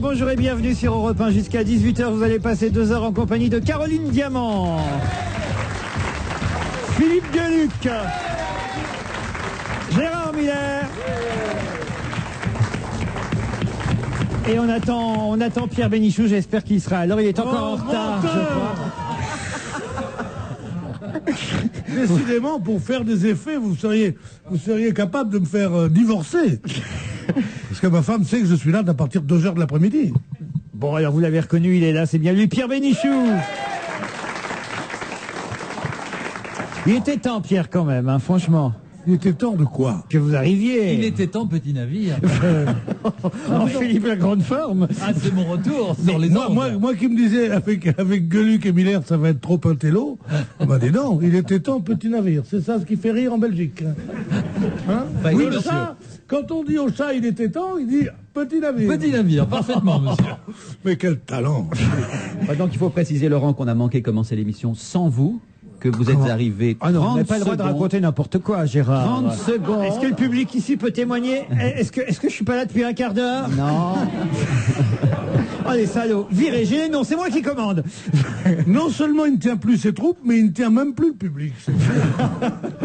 bonjour et bienvenue sur Europe 1 jusqu'à 18h. Vous allez passer 2 heures en compagnie de Caroline Diamant, Philippe Gueluc, Gérard Miller. Et on attend Pierre Bénichou, j'espère qu'il sera. Alors il est encore en retard, je crois. Décidément, pour faire des effets, vous seriez capable de me faire divorcer. Parce que ma femme sait que je suis là à partir de 2h de l'après-midi. Bon, alors vous l'avez reconnu, il est là, c'est bien lui, Pierre Bénichou. Il était temps, Pierre, quand même, hein, franchement. Il était temps de quoi? Que vous arriviez. Il était temps, petit navire. Philippe, la grande forme. Ah, c'est mon retour sur les ondes. Moi qui me disais avec Gueluc et Miller, ça va être trop un télo. On m'a dit non, il était temps, petit navire. C'est ça ce qui fait rire en Belgique. Hein? Bah, Oui, oui, le chat, quand on dit au chat il était temps, il dit petit navire. Petit navire, parfaitement, monsieur. Mais quel talent. Donc il faut préciser, Laurent, qu'on a manqué commencer l'émission sans vous, que vous êtes arrivé 30 Ah non, on n'a pas le droit de raconter n'importe quoi, Gérard. 30 secondes. Est-ce que le public ici peut témoigner? Est-ce que je suis pas là depuis un quart d'heure? Non. Oh les salauds, virez, j'ai les noms, c'est moi qui commande. Non seulement il ne tient plus ses troupes, mais il ne tient même plus le public.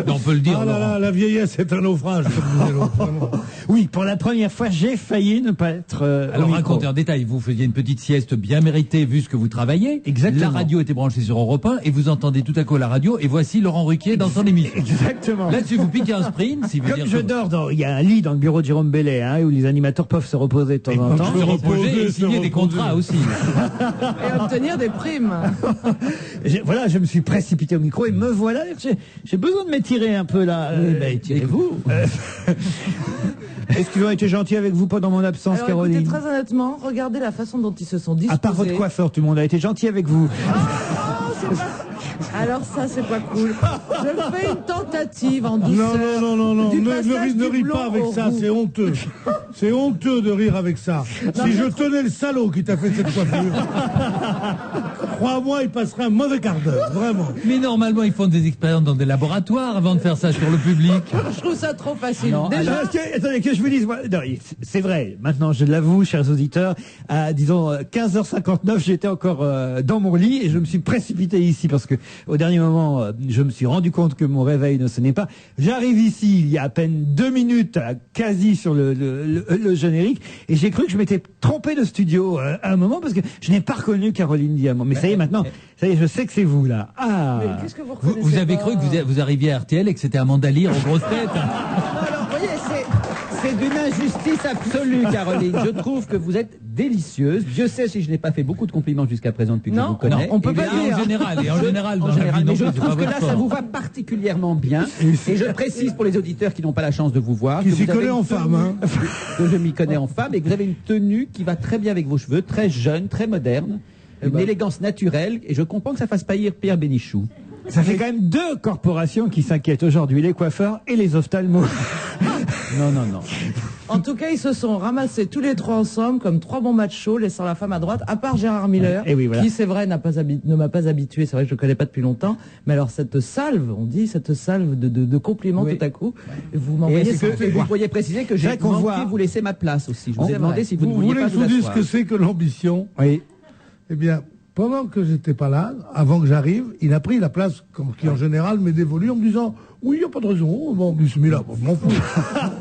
On peut le dire, Ah là Laurent. là, la vieillesse est un naufrage, comme disait l'autre, vraiment. Oui, pour la première fois, j'ai failli ne pas être Alors au micro. racontez en détail, vous faisiez une petite sieste bien méritée vu ce que vous travaillez. Exactement. La radio était branchée sur Europe 1 et vous entendez tout à coup la radio et voici Laurent Ruquier dans son émission. Exactement. Là-dessus, vous piquez un sprint. Si vous Comme je dors, il y a un lit dans le bureau de Jérôme Bellet, hein, où les animateurs peuvent se reposer de temps en temps. se reposer et signer des contrats aussi. Et obtenir des primes. Voilà, je me suis précipité au micro et me voilà. J'ai besoin de m'étirer un peu là. Tirez-vous. Est-ce qu'ils ont été gentils avec vous pendant mon absence, Alors Caroline? écoutez, très honnêtement, regardez la façon dont ils se sont disposés. À part votre coiffeur, tout le monde a été gentil avec vous. Alors ça, c'est pas cool. Je fais une tentative en douceur. Non. Du Ne passage du ris blond pas avec au ça, roux. c'est honteux. C'est honteux de rire avec ça. Si je tenais le salaud qui t'a fait cette coiffure, crois-moi, il passerait un mauvais quart d'heure, vraiment. Mais normalement, ils font des expériences dans des laboratoires avant de faire ça sur le public. Je trouve ça trop facile. Non, Déjà, alors, attendez, que je vous dise, moi, non, c'est vrai, maintenant je l'avoue, chers auditeurs, à disons 15h59, j'étais encore dans mon lit et je me suis précipité ici parce que au dernier moment, je me suis rendu compte que mon réveil ne sonnait pas. J'arrive ici, il y a à peine 2 minutes, quasi sur le générique, et j'ai cru que je m'étais trompé de studio à un moment parce que je n'ai pas reconnu Caroline Diamant. Mais ça y est, maintenant, ça y est, je sais que c'est vous là. Ah. mais qu'est-ce que vous Vous, reconnaissez vous avez pas cru que vous arriviez à RTL et que c'était Amanda Lear aux grosses têtes. Alors, vous voyez, c'est d'une injustice absolue, Caroline. Je trouve que vous êtes délicieuse. Dieu sait si je n'ai pas fait beaucoup de compliments jusqu'à présent depuis que je Non, vous connais. non, on peut Eh pas bien, le dire. En général, et en général, dans En la général, vie mais non je plus, c'est pas trouve que votre là, ça fort. vous va particulièrement bien. Et je précise pour les auditeurs qui n'ont pas la chance de vous voir Qui que s'y vous avez connaît une en tenue- femme, hein. que je m'y connais en femme, et que vous avez une tenue qui va très bien avec vos cheveux, très jeune, très moderne, une élégance naturelle, et je comprends que ça fasse pâlir Pierre Bénichou. Ça fait quand même 2 corporations qui s'inquiètent aujourd'hui, les coiffeurs et les ophtalmos. Non. en tout cas, ils se sont ramassés tous les trois ensemble comme 3 bons machos, laissant la femme à droite, à part Gérard Miller, Et oui, voilà. qui, c'est vrai, ne m'a pas habitué. C'est vrai que je ne connais pas depuis longtemps. Mais alors, cette salve, on dit, cette salve de compliments Oui. tout à coup, vous Et m'envoyez est-ce ça. que vous pourriez préciser que j'ai vrai qu'on manqué voit- vous laisser ma place aussi. Je vous ai C'est demandé vrai. si vous ne Vous vouliez voulez pas que je vous vous dise ce asseoir. que c'est que l'ambition? Oui. Eh bien, pendant que j'étais pas là, avant que j'arrive, il a pris la place qui en général m'est dévolue en me disant oui, il n'y a pas de raison. Bon, il se met là, bon, je m'en fous.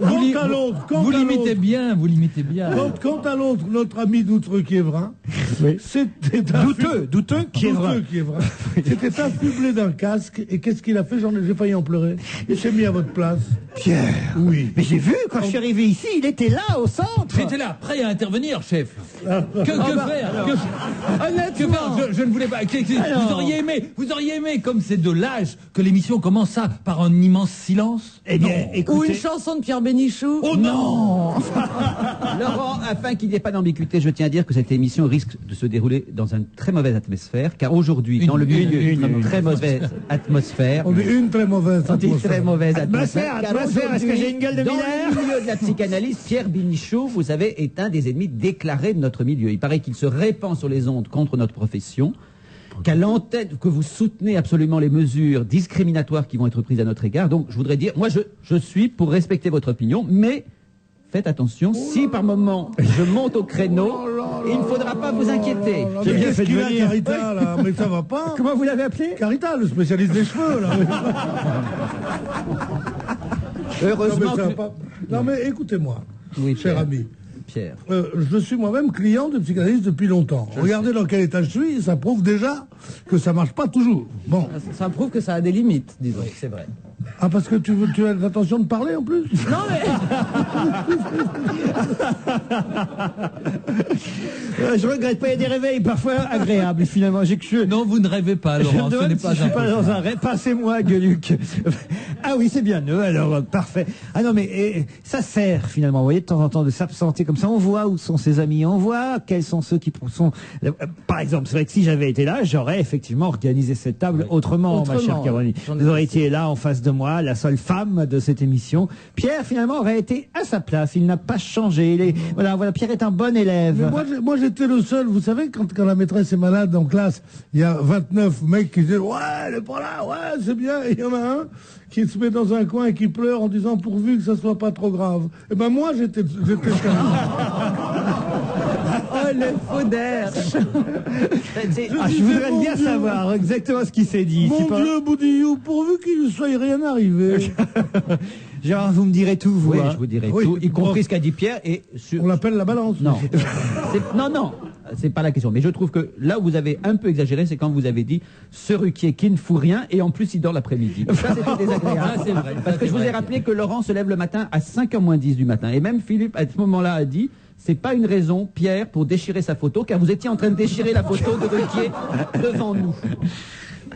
Quant à l'autre, Vous l'imitez bien, vous l'imitez bien. quant à l'autre, notre ami Doutre-Kievrin, Oui. c'était Douteux, Kievrin. C'était affublé d'un casque, et qu'est-ce qu'il a fait? J'ai failli en pleurer. Il s'est mis à votre place. Pierre. Oui. Mais j'ai vu, quand je suis arrivé ici, il était là, au centre. J'étais là, prêt à intervenir, chef. Que faire que Honnêtement. faire je ne voulais pas. Vous auriez aimé, comme c'est de l'âge, que l'émission commence ça par un immense silence. Eh bien, Non. Ou écoutez. une chanson de Pierre Bénichou. Oh non. Laurent, afin qu'il n'y ait pas d'ambiguïté, je tiens à dire que cette émission risque de se dérouler dans une très mauvaise atmosphère, car aujourd'hui, dans le milieu d'une très mauvaise atmosphère, On dit une très mauvaise on dit atmosphère. très mauvaise atmosphère, car Atmosphère, est-ce que j'ai une gueule de aujourd'hui, Miller dans le milieu de la psychanalyse, Pierre Bénichou, vous savez, est un des ennemis déclarés de notre milieu. Il paraît qu'il se répand sur les ondes contre notre profession, qu'à l'antenne, que vous soutenez absolument les mesures discriminatoires qui vont être prises à notre égard. Donc, je voudrais dire, moi, je suis pour respecter votre opinion, mais faites attention, si par moment je monte au créneau, et il ne faudra pas vous inquiéter. J'ai bien fait de Qu'est-ce qu'il a, venir. Carita, là? Mais ça va pas. Comment vous l'avez appelé? Carita, le spécialiste des cheveux, là. Heureusement non, mais ça va que... pas. Non, mais écoutez-moi, Oui, cher Pierre. ami. Pierre. Je suis moi-même client de psychanalyste depuis longtemps. Regardez dans quel état je suis, ça prouve déjà que ça marche pas toujours. Bon. Ça prouve que ça a des limites, disons. Oui, c'est vrai. Ah, parce que tu as l'intention de parler en plus? Non mais Je regrette pas, il y a des réveils parfois agréables finalement. J'ai que je... Non, vous ne rêvez pas, Je me Laurent, ce demande n'est si pas je suis pas impossible. dans un rêve. Passez-moi, Gueuluc. Ah oui, c'est bien eux, alors parfait. Ah non, mais ça sert finalement, vous voyez, de temps en temps de s'absenter comme ça. On voit où sont ses amis, on voit quels sont ceux qui sont... Par exemple, c'est vrai que si j'avais été là, j'aurais effectivement organisé cette table autrement, ma chère Autrement, Caroline. j'en ai Vous auriez pensé. été là en face de moi, la seule femme de cette émission. Pierre, finalement, aurait été à sa place. Il n'a pas changé. Voilà, Pierre est un bon élève. Mais moi, j'étais le seul. Vous savez, quand la maîtresse est malade en classe, il y a 29 mecs qui disent ouais, elle est pas là, ouais, c'est bien. Et il y en a un qui se met dans un coin et qui pleure en disant pourvu que ça soit pas trop grave. Et ben moi, j'étais oh le faux d'air. Je voudrais mon bien Dieu. savoir exactement ce qui s'est dit. Mon C'est pas- Dieu, Boudillou, pourvu qu'il ne soit rien arrivé. Genre, vous me direz tout, vous. Oui, hein. je vous dirai Oui, tout, y compris bon. ce qu'a dit Pierre. Et sur... On l'appelle la balance. Non. Non, c'est pas la question. Mais je trouve que là où vous avez un peu exagéré, c'est quand vous avez dit ce Ruquier qui ne fout rien et en plus il dort l'après-midi. Ça, c'était désagréable. Ah, c'est vrai. Parce Ça, que c'est je vous vrai, ai rappelé que Laurent se lève le matin à 5h moins 10 du matin. Et même Philippe, à ce moment-là, a dit c'est pas une raison, Pierre, pour déchirer sa photo, car vous étiez en train de déchirer la photo de Ruquier devant nous.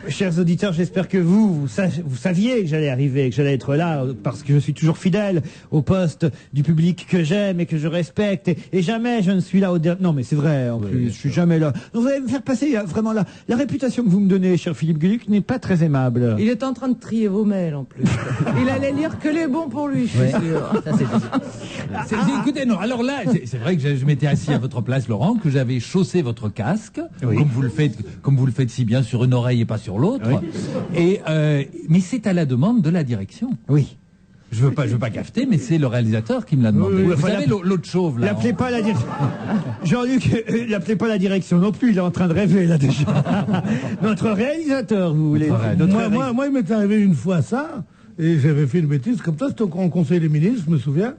Chers auditeurs, j'espère que vous saviez que j'allais arriver, que j'allais être là, parce que je suis toujours fidèle au poste du public que j'aime et que je respecte. Et jamais je ne suis là au dernier. Non, mais c'est vrai, en plus, je suis jamais là. Donc, vous allez me faire passer vraiment là. La réputation que vous me donnez, cher Philippe Gueluc, n'est pas très aimable. Il est en train de trier vos mails en plus. Il allait lire que les bons pour lui, je suis Ouais. sûr. Ça, c'est... Écoutez, non, alors là, c'est vrai que je m'étais assis à votre place, Laurent, que j'avais chaussé votre casque, Oui. comme vous le faites si bien sur une oreille et pas sur l'autre. Oui. Et mais c'est à la demande de la direction. Oui. Je veux pas cafeter, mais c'est le réalisateur qui me l'a demandé. Oui, Vous enfin, savez, l'autre chauve là. L'appelez pas la direction. Jean-Luc, l'appelez pas la direction non plus, il est en train de rêver là déjà. Notre réalisateur, vous voulez. Notre Moi, il m'est arrivé une fois ça, et j'avais fait une bêtise comme ça, c'était au Conseil des ministres, je me souviens.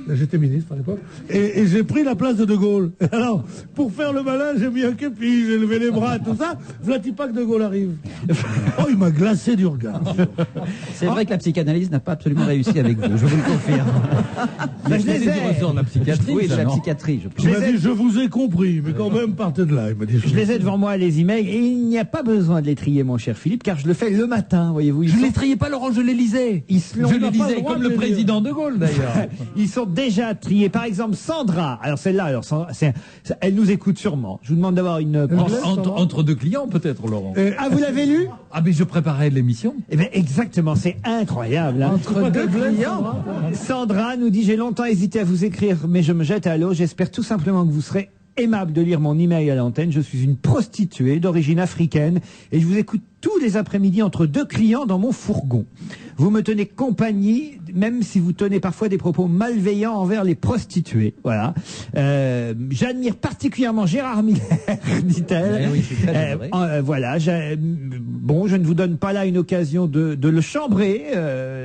J'étais ministre à l'époque. Et j'ai pris la place de Gaulle. Et alors, pour faire le malin, j'ai mis un képi, j'ai levé les bras, tout ça. Vlati pas que De Gaulle arrive. Oh, il m'a glacé du regard. C'est vrai que la psychanalyse n'a pas absolument réussi avec vous, je vous le confirme. Ben, je C'est les du ai. ressort de la psychiatrie. Oui, de ça, la non psychiatrie, je pense. Il m'a dit, je vous ai compris, mais quand même, partez de là. Il m'a dit, Je les ai devant moi, les emails, et il n'y a pas besoin de les trier, mon cher Philippe, car je le fais le matin, voyez-vous. Je ne les triais pas, Laurent, je les lisais. Ils se Je l'ont- les on n'a pas le lisais droit comme de le les lire. président de Gaulle, d'ailleurs. Ils sont déjà triés. Par exemple, Sandra. Alors celle-là, elle nous écoute sûrement. Je vous demande d'avoir une. Entre deux clients, peut-être, Laurent. Ah, vous l'avez lu? Ah, mais je préparais l'émission. Eh bien, exactement. C'est incroyable. Hein. Entre deux clients. Sandra nous dit: j'ai longtemps hésité à vous écrire, mais je me jette à l'eau. J'espère tout simplement que vous serez aimable de lire mon email à l'antenne. Je suis une prostituée d'origine africaine et je vous écoute tous les après-midi entre deux clients dans mon fourgon. Vous me tenez compagnie, même si vous tenez parfois des propos malveillants envers les prostituées. Voilà. J'admire particulièrement Gérard Miller, dit-elle. Eh oui, je suis très honoré. Voilà. Bon, je ne vous donne pas là une occasion de le chambrer,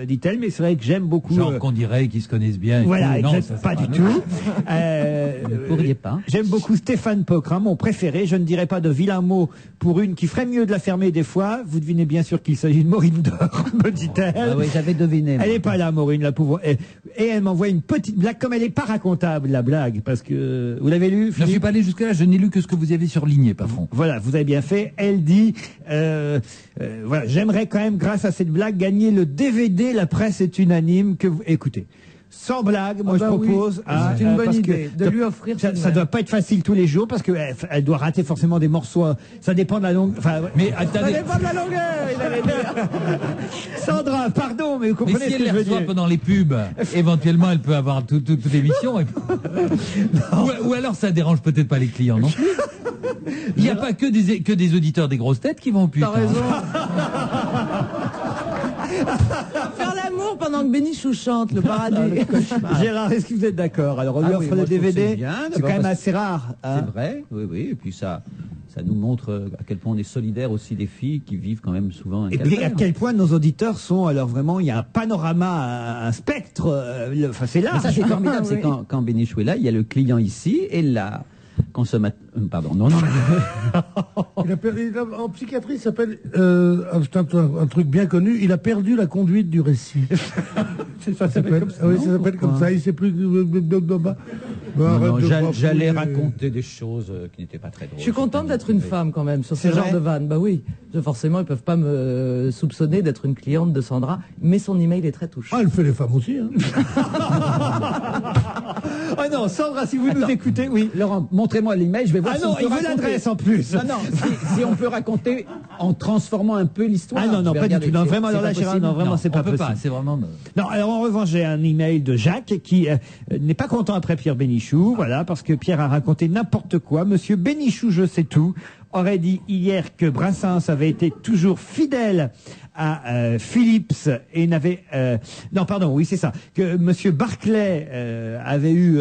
dit-elle, mais c'est vrai que j'aime beaucoup. Genre qu'on dirait qu'ils se connaissent bien. et Voilà, tout. Non, exact, ça, pas c'est du tout. Vous ne pourriez pas. J'aime beaucoup Stéphane Poquelin, mon préféré. Je ne dirais pas de vilains mots pour une qui ferait mieux de la fermer des fois. Vous devinez bien sûr qu'il s'agit de Maureen Dor, me dit-elle. Ah oui, j'avais deviné. moi. Elle n'est pas là, Maureen, la pauvre. Et elle m'envoie une petite blague, comme elle n'est pas racontable, la blague, parce que vous l'avez lu, Je ne suis Philippe? pas allé jusque-là, je n'ai lu que ce que vous avez surligné, patron. Voilà, vous avez bien fait. Elle dit, voilà, j'aimerais quand même, grâce à cette blague, gagner le DVD La presse est unanime. Que vous écoutez. Sans blague, moi bah je oui, propose. c'est une bonne parce idée que de lui offrir. Ça, tout de ça même. doit pas être facile tous les jours parce que elle doit rater forcément des morceaux. Ça dépend de la longue. Enfin, Mais Ça attendez, dépend de la longueur, il allait dire. Sandra, pardon, mais vous mais comprenez si ce elle que les je veux reçoit dire. pendant les pubs, éventuellement elle peut avoir toute l'émission. Ou alors ça dérange peut-être pas les clients non plus. Il n'y a pas que des auditeurs des grosses têtes qui vont putain. T'as raison. Faire l'amour pendant pendant que Bénichou chante, le paradis. Gérard, est-ce que vous êtes d'accord? Alors, on lui offre le DVD. C'est quand même assez rare. Hein. C'est vrai, oui. Et puis ça nous montre à quel point on est solidaire aussi des filles qui vivent quand même souvent un Et puis, à calvaire. quel point nos auditeurs sont, alors vraiment, il y a un panorama, un spectre, enfin, c'est là. Mais ça, c'est formidable, c'est Oui. quand Bénichou est là, il y a le client ici et la consommateur. Pardon, non. En psychiatrie, ça s'appelle un truc bien connu. Il a perdu la conduite du récit. Ça s'appelle comme ça. Oui, ça s'appelle comme ça. Il sait plus. Non, j'allais raconter des choses qui n'étaient pas très drôles. Je suis contente d'être une femme quand même sur ce C'est genre vrai de vanne. Bah oui, forcément ils peuvent pas me soupçonner d'être une cliente de Sandra, mais son email est très touchant. Ah, elle fait les femmes aussi. Hein. Oh non, Sandra, si vous nous écoutez, oui. Laurent, montrez-moi l'email, je vais voir Ah si non, on peut il veut raconter. l'adresse en plus. Non, si on peut raconter en transformant un peu l'histoire. Ah non, Je vais pas du regarder. tout. Non, C'est- vraiment, c'est alors là, pas Gérard, possible. non, vraiment, c'est pas on peut possible. pas, c'est vraiment... Non, alors en revanche, j'ai un email de Jacques qui n'est pas content après Pierre Bénichou, voilà, parce que Pierre a raconté n'importe quoi. Monsieur Bénichou, je sais tout, aurait dit hier que Brassens avait été toujours fidèle à Philips et n'avait... non, pardon, oui, c'est ça. Que Monsieur Barclay avait eu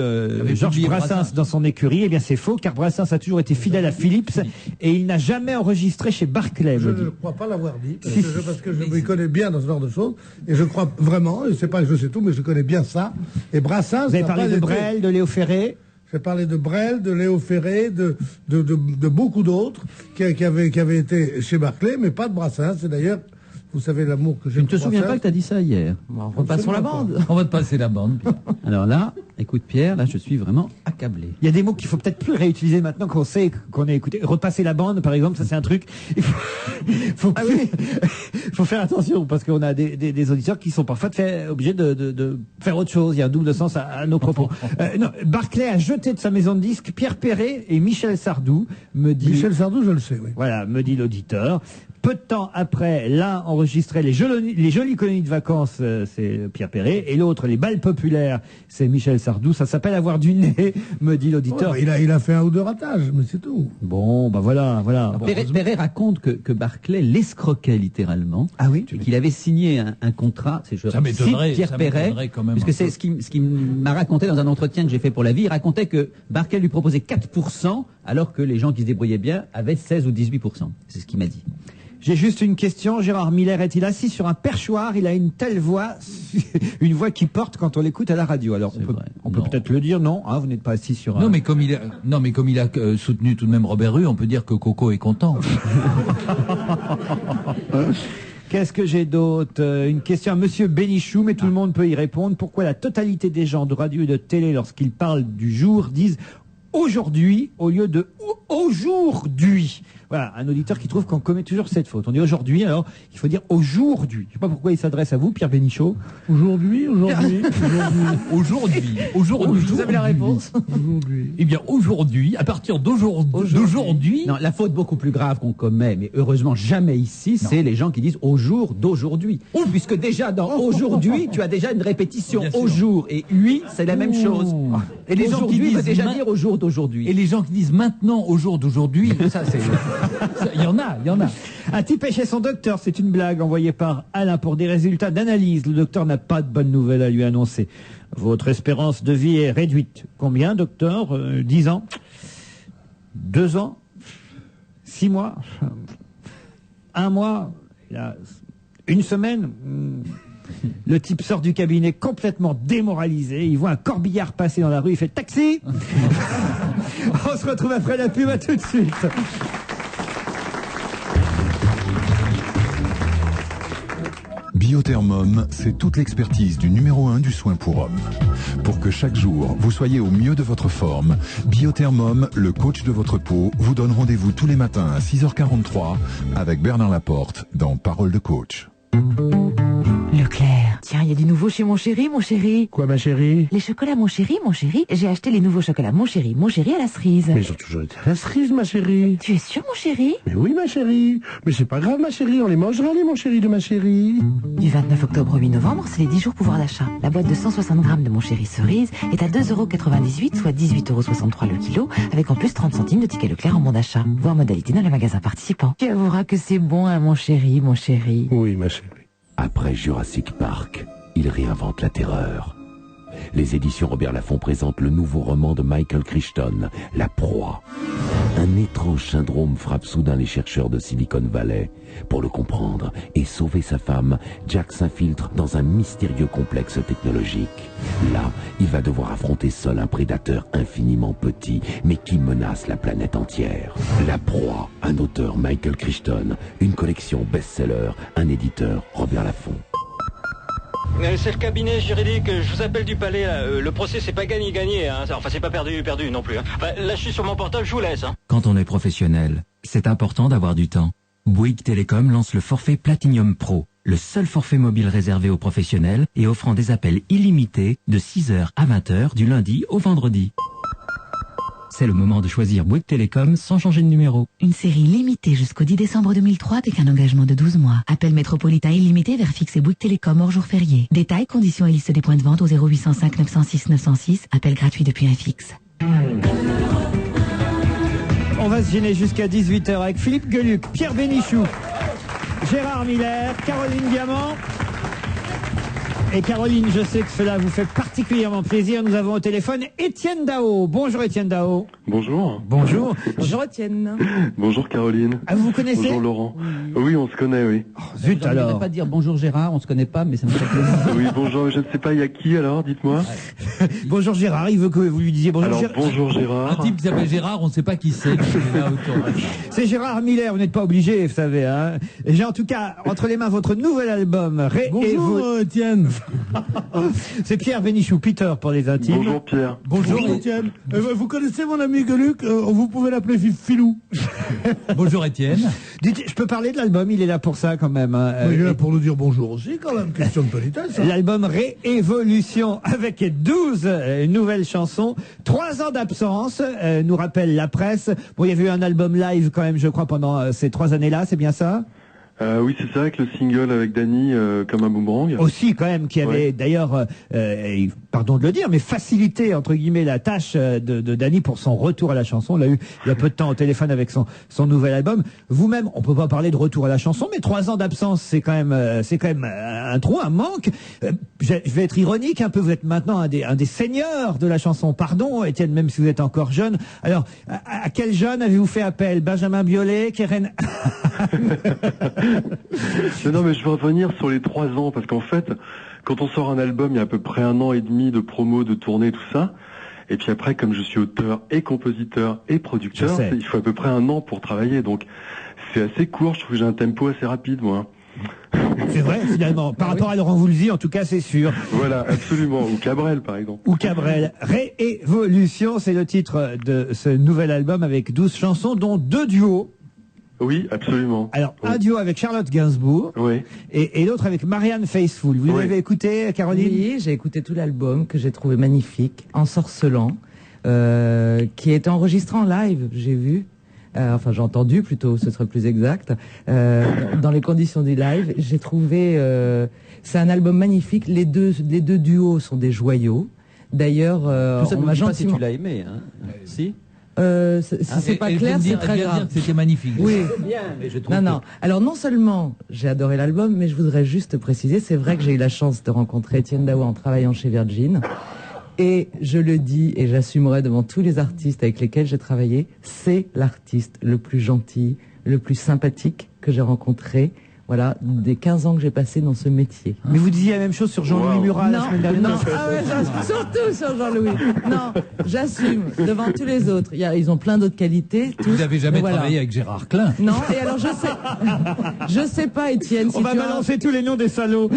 Georges publié Brassens Brassens. dans son écurie. Eh bien, c'est faux, car Brassens a toujours été fidèle à Philips et il n'a jamais enregistré chez Barclay, Je me dit. ne crois pas l'avoir dit, parce que je me connais bien dans ce genre de choses, et je crois vraiment, et c'est pas que je sais tout, mais je connais bien ça. Et Brassens... Vous avez n'a parlé pas de été- Brel, de Léo Ferré. J'ai parlé de Brel, de Léo Ferré, de beaucoup d'autres qui avaient été chez Barclay, mais pas de Brassens. C'est d'ailleurs, vous savez l'amour que j'ai Je ne te pour souviens pas Brassens. que tu as dit ça hier. Bon, repassons la bande. On va te passer la bande. Alors là, écoute Pierre, là je suis vraiment accablé. Il y a des mots qu'il faut peut-être plus réutiliser maintenant qu'on sait qu'on est écouté. Repasser la bande, par exemple, ça c'est un truc. Il faut faut faire attention parce qu'on a des auditeurs qui sont parfois obligés de faire autre chose. Il y a un double sens à nos propos. Non, Barclay a jeté de sa maison de disques Pierre Perret et Michel Sardou, me dit. Michel Sardou, je le sais, oui. Voilà, me dit l'auditeur. Peu de temps après, l'un enregistrait les jolies colonies de vacances, c'est Pierre Perret, et l'autre, les balles populaires, c'est Michel Sardou. Ça s'appelle avoir du nez, me dit l'auditeur. Ouais, il a fait un ou deux ratages, mais c'est tout. Bon, bah voilà. Perret raconte que Barclay l'escroquait littéralement. Ah oui? Et qu'il avait signé un contrat, je Ça m'étonnerait, cite Pierre ça Perret, m'étonnerait quand même puisque un c'est peu. ce qu'il m'a raconté dans un entretien que j'ai fait pour La Vie. Il racontait que Barclay lui proposait 4%, alors que les gens qui se débrouillaient bien avaient 16 ou 18%. C'est ce qu'il m'a dit. J'ai juste une question. Gérard Miller est-il assis sur un perchoir? Il a une telle voix, une voix qui porte quand on l'écoute à la radio. Alors, on peut Non. peut-être le dire, non, hein, vous n'êtes pas assis sur un... Non, mais comme il a soutenu tout de même Robert Rue, on peut dire que Coco est content. Qu'est-ce que j'ai d'autre? Une question à Monsieur Bénichou, mais tout le monde peut y répondre. Pourquoi la totalité des gens de radio et de télé, lorsqu'ils parlent du jour, disent aujourd'hui au lieu de aujourd'hui? Voilà, un auditeur qui trouve qu'on commet toujours cette faute. On dit aujourd'hui, alors il faut dire aujourd'hui. Je sais pas pourquoi il s'adresse à vous, Pierre Bénichou. Aujourd'hui. Aujourd'hui. Vous avez la réponse. Eh bien, aujourd'hui, à partir d'aujourd'hui, Non, la faute beaucoup plus grave qu'on commet, mais heureusement jamais ici, c'est les gens qui disent au jour d'aujourd'hui. Puisque déjà dans aujourd'hui, tu as déjà une répétition. Bien sûr. Au jour et oui, c'est la même chose. Et les gens qui Aujourd'hui veut disent déjà dire au jour d'aujourd'hui. et les gens qui disent maintenant, au jour d'aujourd'hui, ça c'est... Il y en a. Un type est chez son docteur, c'est une blague envoyée par Alain pour des résultats d'analyse. Le docteur n'a pas de bonnes nouvelles à lui annoncer. Votre espérance de vie est réduite. Combien, docteur? 10 ans? 2 ans? 6 mois? 1 mois? Une semaine? Le type sort du cabinet complètement démoralisé. Il voit un corbillard passer dans la rue. Il fait taxi. On se retrouve après la pub. À tout de suite. Biothermum, c'est toute l'expertise du numéro 1 du soin pour hommes. Pour que chaque jour, vous soyez au mieux de votre forme, Biothermum, le coach de votre peau, vous donne rendez-vous tous les matins à 6h43 avec Bernard Laporte dans Parole de coach. Leclerc. Tiens, il y a du nouveau chez mon chéri, mon chéri. Quoi, ma chérie? Les chocolats mon chéri, j'ai acheté les nouveaux chocolats mon chéri à la cerise. Mais ils ont toujours été à la cerise, ma chérie. Tu es sûr, mon chéri? Mais oui, ma chérie. Mais c'est pas grave, ma chérie. On les mangera, les mon chéri de ma chérie. Du 29 octobre au 8 novembre, c'est les 10 jours pouvoir d'achat. La boîte de 160 grammes de mon chéri cerise est à 2,98 €, soit 18,63 € le kilo, avec en plus 30 centimes de ticket Leclerc en bon d'achat. Voir modalité dans les magasins participants. Tu avoueras que c'est bon, hein, mon chéri, mon chéri. Oui, ma chérie. Après Jurassic Park, il réinvente la terreur. Les éditions Robert Laffont présentent le nouveau roman de Michael Crichton, La Proie. Un étrange syndrome frappe soudain les chercheurs de Silicon Valley. Pour le comprendre et sauver sa femme, Jack s'infiltre dans un mystérieux complexe technologique. Là, il va devoir affronter seul un prédateur infiniment petit, mais qui menace la planète entière. La Proie, un auteur Michael Crichton, une collection best-seller, un éditeur Robert Laffont. C'est le cabinet juridique, je vous appelle du palais, là. Le procès c'est pas gagné, hein. Enfin c'est pas perdu non plus, hein. Enfin, là je suis sur mon portable, je vous laisse, hein. Quand on est professionnel, c'est important d'avoir du temps. Bouygues Télécom lance le forfait Platinum Pro, le seul forfait mobile réservé aux professionnels et offrant des appels illimités de 6h à 20h du lundi au vendredi. C'est le moment de choisir Bouygues Télécom sans changer de numéro. Une série limitée jusqu'au 10 décembre 2003 avec un engagement de 12 mois. Appel métropolitain illimité vers fixe et Bouygues Télécom hors jour férié. Détails, conditions et liste des points de vente au 0805 906 906. Appel gratuit depuis un fixe. On va se gêner jusqu'à 18h avec Philippe Gueluc, Pierre Bénichou, Gérard Miller, Caroline Diamant. Et Caroline, je sais que cela vous fait particulièrement plaisir. Nous avons au téléphone Étienne Dao. Bonjour Étienne Dao. Bonjour. Bonjour. Bonjour Étienne. Bonjour Caroline. Ah, vous vous connaissez? Bonjour Laurent. Oui, on se connaît, oui. Oh, zut alors. Je ne pas dire bonjour Gérard, on se connaît pas, mais ça me fait plaisir. Oui, bonjour, je ne sais pas, il y a qui alors, dites-moi. Bonjour Gérard, il veut que vous lui disiez bonjour alors, Gérard. Bonjour Gérard. Un type qui s'appelle Gérard, on ne sait pas qui c'est. C'est Gérard Miller, vous n'êtes pas obligé, vous savez. Hein. J'ai en tout cas entre les mains votre nouvel album. Bonjour Étienne. C'est Pierre Bénichou, Peter pour les intimes. Bonjour Pierre. Bonjour Étienne. Vous connaissez mon ami Gueluc, vous pouvez l'appeler Filou. Bonjour Étienne. Dites, je peux parler de l'album, il est là pour ça quand même. Hein. Il est là pour nous dire bonjour aussi, quand même, question de politesse. Hein. L'album Réévolution avec 12 nouvelles chansons, 3 ans d'absence, nous rappelle la presse. Bon, il y avait eu un album live quand même, je crois, pendant ces 3 années-là, c'est bien ça? Oui, c'est ça, avec le single avec Dany, comme un boomerang. Aussi, quand même, qui avait d'ailleurs, pardon de le dire, mais facilité, entre guillemets, la tâche de Dany pour son retour à la chanson. On l'a eu il y a peu de temps au téléphone avec son nouvel album. Vous-même, on peut pas parler de retour à la chanson, mais 3 ans d'absence, c'est quand même un trou, un manque. Je vais être ironique un peu, vous êtes maintenant un des seigneurs de la chanson. Pardon, Étienne, même si vous êtes encore jeune. Alors, à quel jeune avez-vous fait appel? Benjamin Biolay, Keren... Non, mais je veux revenir sur les 3 ans, parce qu'en fait, quand on sort un album, il y a à peu près 1 an et demi de promo, de tournée, tout ça. Et puis après, comme je suis auteur et compositeur et producteur, il faut à peu près 1 an pour travailler. Donc, c'est assez court. Je trouve que j'ai un tempo assez rapide, moi. C'est vrai, finalement. Par rapport à Laurent Voulzy, en tout cas, c'est sûr. Voilà, absolument. Ou Cabrel, par exemple. Ou Cabrel. Réévolution, c'est le titre de ce nouvel album avec 12 chansons, dont 2 duos. Oui, absolument. Alors, un duo avec Charlotte Gainsbourg et l'autre avec Marianne Faithfull. Vous l'avez écouté, Caroline? Oui, j'ai écouté tout l'album que j'ai trouvé magnifique, ensorcelant, qui est enregistré en live, j'ai vu. Enfin, j'ai entendu plutôt, ce serait plus exact. Dans les conditions du live, j'ai trouvé... c'est un album magnifique. Les deux duos sont des joyaux. D'ailleurs, on m'a gentiment... pas si tu l'as aimé, hein. Si. Si c'est pas clair, c'est très grave. C'était magnifique. Oui. C'est bien, mais je trouve. Non. Alors non seulement j'ai adoré l'album, mais je voudrais juste préciser, c'est vrai que j'ai eu la chance de rencontrer Étienne Dao en travaillant chez Virgin. Et je le dis et j'assumerai devant tous les artistes avec lesquels j'ai travaillé, c'est l'artiste le plus gentil, le plus sympathique que j'ai rencontré. Voilà, des 15 ans que j'ai passé dans ce métier. Mais vous disiez la même chose sur Jean-Louis Murat la semaine dernière. Non, surtout sur Jean-Louis. Non, j'assume devant tous les autres. Ils ont plein d'autres qualités. Vous n'avez jamais travaillé avec Gérard Klein? Non, et alors je sais pas, Étienne. On va balancer tous les noms des salauds.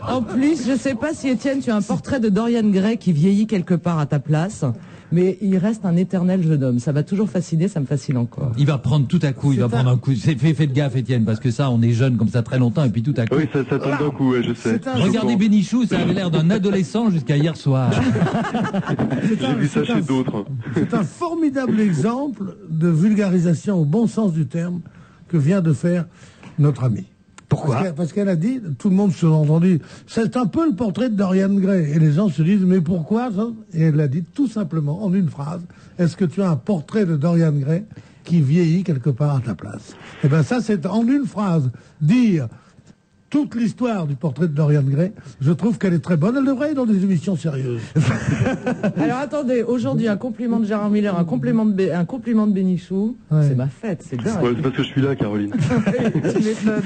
En plus, je sais pas si Étienne, tu as un portrait de Dorian Gray qui vieillit quelque part à ta place. Mais il reste un éternel jeune homme. Ça m'a toujours fasciné, ça me fascine encore. Il va prendre tout à coup, prendre un coup. Faites gaffe, Étienne, parce que ça, on est jeune comme ça très longtemps, et puis tout à coup. Oui, ça tombe d'un coup, je sais. Regardez Bénichou, ça avait l'air d'un adolescent jusqu'à hier soir. J'ai vu ça chez d'autres. C'est un formidable exemple de vulgarisation au bon sens du terme que vient de faire notre ami. Pourquoi? Parce qu'elle a dit, tout le monde se l'a entendu, c'est un peu le portrait de Dorian Gray. Et les gens se disent, mais pourquoi ça? Et elle l'a dit tout simplement, en une phrase, est-ce que tu as un portrait de Dorian Gray qui vieillit quelque part à ta place? Eh bien ça, c'est en une phrase, dire, toute l'histoire du portrait de Dorian Gray. Je trouve qu'elle est très bonne. Elle devrait être dans des émissions sérieuses. Alors attendez, aujourd'hui un compliment de Gérard Miller, un compliment de Bénichou. Ouais. C'est ma fête, c'est dingue. Ouais, c'est parce que je suis là, Caroline. Tu m'étonnes.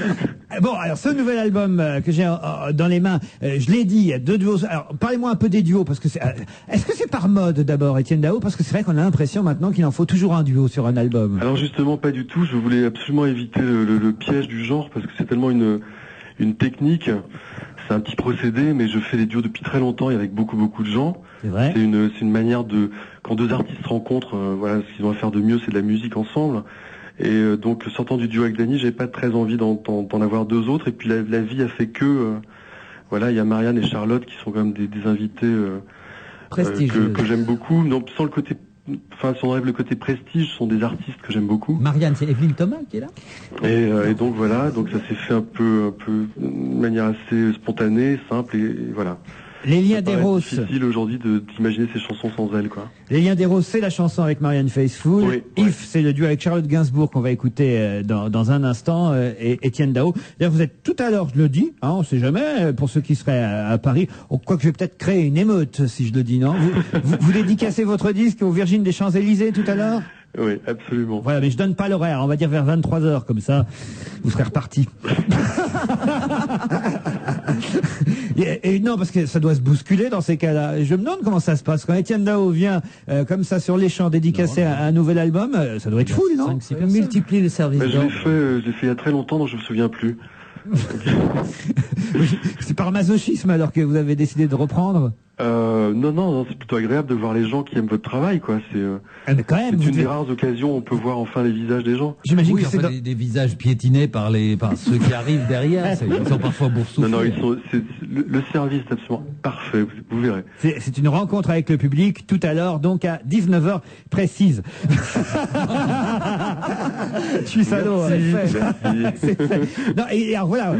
Bon, alors ce nouvel album que j'ai dans les mains, je l'ai dit, deux duos. Alors parlez-moi un peu des duos, parce que est-ce que c'est par mode d'abord, Étienne Dao? Parce que c'est vrai qu'on a l'impression maintenant qu'il en faut toujours un duo sur un album. Alors justement, pas du tout. Je voulais absolument éviter le piège du genre, parce que c'est tellement une technique. C'est un petit procédé, mais je fais des duos depuis très longtemps et avec beaucoup de gens. C'est vrai. C'est une manière de, quand deux artistes se rencontrent, voilà, ce qu'ils ont à faire de mieux, c'est de la musique ensemble. Et donc, sortant du duo avec Dany, j'avais pas très envie d'en avoir deux autres. Et puis la vie a fait que, voilà, il y a Marianne et Charlotte qui sont quand même des invités que j'aime beaucoup. Non, sans le côté, enfin, si on enlève le côté prestige, ce sont des artistes que j'aime beaucoup. Marianne, c'est Evelyne Thomas qui est là. Et donc voilà, donc ça s'est fait un peu de manière assez spontanée, simple et voilà. Les liens des roses. C'est difficile aujourd'hui d'imaginer ces chansons sans elle, quoi. Les liens des roses, c'est la chanson avec Marianne Faithfull. Oui, If, c'est le duo avec Charlotte Gainsbourg qu'on va écouter dans un instant, et Étienne Dao. D'ailleurs, vous êtes tout à l'heure, je le dis, hein, on sait jamais, pour ceux qui seraient à Paris, quoique je vais peut-être créer une émeute, si je le dis, non? Vous dédicacez votre disque aux Virgines des Champs-Élysées tout à l'heure? Oui, absolument. Voilà, mais je donne pas l'horaire, on va dire vers 23h, comme ça, vous serez repartis. Et non, parce que ça doit se bousculer dans ces cas-là. Je me demande comment ça se passe. Quand Étienne Dao vient comme ça sur les champs dédicacer un nouvel album, ça doit être fou, non? Multiplie les services. Je l'ai fait il y a très longtemps, donc je me souviens plus. C'est par masochisme alors que vous avez décidé de reprendre? Non, c'est plutôt agréable de voir les gens qui aiment votre travail, quoi. Mais quand même, c'est une des rares occasions où on peut voir enfin les visages des gens. J'imagine oui, que c'est des visages piétinés par ceux qui arrivent derrière. Ils sont parfois boursouflés. Non, le service est absolument parfait, vous verrez. C'est une rencontre avec le public tout à l'heure, donc à 19h précise. Je suis salaud. C'est fait. Non, et alors voilà,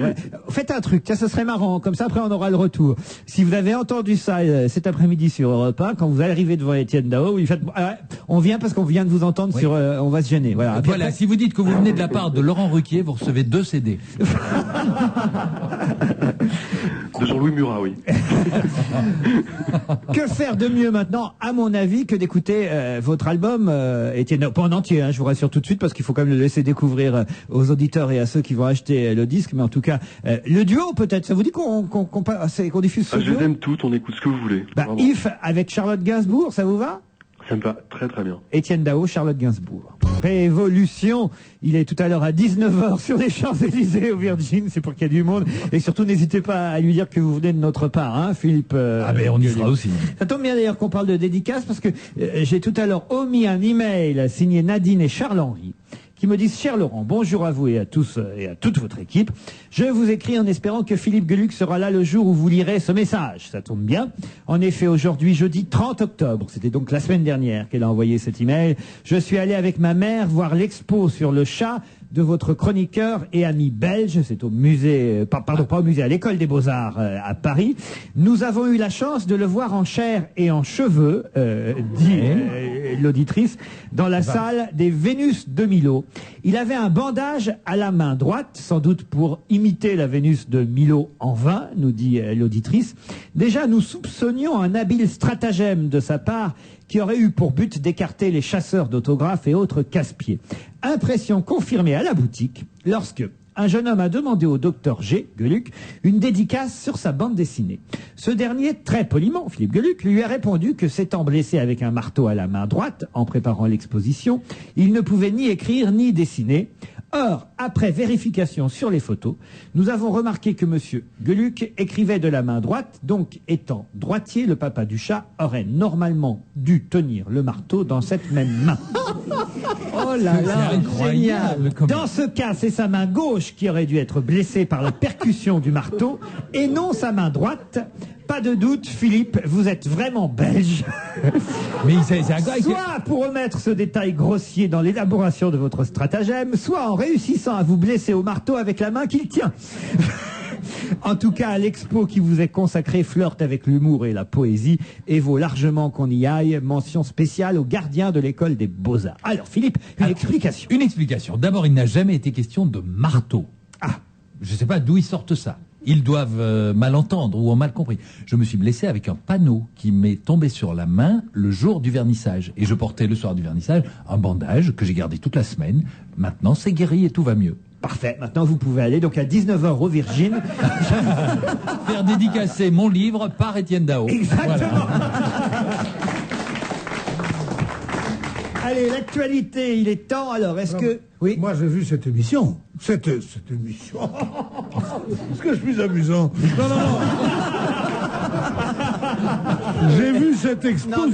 faites un truc, ça serait marrant, comme ça après on aura le retour. Si vous avez entendu ça cet après-midi sur Europe 1, quand vous arrivez devant Étienne Dao, vous faites, on vient parce qu'on vient de vous entendre sur on va se gêner. Voilà. Voilà, après, si vous dites que vous venez de la part de Laurent Ruquier, vous recevez 2 CD. De Jean-Louis Murat, oui. Que faire de mieux maintenant, à mon avis, que d'écouter votre album, Étienne Dao, pas en entier, hein, je vous rassure tout de suite, parce qu'il faut quand même le laisser découvrir aux auditeurs et à ceux qui vont acheter le disque, mais en tout cas, le duo peut-être, ça vous dit qu'on diffuse ce duo? Je les aime toutes, on écoute ce que vous voulez. If avec Charlotte Gainsbourg, ça vous va? Ça me va très très bien. Étienne Dao, Charlotte Gainsbourg. Révolution, il est tout à l'heure à 19h sur les Champs-Élysées au Virgin, c'est pour qu'il y ait du monde. Et surtout, n'hésitez pas à lui dire que vous venez de notre part, hein, Philippe. Ben on y sera aussi. Ça tombe bien d'ailleurs qu'on parle de dédicace, parce que j'ai tout à l'heure omis un email signé Nadine et Charles-Henri, qui me disent: cher Laurent, bonjour à vous et à tous et à toute votre équipe. Je vous écris en espérant que Philippe Gueluc sera là le jour où vous lirez ce message. Ça tombe bien. En effet, aujourd'hui, jeudi 30 octobre, c'était donc la semaine dernière qu'elle a envoyé cet email, je suis allé avec ma mère voir l'expo sur le chat de votre chroniqueur et ami belge. C'est au musée, pardon, pas au musée, à l'école des Beaux-Arts à Paris. Nous avons eu la chance de le voir en chair et en cheveux, dit l'auditrice, dans la salle des Vénus de Milo. Il avait un bandage à la main droite, sans doute pour imiter la Vénus de Milo en vin, nous dit l'auditrice. Déjà, nous soupçonnions un habile stratagème de sa part qui aurait eu pour but d'écarter les chasseurs d'autographes et autres casse-pieds. Impression confirmée à la boutique lorsque un jeune homme a demandé au docteur G, Gueluc, une dédicace sur sa bande dessinée. Ce dernier, très poliment, Philippe Gueluc, lui a répondu que s'étant blessé avec un marteau à la main droite en préparant l'exposition, il ne pouvait ni écrire ni dessiner. Or, après vérification sur les photos, nous avons remarqué que monsieur Gueluc écrivait de la main droite, donc étant droitier, le papa du chat aurait normalement dû tenir le marteau dans cette même main. Oh là là, génial! Dans ce cas, c'est sa main gauche qui aurait dû être blessée par la percussion du marteau, et non sa main droite. Pas de doute, Philippe, vous êtes vraiment belge. Mais c'est un gars soit pour remettre ce détail grossier dans l'élaboration de votre stratagème, soit en réussissant à vous blesser au marteau avec la main qu'il tient. En tout cas, l'expo qui vous est consacrée flirte avec l'humour et la poésie et vaut largement qu'on y aille. Mention spéciale aux gardiens de l'école des Beaux-Arts. Alors, Philippe, une explication. Une explication. D'abord, il n'a jamais été question de marteau. Ah. je sais pas d'où ils sortent ça. Ils doivent mal entendre ou ont mal compris. Je me suis blessé avec un panneau qui m'est tombé sur la main le jour du vernissage. Et je portais le soir du vernissage un bandage que j'ai gardé toute la semaine. Maintenant, c'est guéri et tout va mieux. Parfait. Maintenant, vous pouvez aller donc à 19h au Virgin. Faire dédicacer mon livre par Étienne Dao. Exactement. Voilà. Allez, l'actualité, il est temps. Alors, est-ce que... Oui. Moi, j'ai vu cette émission. Cette émission. Est-ce que je suis amusant? Non. J'ai vu cette exposition.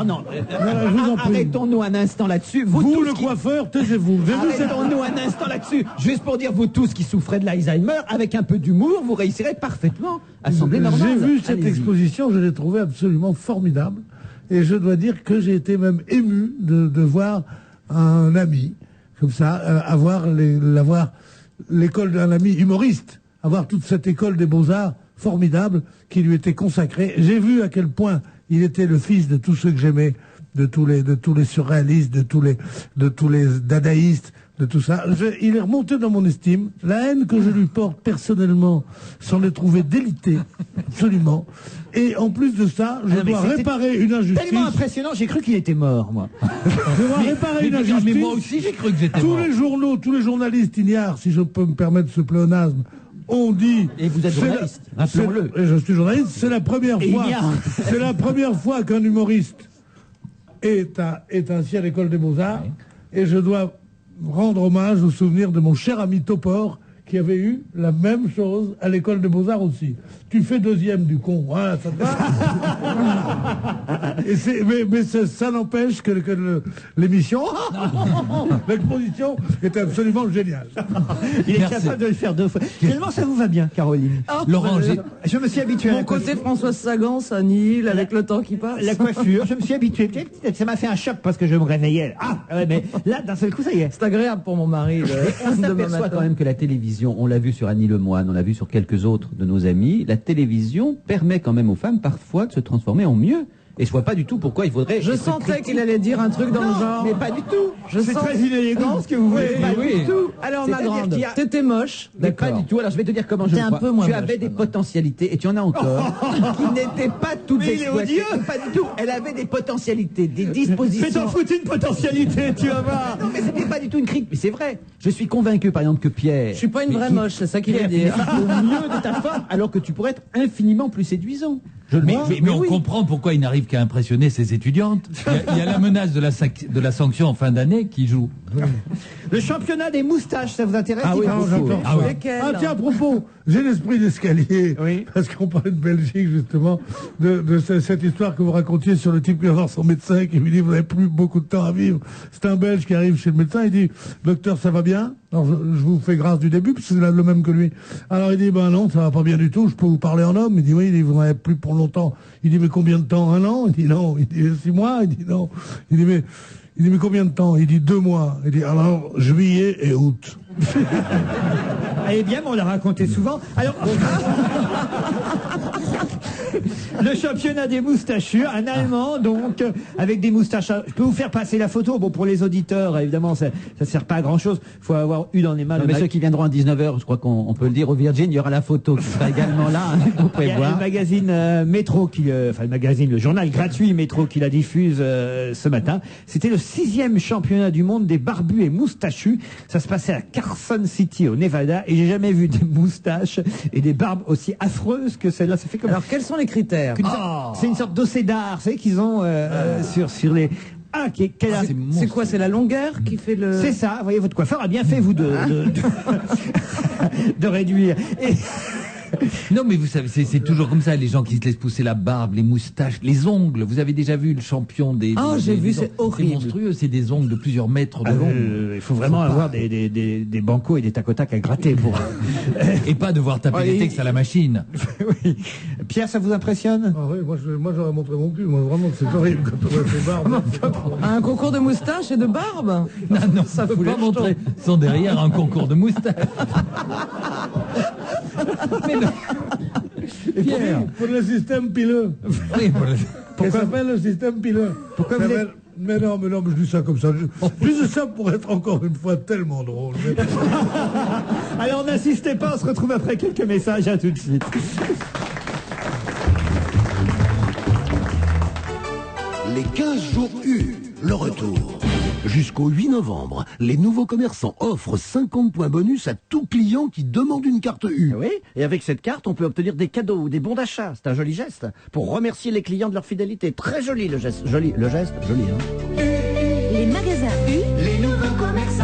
Non. Je vous en prie. Arrêtons-nous un instant là-dessus. Vous le coiffeur, taisez-vous. Arrêtons-nous un instant là-dessus. Juste pour dire, vous tous qui souffrez de l'Alzheimer, avec un peu d'humour, vous réussirez parfaitement à sembler normal. J'ai vu cette exposition, je l'ai trouvée absolument formidable. Et je dois dire que j'ai été même ému de voir un ami, comme ça, avoir l'école d'un ami humoriste, avoir toute cette école des beaux-arts formidable qui lui était consacrée. J'ai vu à quel point il était le fils de tous ceux que j'aimais, de tous les surréalistes, de tous les dadaïstes, de tout ça. Il est remonté dans mon estime. La haine que je lui porte personnellement s'en est trouvée délitée, absolument. Et en plus de ça, je dois réparer une injustice. Tellement impressionnant, j'ai cru qu'il était mort, moi. Je dois réparer une injustice. Mais moi aussi, j'ai cru que j'étais mort. Tous les journaux, tous les journalistes ignares, si je peux me permettre ce pléonasme, on dit... Et vous êtes journaliste, rappelons-le. Je suis journaliste, c'est la première fois. C'est la première fois qu'un humoriste est ainsi à l'école des Beaux-Arts. Oui. Et je dois rendre hommage au souvenir de mon cher ami Topor, qui avait eu la même chose à l'école des Beaux-Arts aussi. Tu fais deuxième du con, voilà, ça te va. mais ça n'empêche que l'émission, l'exposition était absolument géniale. Il est capable de le faire 2 fois. Finalement, ça vous va bien, Caroline. Laurent, je me suis habitué à mon côté Françoise Sagan, ça nihile avec le temps qui passe. La coiffure, je me suis habitué. Ça m'a fait un choc parce que je me réveillais. Mais là, d'un seul coup, ça y est. C'est agréable pour mon mari. On s'aperçoit quand même que la télévision, on l'a vu sur Annie Lemoine, on l'a vu sur quelques autres de nos amis, la télévision permet quand même aux femmes parfois de se transformer en mieux. Et je vois pas du tout pourquoi il faudrait... Je sentais qu'il allait dire un truc dans le genre. Mais pas du tout. C'est très inélégant ce que vous voulez. Pas du tout. Alors ma grande, t'étais moche. Pas du tout. Alors je vais te dire comment je le vois. Tu avais des potentialités, et tu en as encore, qui n'étaient pas toutes exploitées. Pas du tout. Elle avait des potentialités, des dispositions... Mais t'en foutu une potentialité, tu vas voir. Non mais c'était pas du tout une critique. Mais c'est vrai. Je suis convaincu par exemple que Pierre... Je suis pas une vraie moche, c'est ça qu'il veut dire. Au mieux de ta forme, alors que tu pourrais être infiniment plus séduisant. Mais on comprend pourquoi il n'arrive qu'à impressionner ses étudiantes. Il y a la menace de la sanction en fin d'année qui joue. Le championnat des moustaches, ça vous intéresse? Ah oui, j'adore ça. Tiens, à propos, j'ai l'esprit d'escalier. Oui. Parce qu'on parlait de Belgique, justement, de cette histoire que vous racontiez sur le type qui va voir son médecin, qui lui dit, vous n'avez plus beaucoup de temps à vivre. C'est un Belge qui arrive chez le médecin, il dit, docteur, ça va bien? Alors, je vous fais grâce du début, parce que c'est le même que lui. Alors, il dit, ben non, ça va pas bien du tout, je peux vous parler en homme. Il dit, oui, il dit, vous n'en avez plus pour longtemps. Il dit, mais combien de temps? 1 an? Il dit, non. Il dit, 6 mois? Il dit, non. Il dit, mais combien de temps? Il dit, 2 mois. Il dit, alors, juillet et août. Eh bien, on l'a raconté souvent. Alors, le championnat des moustachus, un Allemand, donc, avec des moustaches. Je peux vous faire passer la photo. Bon, pour les auditeurs, évidemment, ça sert pas à grand chose. Il faut avoir eu dans les mains. Mais ceux qui viendront à 19h, je crois qu'on peut le dire, au Virgin, il y aura la photo qui sera également là. Il y a le magazine Métro, le journal gratuit Métro qui la diffuse ce matin. C'était le 6e championnat du monde des barbus et moustachus. Ça se passait à Carson City, au Nevada, et j'ai jamais vu des moustaches et des barbes aussi affreuses que celle-là. Ça fait comme... Alors, quels sont les critères? C'est une sorte d'ossé d'art, vous savez, qu'ils ont sur les... c'est quoi? C'est la longueur qui fait le... C'est ça, vous voyez, votre coiffeur a bien fait, vous, de réduire. Et... Non, mais vous savez, c'est toujours comme ça, les gens qui se laissent pousser la barbe, les moustaches, les ongles. Vous avez déjà vu le champion des... j'ai vu, c'est horrible. C'est monstrueux, c'est des ongles de plusieurs mètres de long. Il faut vraiment avoir des bancos et des tac-au-tac à gratter pour... Et pas devoir taper les textes à la machine. Oui. Pierre, ça vous impressionne? Ah oui, moi j'aurais montré mon cul. Moi, vraiment, c'est horrible quand on voit ses barbes. Un concours de moustaches et de barbe? Non, ça ne peut pas montrer son derrière un concours de moustaches. Mais non. Pierre. Pour le système pileux. Oui, ça s'appelle le système pileux. Pourquoi vous êtes... Mais non, je dis ça comme ça. Je dis ça pour être encore une fois tellement drôle. Alors n'insistez pas, on se retrouve après quelques messages, à tout de suite. Les 15 jours U, le retour. Jusqu'au 8 novembre, les nouveaux commerçants offrent 50 points bonus à tout client qui demande une carte U. Oui, et avec cette carte, on peut obtenir des cadeaux ou des bons d'achat. C'est un joli geste pour remercier les clients de leur fidélité. Très joli le geste. Joli, le geste, joli, hein. Les magasins U, les nouveaux commerçants.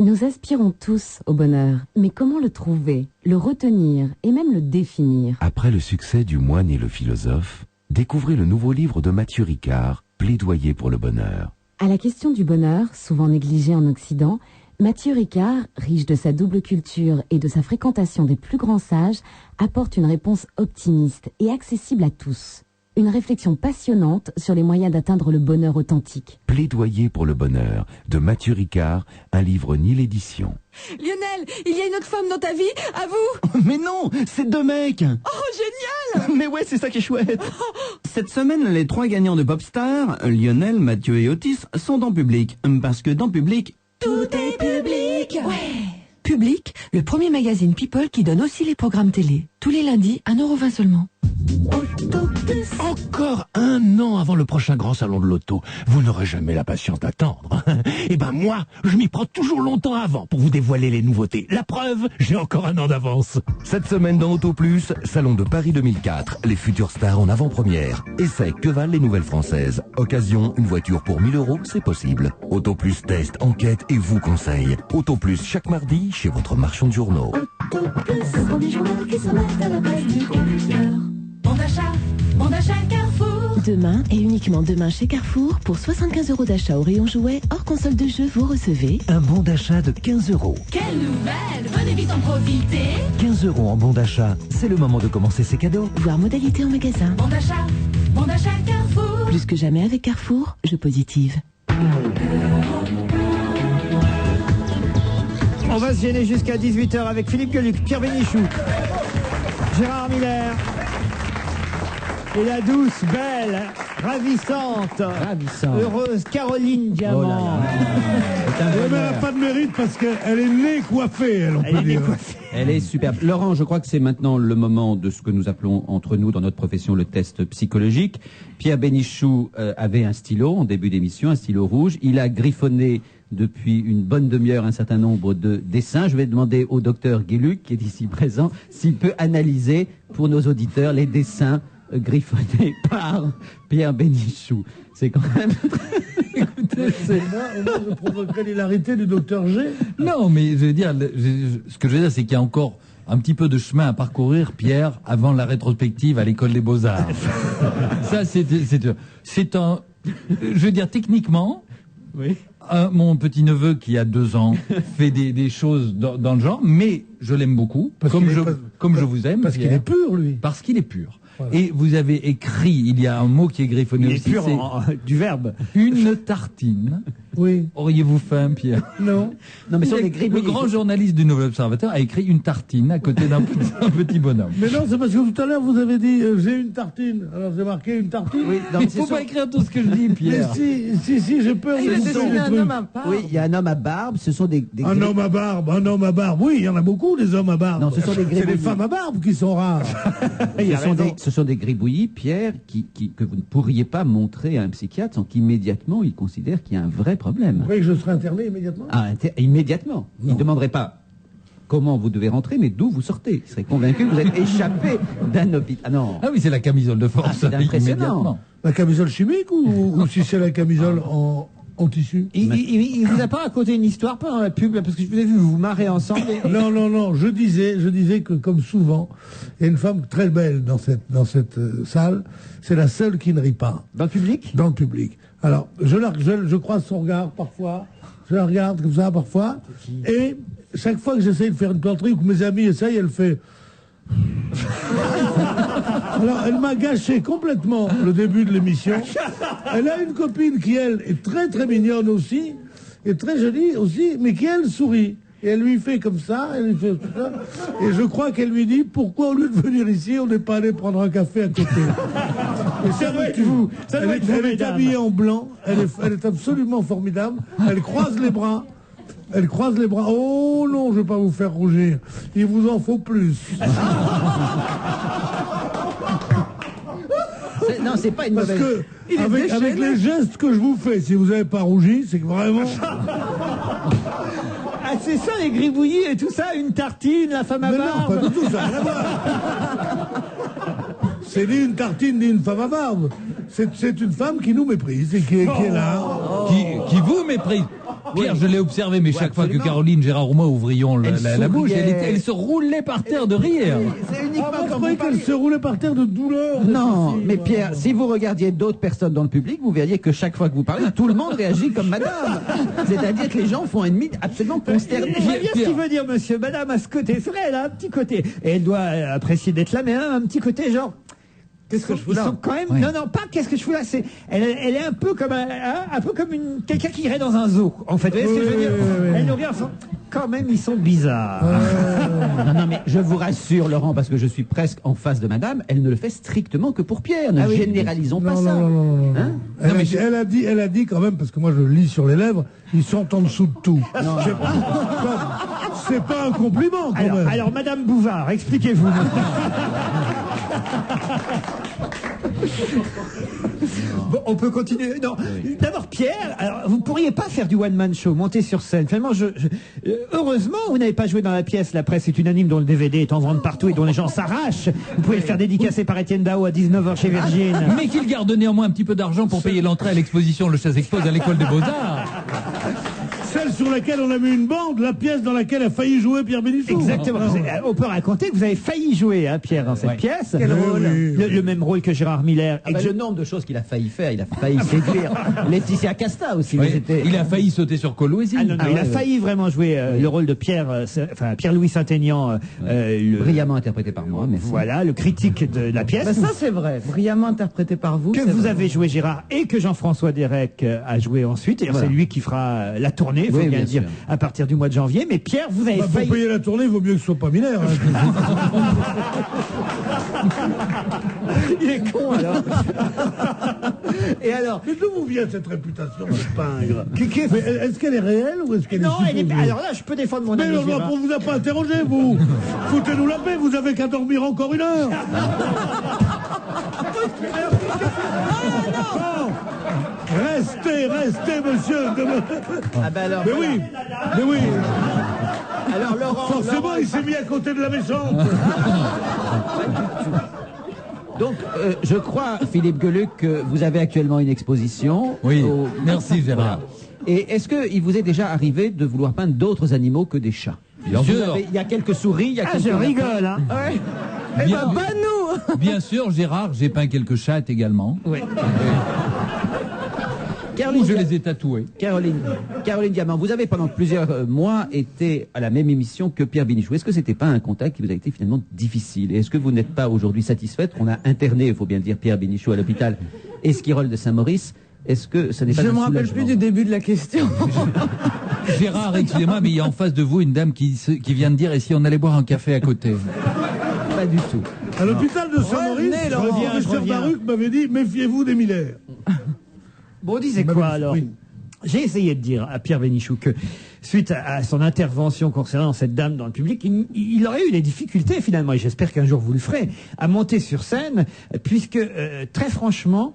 Nous aspirons tous au bonheur, mais comment le trouver, le retenir et même le définir? Après le succès du Moine et le philosophe, découvrez le nouveau livre de Mathieu Ricard, Plaidoyer pour le bonheur. À la question du bonheur, souvent négligée en Occident, Mathieu Ricard, riche de sa double culture et de sa fréquentation des plus grands sages, apporte une réponse optimiste et accessible à tous. Une réflexion passionnante sur les moyens d'atteindre le bonheur authentique. Plaidoyer pour le bonheur, de Mathieu Ricard, un livre Nil Édition. Lionel, il y a une autre femme dans ta vie, à vous? Mais non, c'est 2 mecs. Oh, génial! Mais ouais, c'est ça qui est chouette. Cette semaine, les 3 gagnants de Popstar, Lionel, Mathieu et Otis, sont dans Public. Parce que dans Public... Tout est public. Ouais. Public, le premier magazine People qui donne aussi les programmes télé. Tous les lundis, 1,20 € seulement. Encore 1 an avant le prochain grand salon de l'auto. Vous n'aurez jamais la patience d'attendre. Eh ben moi, je m'y prends toujours longtemps avant pour vous dévoiler les nouveautés. La preuve, j'ai encore 1 an d'avance. Cette semaine dans Auto Plus, Salon de Paris 2004, les futures stars en avant-première. Essai, que valent les nouvelles françaises? Occasion, une voiture pour 1 000 €, c'est possible. Auto Plus teste, enquête et vous conseille. Auto Plus chaque mardi chez votre marchand de journaux. Auto Plus, ce sont des journaux qui se mettent à la place du conducteur. Bon d'achat Carrefour. Demain et uniquement demain chez Carrefour, pour 75 € d'achat au rayon jouets, hors console de jeu, vous recevez un bon d'achat de 15 €. Quelle nouvelle! Venez vite en profiter. 15 € en bon d'achat, c'est le moment de commencer ses cadeaux. voir modalité en magasin. Bon d'achat Carrefour. Plus que jamais avec Carrefour, je positive. On va se gêner jusqu'à 18h avec Philippe Gueluc, Pierre Bénichou, Gérard Miller et la douce, belle, ravissante, heureuse Caroline Diamant. Elle n'a pas de mérite parce qu'elle est née coiffée, elle, on peut dire. Elle est superbe. Laurent, je crois que c'est maintenant le moment de ce que nous appelons entre nous dans notre profession le test psychologique. Pierre Bénichou avait un stylo en début d'émission, un stylo rouge. Il a griffonné depuis une bonne demi-heure un certain nombre de dessins. Je vais demander au docteur Gueluc, qui est ici présent, s'il peut analyser pour nos auditeurs les dessins griffonnés par Pierre Bénichou. C'est quand même... Écoutez, moi, je provoquerai l'hilarité du docteur G. Non, mais je veux dire, ce que je veux dire, c'est qu'il y a encore un petit peu de chemin à parcourir, Pierre, avant la rétrospective à l'école des Beaux-Arts. Ça, c'est un... Je veux dire, techniquement... Oui. Mon petit-neveu qui a 2 ans fait des choses dans le genre, mais je l'aime beaucoup, comme je vous aime. Parce qu'il est pur, lui. Parce qu'il est pur. Voilà. Et vous avez écrit, il y a un mot qui est griffonné aussi. Il est pur du verbe. Une tartine. Oui. Auriez-vous faim, Pierre? Non. Non, mais sur les le grand journaliste du Nouvel Observateur a écrit une tartine à côté d'un petit bonhomme. Mais non, c'est parce que tout à l'heure vous avez dit j'ai une tartine. Alors j'ai marqué une tartine. Oui, non, il ne faut pas écrire tout ce que je dis, Pierre. Mais si, j'ai peur. Il a dessiné un homme à barbe. Oui, il y a un homme à barbe. Ce sont des un homme à barbe. Oui, il y en a beaucoup des hommes à barbe. Non, ce sont des gribouillis. C'est les femmes à barbe qui sont rares. Ce sont des gribouillis, Pierre, que vous ne pourriez pas montrer à un psychiatre sans qu'immédiatement il considère qu'il y a un vrai problème. Oui, je serai interné immédiatement. Ah, immédiatement. Il ne demanderait pas comment vous devez rentrer, mais d'où vous sortez. Il serait convaincu que vous êtes échappé d'un hôpital. Ah non. Ah oui, c'est la camisole de force. C'est impressionnant. La camisole chimique ou si c'est la camisole en tissu? Il vous a pas raconté une histoire pendant la pub, parce que je vous ai vu vous marrer ensemble. Non, je disais que comme souvent, il y a une femme très belle dans cette salle, c'est la seule qui ne rit pas. Dans le public? Dans le public. Alors, je croise son regard parfois, je la regarde comme ça parfois, et chaque fois que j'essaie de faire une plaisanterie ou que mes amis essayent, elle fait... Alors, elle m'a gâché complètement le début de l'émission. Elle a une copine qui, elle, est très très mignonne aussi, et très jolie aussi, mais qui, elle, sourit. Et elle lui fait comme ça, elle lui fait tout ça. Et je crois qu'elle lui dit, pourquoi au lieu de venir ici, on n'est pas allé prendre un café à côté? Et ça doit être vous. Elle est habillée en blanc, elle est absolument formidable. Elle croise les bras. Elle croise les bras. Oh non, je vais pas vous faire rougir. Il vous en faut plus. Non, c'est pas une Parce mauvaise... que avec les gestes que je vous fais, si vous n'avez pas rougi, c'est que vraiment... Ah, c'est ça les gribouillis et tout ça, une tartine, la femme à Mais barbe. non, pas du tout, ça n'a rien à voir. C'est ni une tartine ni une femme à barbe. C'est une femme qui nous méprise et qui est là. Qui vous méprise. Pierre, je l'ai observé, mais chaque fois que Caroline, Gérard ou moi ouvrions la bouche, elle se roulait par terre de rire. C'est uniquement Moi, je quand croyais vous qu'elle parlez... se roulait par terre de douleur. Non, mais Pierre, si vous regardiez d'autres personnes dans le public, vous verriez que chaque fois que vous parlez, tout le monde réagit comme madame. C'est-à-dire que les gens font un mythe absolument consterné. Je vois bien ce qu'il veut dire, monsieur. Madame a ce côté. C'est vrai, elle a un petit côté. Et elle doit apprécier d'être là, mais elle a un petit côté genre... Qu'est-ce que je fous là? Ils sont quand même... Oui. Non, pas qu'est-ce que je fous là. Elle est un peu comme quelqu'un qui irait dans un zoo. En fait, vous voyez ce que je veux dire? Elle nous regarde. Quand même, ils sont bizarres. Non, mais je vous rassure, Laurent, parce que je suis presque en face de madame, elle ne le fait strictement que pour Pierre. Ne généralisons pas ça. Non. Hein? Elle a dit quand même, parce que moi je le lis sur les lèvres, ils sont en dessous de tout. C'est pas un compliment quand même. Alors, madame Bouvard, expliquez-vous. Bon, on peut continuer. Non, d'abord Pierre. Alors, vous pourriez pas faire du one-man show, monter sur scène. Finalement, heureusement, vous n'avez pas joué dans la pièce. La presse est unanime, dont le DVD est en vente partout et dont les gens s'arrachent. Vous pouvez le faire dédicacer par Étienne Dao à 19h chez Virgin. Mais qu'il garde néanmoins un petit peu d'argent pour payer l'entrée à l'exposition Le Chasse Expose à l'école des Beaux-Arts. Celle sur laquelle on a mis une bande, la pièce dans laquelle a failli jouer Pierre Bénichou. Exactement. On peut raconter que vous avez failli jouer, hein, Pierre, dans cette pièce. Quel rôle? Le même rôle que Gérard Miller. Le nombre de choses qu'il a failli faire, il a failli séduire Laetitia Casta aussi. Oui, il a failli sauter sur Coloésie. Non, il a failli vraiment jouer le rôle de Pierre, Pierre-Louis Saint-Aignan. Brillamment interprété par moi, merci. Voilà, le critique de la pièce. Bah ça c'est vrai, brillamment interprété par vous. Que vous avez joué, Gérard, et que Jean-François Derek a joué ensuite. Et c'est lui qui fera la tournée, il faut bien dire, à partir du mois de janvier. Mais Pierre, vous avez failli... Pour payer la tournée, il vaut mieux que ce soit pas mineur. Il est con, alors. Et alors... Mais d'où vous vient cette réputation de pingre? Est-ce qu'elle est réelle ou est-ce qu'elle est supposée? Alors là, je peux défendre mon ami Mais Gérard. on vous a pas interrogé, vous. Foutez-nous la paix, vous avez qu'à dormir encore une heure. Restez, monsieur. Mais oui. Alors Laurent... Forcément, il s'est mis à côté de la méchante. Donc, je crois, Philippe Gueluc, que vous avez actuellement une exposition. Oui, merci Gérard. Et est-ce qu'il vous est déjà arrivé de vouloir peindre d'autres animaux que des chats? Bien sûr. Il y a quelques souris, il y a quelques... je rigole, hein. Ouais. Bien, nous. Bien sûr, Gérard, j'ai peint quelques chattes également. Oui. Où je les ai tatoués. Caroline Diamant, vous avez pendant plusieurs mois été à la même émission que Pierre Bénichou. Est-ce que c'était pas un contact qui vous a été finalement difficile? Et est-ce que vous n'êtes pas aujourd'hui satisfaite? On a interné, il faut bien le dire, Pierre Bénichou à l'hôpital Esquirol de Saint-Maurice. Est-ce que ce n'est pas Je un me rappelle soulagement? plus du début de la question. Gérard, excusez-moi, mais il y a en face de vous une dame qui vient de dire et si on allait boire un café à côté? Pas du tout. À l'hôpital de Saint-Maurice, le professeur Baruch m'avait dit, méfiez-vous des Miller. Bon, disait quoi alors? Oui. J'ai essayé de dire à Pierre Bénichou que suite à son intervention concernant cette dame dans le public, il aurait eu des difficultés finalement, et j'espère qu'un jour vous le ferez, à monter sur scène, puisque très franchement,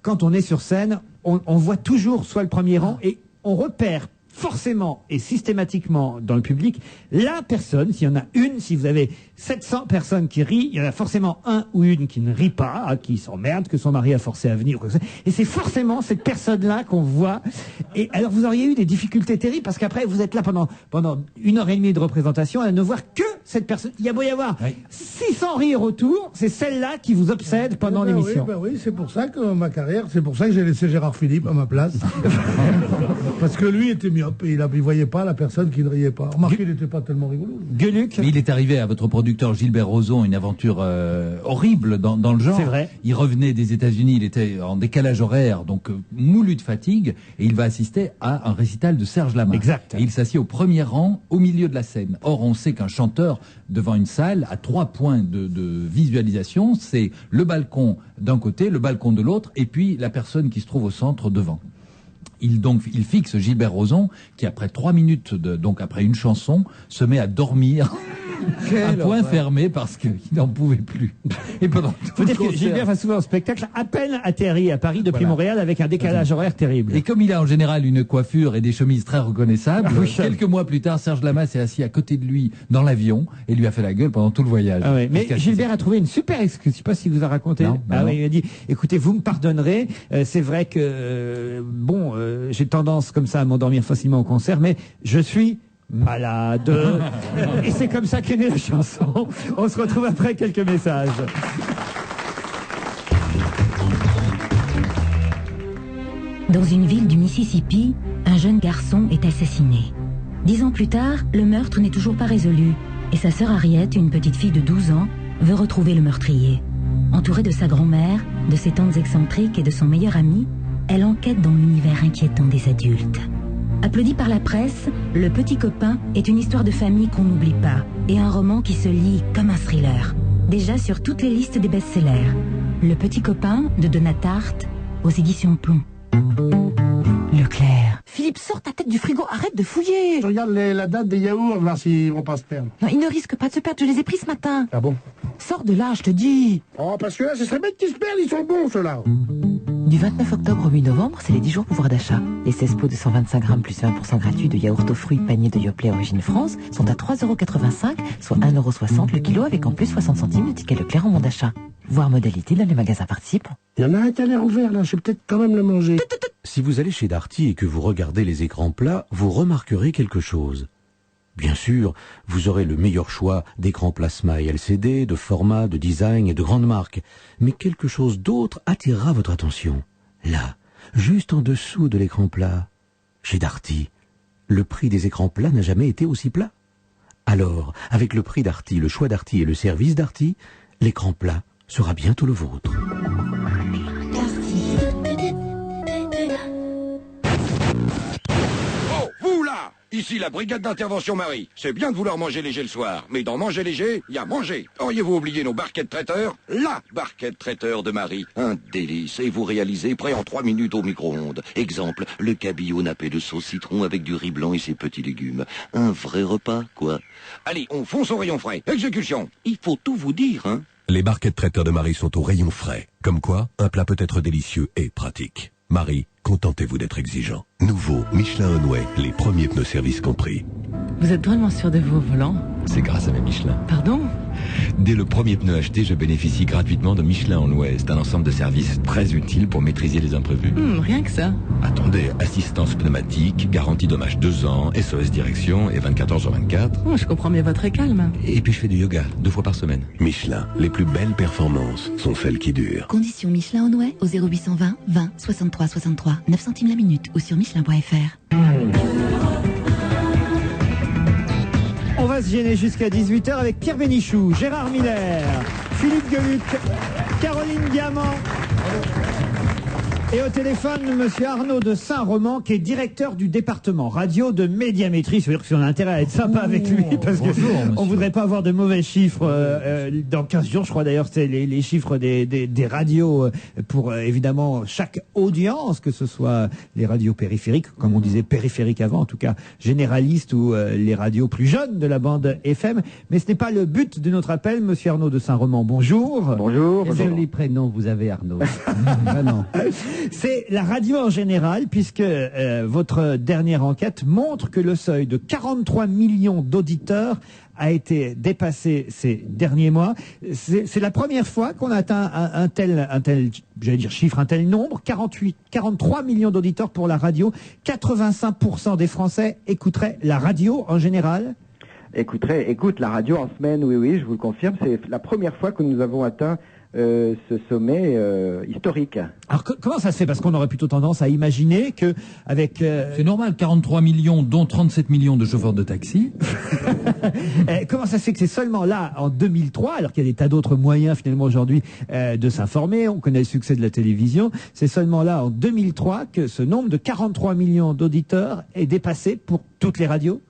quand on est sur scène, on voit toujours soit le premier rang et on repère forcément et systématiquement dans le public la personne, s'il y en a une, si vous avez 700 personnes qui rient, il y en a forcément un ou une qui ne rit pas, qui s'emmerde, que son mari a forcé à venir, et c'est forcément cette personne-là qu'on voit. Et alors vous auriez eu des difficultés terribles parce qu'après vous êtes là pendant 1h30 de représentation à ne voir que cette personne. Il y a beau y avoir 600 rires autour, c'est celle-là qui vous obsède pendant l'émission. Oui, c'est pour ça que ma carrière, c'est pour ça que j'ai laissé Gérard Philippe à ma place. Parce que lui était myope et il voyait pas la personne qui ne riait pas. Remarquez, il n'était pas tellement rigolo. Gueluc. Mais il est arrivé à votre producteur Gilbert Rozon une aventure horrible dans le genre. C'est vrai. Il revenait des États-Unis, il était en décalage horaire, donc moulu de fatigue, et il va assister à un récital de Serge Lama. Exact. Et il s'assied au premier rang, au milieu de la scène. Or, on sait qu'un chanteur devant une salle à 3 points de visualisation, c'est le balcon d'un côté, le balcon de l'autre, et puis la personne qui se trouve au centre devant. il fixe Gilbert Rozon, qui après 3 minutes, donc après une chanson, se met à dormir à point fermé parce qu'il n'en pouvait plus. Et pendant faut dire que Gilbert va souvent au spectacle, à peine atterri à Paris depuis Montréal avec un décalage horaire terrible. Et comme il a en général une coiffure et des chemises très reconnaissables, quelques mois plus tard, Serge Lama s'est assis à côté de lui dans l'avion et lui a fait la gueule pendant tout le voyage. Ah ouais, mais Gilbert a trouvé une super excuse. Je sais pas si vous a raconté. Non. Oui, il a dit, écoutez, vous me pardonnerez. C'est vrai que j'ai tendance comme ça à m'endormir facilement au concert, mais je suis malade. Et c'est comme ça qu'est née la chanson. On se retrouve après quelques messages. Dans une ville du Mississippi, un jeune garçon est assassiné. 10 ans plus tard, le meurtre n'est toujours pas résolu et sa sœur Harriet, une petite fille de 12 ans, veut retrouver le meurtrier. Entourée de sa grand-mère, de ses tantes excentriques et de son meilleur ami, elle enquête dans l'univers inquiétant des adultes. Applaudi par la presse, Le Petit Copain est une histoire de famille qu'on n'oublie pas et un roman qui se lit comme un thriller. Déjà sur toutes les listes des best-sellers. Le Petit Copain de Donna Tartt aux éditions Plomb. Leclerc. Philippe, sors ta tête du frigo, arrête de fouiller. Je regarde la date des yaourts, voir s'ils vont pas se perdre. Non, ils ne risquent pas de se perdre, je les ai pris ce matin. Ah bon? Sors de là, je te dis. Oh, parce que là, ce serait bête qu'ils se perdent, ils sont bons, ceux-là. Du 29 octobre au 8 novembre, c'est les 10 jours pouvoir d'achat. Les 16 pots de 125 grammes plus 20% gratuits de yaourt aux fruits panier de Yoplait Origine France sont à 3,85 €, soit 1,60 € le kilo avec en plus 60 centimes de ticket Leclerc en bon d'achat. Voir modalité dans les magasins participants. Il y en a un qui a l'air ouvert, là, je vais peut-être quand même le manger. Si vous allez chez Darty et que vous regardez les écrans plats, vous remarquerez quelque chose. Bien sûr, vous aurez le meilleur choix d'écrans plasma et LCD, de format, de design et de grandes marques. Mais quelque chose d'autre attirera votre attention. Là, juste en dessous de l'écran plat, chez Darty, le prix des écrans plats n'a jamais été aussi plat. Alors, avec le prix Darty, le choix Darty et le service Darty, l'écran plat sera bientôt le vôtre. Oh, vous là! Ici la brigade d'intervention Marie. C'est bien de vouloir manger léger le soir, mais dans manger léger, il y a manger. Auriez-vous oublié nos barquettes traiteurs? La barquette traiteur de Marie. Un délice. Et vous réalisez prêt en 3 minutes au micro-ondes. Exemple, le cabillaud nappé de sauce citron avec du riz blanc et ses petits légumes. Un vrai repas, quoi. Allez, on fonce au rayon frais. Exécution. Il faut tout vous dire, hein. Les barquettes traiteurs de Marie sont au rayon frais. Comme quoi, un plat peut être délicieux et pratique. Marie, contentez-vous d'être exigeant. Nouveau Michelin Onway, les premiers pneus service compris. Vous êtes vraiment sûr de vous au volant? C'est grâce à mes Michelin. Pardon? Dès le premier pneu acheté, je bénéficie gratuitement de Michelin Onway. C'est un ensemble de services très utile pour maîtriser les imprévus. Rien que ça. Attendez, assistance pneumatique, garantie dommage 2 ans, SOS direction et 24h/24. Je comprends mieux votre calme. Et puis je fais du yoga 2 fois par semaine. Michelin, les plus belles performances sont celles qui durent. Conditions Michelin Onway au 0820 20 63 63 9 centimes la minute ou sur michelin.fr. On va se gêner jusqu'à 18h avec Pierre Bénichou, Gérard Miller, Philippe Gueluc, Caroline Diamant. Et au téléphone, monsieur Arnaud de Saint-Roman, qui est directeur du département radio de médiamétrie. C'est-à-dire qu'on a intérêt à être sympa avec lui, parce que on voudrait pas avoir de mauvais chiffres. Dans 15 jours, je crois d'ailleurs, c'est les chiffres des radios pour évidemment chaque audience, que ce soit les radios périphériques, comme on disait périphériques avant, en tout cas généralistes, ou les radios plus jeunes de la bande FM. Mais ce n'est pas le but de notre appel. Monsieur Arnaud de Saint-Roman, bonjour. Bonjour. Quel joli prénom vous avez, Arnaud. Vraiment. C'est la radio en général, puisque votre dernière enquête montre que le seuil de 43 millions d'auditeurs a été dépassé ces derniers mois. C'est la première fois qu'on atteint un tel, j'allais dire chiffre, un tel nombre. 43 millions d'auditeurs pour la radio. 85% des Français écouteraient la radio en général. Écoute la radio en semaine, oui, je vous le confirme. C'est la première fois que nous avons atteint ce sommet historique. Alors comment ça se fait? Parce qu'on aurait plutôt tendance à imaginer que avec c'est normal, 43 millions, dont 37 millions de chauffeurs de taxi. Comment ça se fait que c'est seulement là, en 2003, alors qu'il y a des tas d'autres moyens finalement aujourd'hui de s'informer, on connaît le succès de la télévision, c'est seulement là, en 2003, que ce nombre de 43 millions d'auditeurs est dépassé pour toutes les radios?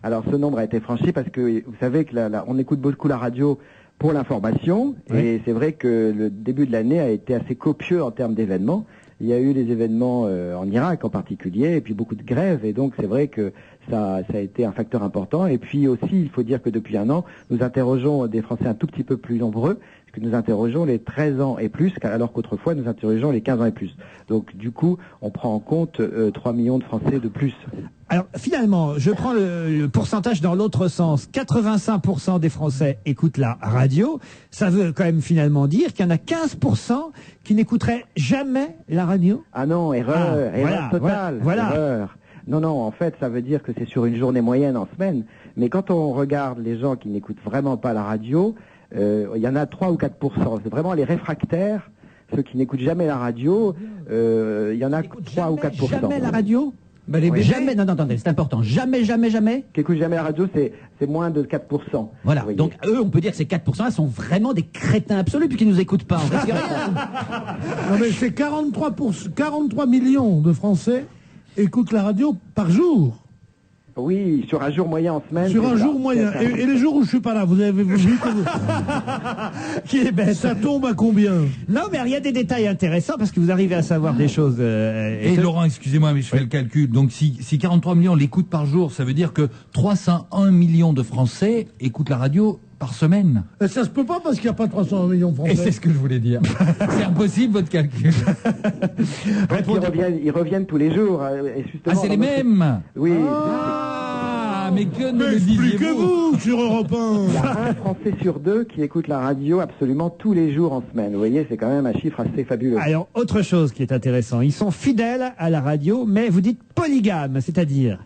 Alors ce nombre a été franchi parce que vous savez que on écoute beaucoup la radio pour l'information, et c'est vrai que le début de l'année a été assez copieux en termes d'événements, il y a eu les événements en Irak en particulier, et puis beaucoup de grèves, et donc c'est vrai que ça a été un facteur important. Et puis aussi, il faut dire que depuis un an, nous interrogeons des Français un tout petit peu plus nombreux, puisque nous interrogeons les 13 ans et plus, alors qu'autrefois nous interrogeons les 15 ans et plus. Donc du coup, on prend en compte 3 millions de Français de plus. Alors finalement, je prends le pourcentage dans l'autre sens. 85% des Français écoutent la radio. Ça veut quand même finalement dire qu'il y en a 15% qui n'écouteraient jamais la radio. Ah non, erreur, erreur totale. Voilà. Erreur. Non, en fait, ça veut dire que c'est sur une journée moyenne en semaine. Mais quand on regarde les gens qui n'écoutent vraiment pas la radio, il y en a 3 ou 4%. C'est vraiment les réfractaires, ceux qui n'écoutent jamais la radio. Il y en a 3 ou 4%. Jamais la radio Oui. Jamais, non, attendez, c'est important. Jamais. Qui écoutent jamais la radio, c'est moins de 4%. Voilà. Donc, eux, on peut dire que ces 4% sont vraiment des crétins absolus puisqu'ils nous écoutent pas. On risque rien. Non, mais c'est 43 millions de Français écoutent la radio par jour. Oui, sur un jour moyen en semaine. Sur un jour moyen. Et les jours où je suis pas là, vous avez vu que Qui est bête. Ça tombe à combien? Non, mais il y a des détails intéressants parce que vous arrivez à savoir des choses. Et Laurent, excusez-moi, mais je fais le calcul. Donc, si 43 millions l'écoutent par jour, ça veut dire que 301 millions de Français écoutent la radio par semaine. Et ça se peut pas parce qu'il n'y a pas 301 millions de Français. Et c'est ce que je voulais dire. C'est impossible, votre calcul. Ils reviennent tous les jours. Et justement, c'est les mêmes. Oui. Mais que ne le disiez-vous sur Europe 1. Il y a un Français sur 2 qui écoute la radio absolument tous les jours en semaine. Vous voyez, c'est quand même un chiffre assez fabuleux. Alors, autre chose qui est intéressant, ils sont fidèles à la radio, mais vous dites polygames, c'est-à-dire?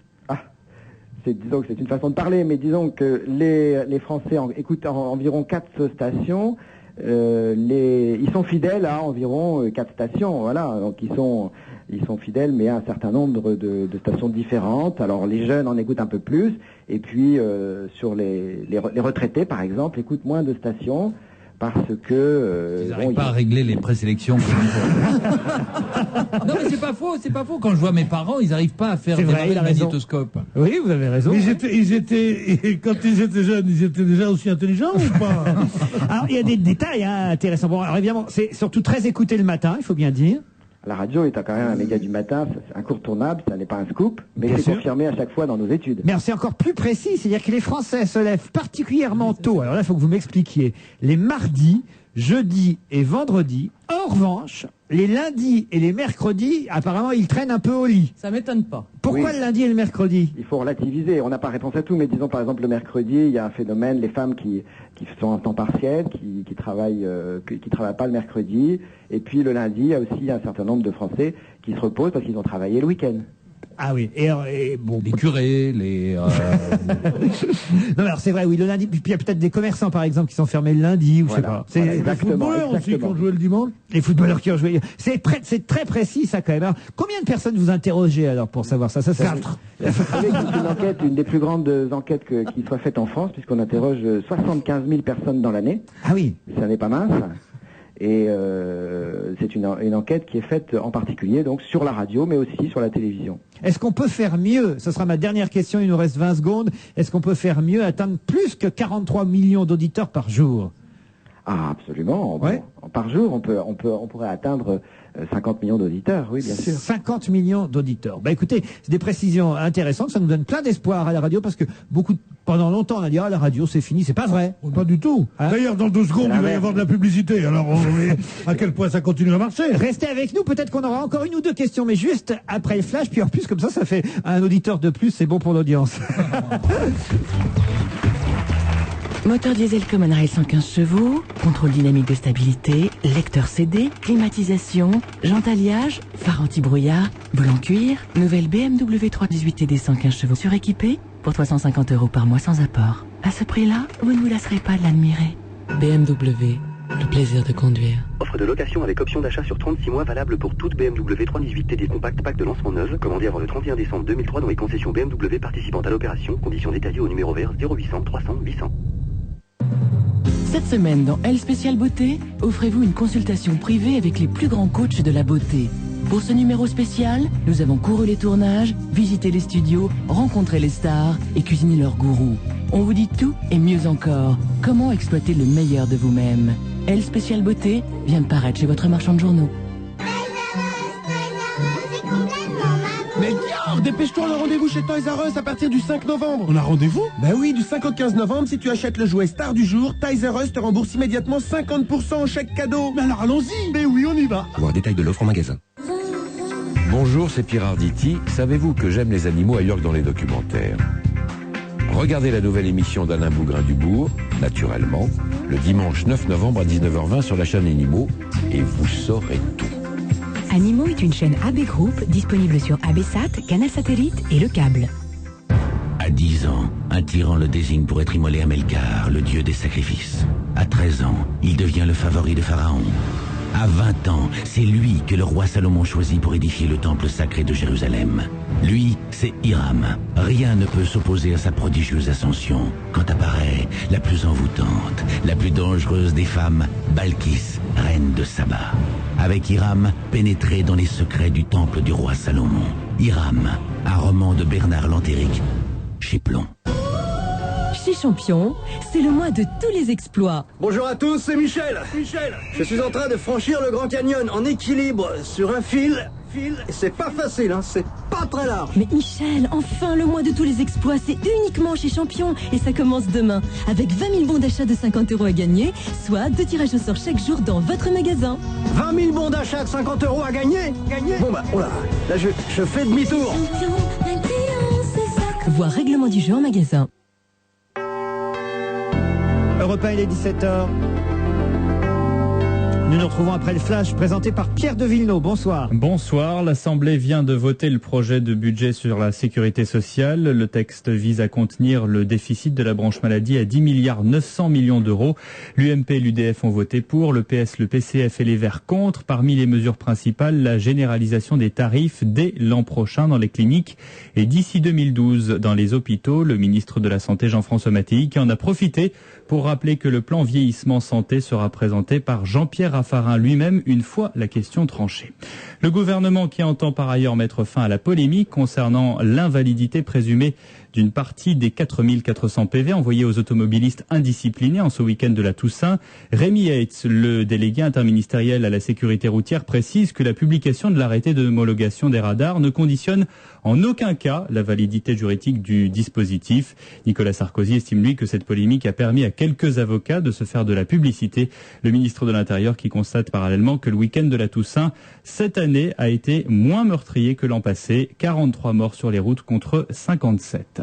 Disons que c'est une façon de parler, mais disons que les Français écoutent environ 4 stations. Ils sont fidèles à environ 4 stations, voilà. Donc ils sont fidèles, mais à un certain nombre de stations différentes. Alors les jeunes en écoutent un peu plus, et puis sur les retraités, par exemple, écoutent moins de stations parce que ils n'arrivent pas à régler les présélections. Non, mais c'est pas faux. Quand je vois mes parents, ils n'arrivent pas à faire démarrer le magnétoscope. Oui, vous avez raison. Mais quand ils étaient jeunes, ils étaient déjà aussi intelligents ou pas? Alors, il y a des détails intéressants. Bon, alors évidemment, c'est surtout très écouté le matin, il faut bien dire. La radio est quand même un média du matin, c'est incontournable, ça n'est pas un scoop, mais Bien c'est sûr. confirmé à chaque fois dans nos études. Mais c'est encore plus précis, c'est-à-dire que les Français se lèvent particulièrement tôt. Alors là, il faut que vous m'expliquiez. Les mardis, jeudis et vendredis. En revanche, les lundis et les mercredis, apparemment, ils traînent un peu au lit. Ça m'étonne pas. Pourquoi le lundi et le mercredi? Il faut relativiser, on n'a pas réponse à tout, mais disons par exemple le mercredi, il y a un phénomène, les femmes qui sont en temps partiel, qui travaillent pas le mercredi, et puis le lundi, il y a aussi un certain nombre de Français qui se reposent parce qu'ils ont travaillé le week-end. Ah oui, et bon. Les curés, les... Non, alors c'est vrai, oui, le lundi, puis il y a peut-être des commerçants, par exemple, qui sont fermés le lundi, ou je sais pas. Voilà, Les footballeurs aussi qui ont joué le dimanche. Les footballeurs qui ont joué. C'est très précis, ça, quand même. Alors, combien de personnes vous interrogez, alors, pour savoir ça? Ça, c'est Vous savez que c'est une enquête, une des plus grandes enquêtes qui soit faite en France, puisqu'on interroge 75 000 personnes dans l'année. Ah oui. Ça n'est pas mince. Et c'est une enquête qui est faite en particulier donc sur la radio, mais aussi sur la télévision. Est-ce qu'on peut faire mieux? Ce sera ma dernière question, il nous reste 20 secondes. Est-ce qu'on peut faire mieux, atteindre plus que 43 millions d'auditeurs par jour? Ah, absolument. Ouais. Par jour, on pourrait atteindre 50 millions d'auditeurs, oui, bien sûr. 50 millions d'auditeurs. Bah écoutez, c'est des précisions intéressantes, ça nous donne plein d'espoir à la radio, parce que pendant longtemps, on a dit, ah, la radio, c'est fini, c'est pas vrai. Pas du tout. Hein? D'ailleurs, dans 2 secondes, il va y avoir de la publicité. Alors, on voit à quel point ça continue à marcher. Restez avec nous, peut-être qu'on aura encore une ou deux questions, mais juste après le flash, puis en plus, comme ça fait un auditeur de plus, c'est bon pour l'audience. Moteur diesel Common Rail 115 chevaux, contrôle dynamique de stabilité, lecteur CD, climatisation, jante alliage, phare anti-brouillard, volant cuir, nouvelle BMW 318 TD 115 chevaux suréquipée pour 350 € par mois sans apport. À ce prix-là, vous ne vous lasserez pas de l'admirer. BMW, le plaisir de conduire. Offre de location avec option d'achat sur 36 mois valable pour toute BMW 318 TD Compact Pack de lancement neuve, commandée avant le 31 décembre 2003 dans les concessions BMW participantes à l'opération. Conditions détaillées au numéro vert 0800 300 800. Cette semaine, dans Elle Spéciale Beauté, offrez-vous une consultation privée avec les plus grands coachs de la beauté. Pour ce numéro spécial, nous avons couru les tournages, visité les studios, rencontré les stars et cuisiné leurs gourous. On vous dit tout et mieux encore. Comment exploiter le meilleur de vous-même. Elle Spéciale Beauté vient de paraître chez votre marchand de journaux. dépêche-toi, on a rendez-vous chez Toys R Us à partir du 5 novembre. On a rendez-vous? Bah oui, du 5 au 15 novembre, si tu achètes le jouet star du jour, Toys R Us te rembourse immédiatement 50% en chèque cadeau. Mais alors allons-y. Mais oui, on y va. Voir détail de l'offre en magasin. Bonjour, c'est Pierre Arditi. Savez-vous que j'aime les animaux ailleurs que dans les documentaires? Regardez la nouvelle émission d'Alain Bougrain-Dubourg, naturellement, le dimanche 9 novembre à 19h20 sur la chaîne Animaux, et vous saurez tout. Animaux est une chaîne AB Group disponible sur ABSat, Canal Satellite et le câble. À 10 ans, un tyran le désigne pour être immolé à Melkar, le dieu des sacrifices. À 13 ans, il devient le favori de Pharaon. À 20 ans, c'est lui que le roi Salomon choisit pour édifier le temple sacré de Jérusalem. Lui, c'est Hiram. Rien ne peut s'opposer à sa prodigieuse ascension quand apparaît la plus envoûtante, la plus dangereuse des femmes, Balkis, reine de Saba. Avec Hiram, pénétré dans les secrets du temple du roi Salomon. Hiram, un roman de Bernard Lantéric, chez Plomb. Chez Champion, c'est le mois de tous les exploits. Bonjour à tous, c'est Michel. Je suis en train de franchir le Grand Canyon en équilibre sur un fil. Et c'est pas facile, hein, c'est pas très large. Mais Michel, enfin, le mois de tous les exploits, c'est uniquement chez Champion. Et ça commence demain, avec 20 000 bons d'achat de 50 € à gagner, soit 2 tirages au sort chaque jour dans votre magasin. 20 000 bons d'achat de 50 € à gagner. Bon bah, oh là je fais demi-tour. Voir règlement du jeu en magasin. Europe 1, il est 17h. Nous nous retrouvons après le flash présenté par Pierre de Villeneuve. Bonsoir. Bonsoir. L'Assemblée vient de voter le projet de budget sur la sécurité sociale. Le texte vise à contenir le déficit de la branche maladie à 10 milliards 900 millions d'euros. L'UMP et l'UDF ont voté pour, le PS, le PCF et les Verts contre. Parmi les mesures principales, la généralisation des tarifs dès l'an prochain dans les cliniques et d'ici 2012 dans les hôpitaux. Le ministre de la Santé, Jean-François Mattei, qui en a profité pour rappeler que le plan vieillissement santé sera présenté par Jean-Pierre Raffarin lui-même une fois la question tranchée. Le gouvernement qui entend par ailleurs mettre fin à la polémique concernant l'invalidité présumée d'une partie des 4400 PV envoyés aux automobilistes indisciplinés en ce week-end de la Toussaint. Rémi Yates, le délégué interministériel à la sécurité routière, précise que la publication de l'arrêté d'homologation des radars ne conditionne en aucun cas la validité juridique du dispositif. Nicolas Sarkozy estime, lui, que cette polémique a permis à quelques avocats de se faire de la publicité. Le ministre de l'Intérieur qui constate parallèlement que le week-end de la Toussaint, cette année, a été moins meurtrier que l'an passé. 43 morts sur les routes contre 57.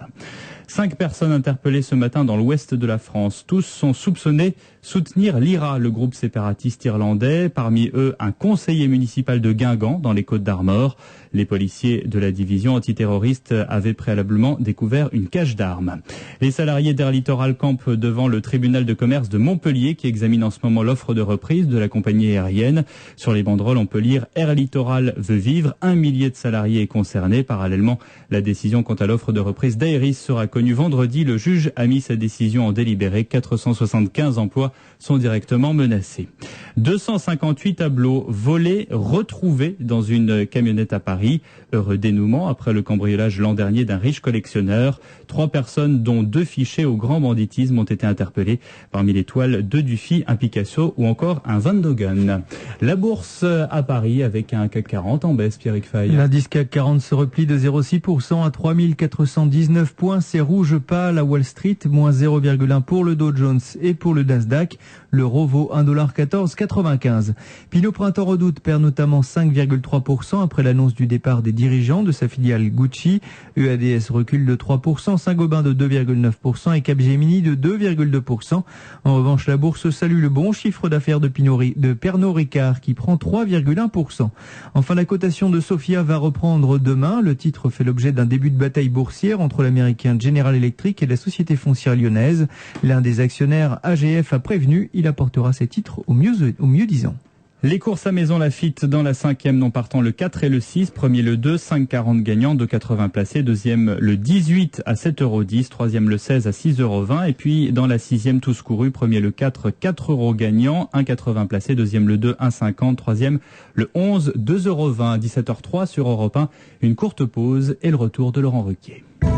5 personnes interpellées ce matin dans l'ouest de la France. Tous sont soupçonnés soutenir l'IRA, le groupe séparatiste irlandais. Parmi eux, un conseiller municipal de Guingamp, dans les Côtes-d'Armor. Les policiers de la division antiterroriste avaient préalablement découvert une cache d'armes. Les salariés d'Air Littoral campent devant le tribunal de commerce de Montpellier qui examine en ce moment l'offre de reprise de la compagnie aérienne. Sur les banderoles, on peut lire Air Littoral veut vivre. 1 millier de salariés est concerné. Parallèlement, la décision quant à l'offre de reprise d'Aéris sera connue vendredi. Le juge a mis sa décision en délibéré. 475 emplois sont directement menacés. 258 tableaux volés retrouvés dans une camionnette à Paris. Heureux dénouement après le cambriolage l'an dernier d'un riche collectionneur. 3 personnes, dont 2 fichés au grand banditisme, ont été interpellées. Parmi les toiles, 2 Dufy, un Picasso ou encore un Van Dogen. La bourse à Paris avec un CAC 40 en baisse, Pierrick Fay. L'indice CAC 40 se replie de 0,6% à 3419 points. C'est rouge pâle à Wall Street, moins 0,1 pour le Dow Jones et pour le Nasdaq. L'euro vaut 1,1495. Pinot Printemps Redoute perd notamment 5,3% après l'annonce du départ des dirigeants de sa filiale Gucci. EADS recule de 3%, Saint-Gobain de 2,9% et Capgemini de 2,2%. En revanche, la bourse salue le bon chiffre d'affaires de Pernod Ricard qui prend 3,1%. Enfin, la cotation de Sofia va reprendre demain. Le titre fait l'objet d'un début de bataille boursière entre l'américain General Electric et la société foncière lyonnaise. L'un des actionnaires, AGF, a prévenu, il apportera ses titres au mieux disant. Les courses à Maison Lafitte dans la 5e non partant le 4 et le 6. Premier le 2, 5,40 gagnant, 2,80 placé. Deuxième le 18 à 7,10 €. Troisième le 16 à 6,20 €. Et puis dans la 6e tous courus. Premier le 4, 4 € gagnant, 1,80 placé. Deuxième le 2, 1,50. Troisième le 11, 2,20 €. 17h03 sur Europe 1. Une courte pause et le retour de Laurent Ruquier. Ne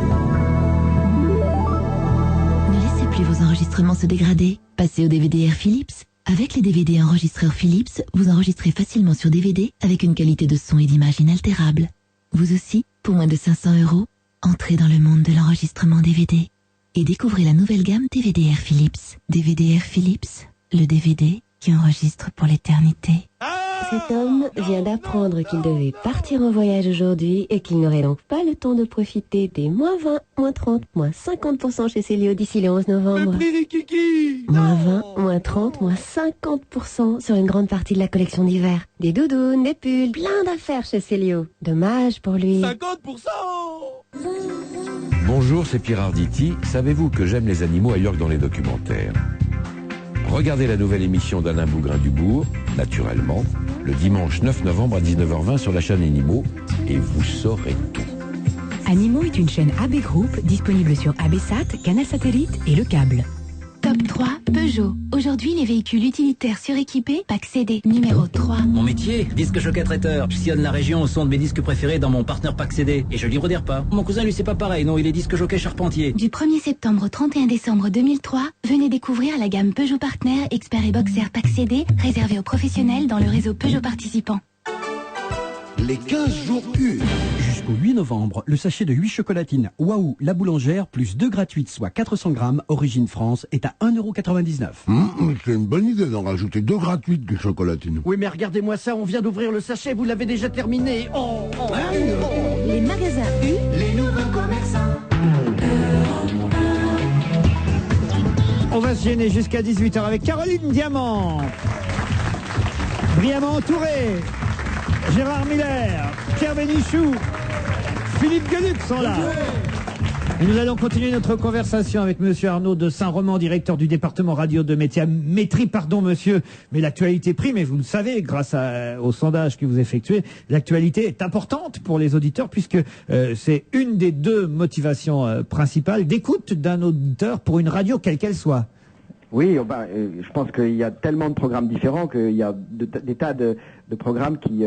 laissez plus vos enregistrements se dégrader. Passez au DVD Air Philips. Avec les DVD enregistreurs Philips, vous enregistrez facilement sur DVD avec une qualité de son et d'image inaltérable. Vous aussi, pour moins de 500 €, entrez dans le monde de l'enregistrement DVD et découvrez la nouvelle gamme DVD-R Philips. DVD-R Philips, le DVD qui enregistre pour l'éternité. Cet homme vient d'apprendre qu'il devait partir en voyage aujourd'hui et qu'il n'aurait donc pas le temps de profiter des moins 20, moins 30, moins 50% chez Célio d'ici le 11 novembre. Moins 20, moins 30, moins 50% sur une grande partie de la collection d'hiver. Des doudounes, des pulls, plein d'affaires chez Célio. Dommage pour lui. 50%. Bonjour, c'est Pierre Arditi. Savez-vous que j'aime les animaux ailleurs que dans les documentaires? Regardez la nouvelle émission d'Alain Bougrain-Dubourg, naturellement, le dimanche 9 novembre à 19h20 sur la chaîne Animaux, et vous saurez tout. Animaux est une chaîne AB Group disponible sur ABSat, Canal Satellite et le câble. Top 3, Peugeot. Aujourd'hui, les véhicules utilitaires suréquipés, pack CD numéro 3. Mon métier, disque jockey traiteur. Je sillonne la région au son de mes disques préférés dans mon partenaire pack CD. Et je livre des repas. Mon cousin, lui, c'est pas pareil. Non, il est disque jockey charpentier. Du 1er septembre au 31 décembre 2003, venez découvrir la gamme Peugeot Partner, expert et boxer pack CD, réservée aux professionnels dans le réseau Peugeot participant. Les 15 jours U. Jusqu'au 8 novembre, le sachet de 8 chocolatines Waouh la boulangère plus 2 gratuites, soit 400 grammes, origine France, est à 1,99 €. C'est une bonne idée d'en rajouter 2 gratuites des chocolatines. Oui, mais regardez-moi ça, on vient d'ouvrir le sachet, vous l'avez déjà terminé. Les magasins U, les nouveaux commerçants. On va se gêner jusqu'à 18h avec Caroline Diamant, brillamment entourée, Gérard Miller, Pierre Bénichou, Philippe Gueluc sont là. Et nous allons continuer notre conversation avec monsieur Arnaud de Saint-Roman, directeur du département radio de métrie, pardon monsieur, mais l'actualité prime, et vous le savez, grâce au sondage que vous effectuez, l'actualité est importante pour les auditeurs, puisque c'est une des 2 motivations principales d'écoute d'un auditeur pour une radio, quelle qu'elle soit. Oui, je pense qu'il y a tellement de programmes différents qu'il y a des tas de programmes qui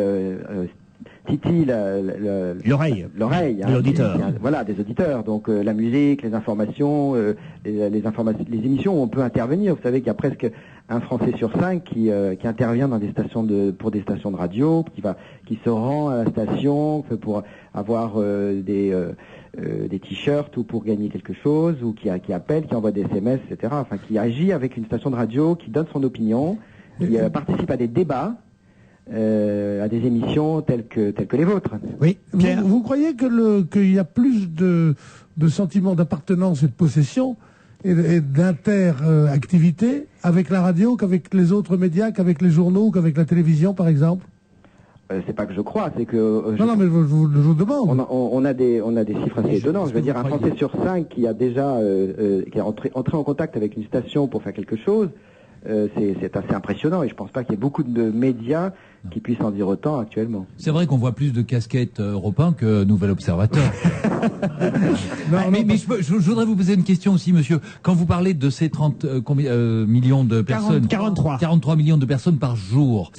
titillent l'oreille de l'auditeur. Voilà, des auditeurs. Donc la musique, les informations, les émissions où on peut intervenir. Vous savez qu'il y a presque un Français sur 5 qui intervient dans des stations pour des stations de radio, qui se rend à la station pour avoir des t-shirts ou pour gagner quelque chose, ou qui appelle, qui envoie des SMS, etc. Enfin, qui agit avec une station de radio, qui donne son opinion, qui participe à des débats, à des émissions telles que les vôtres. Oui. Vous croyez qu'il y a plus de sentiments d'appartenance et de possession et d'interactivité avec la radio qu'avec les autres médias, qu'avec les journaux, qu'avec la télévision, par exemple? C'est pas que je crois, c'est que... non, mais je vous demande. On a des chiffres assez étonnants. Je veux dire, un Français sur 5 qui a déjà qui est entré en contact avec une station pour faire quelque chose, c'est assez impressionnant. Et je pense pas qu'il y ait beaucoup de médias qui puissent en dire autant actuellement. C'est vrai qu'on voit plus de casquettes Europe 1 que Nouvel Observateur. Mais je voudrais vous poser une question aussi, monsieur. Quand vous parlez de ces 30 millions de personnes... 43 millions de personnes par jour...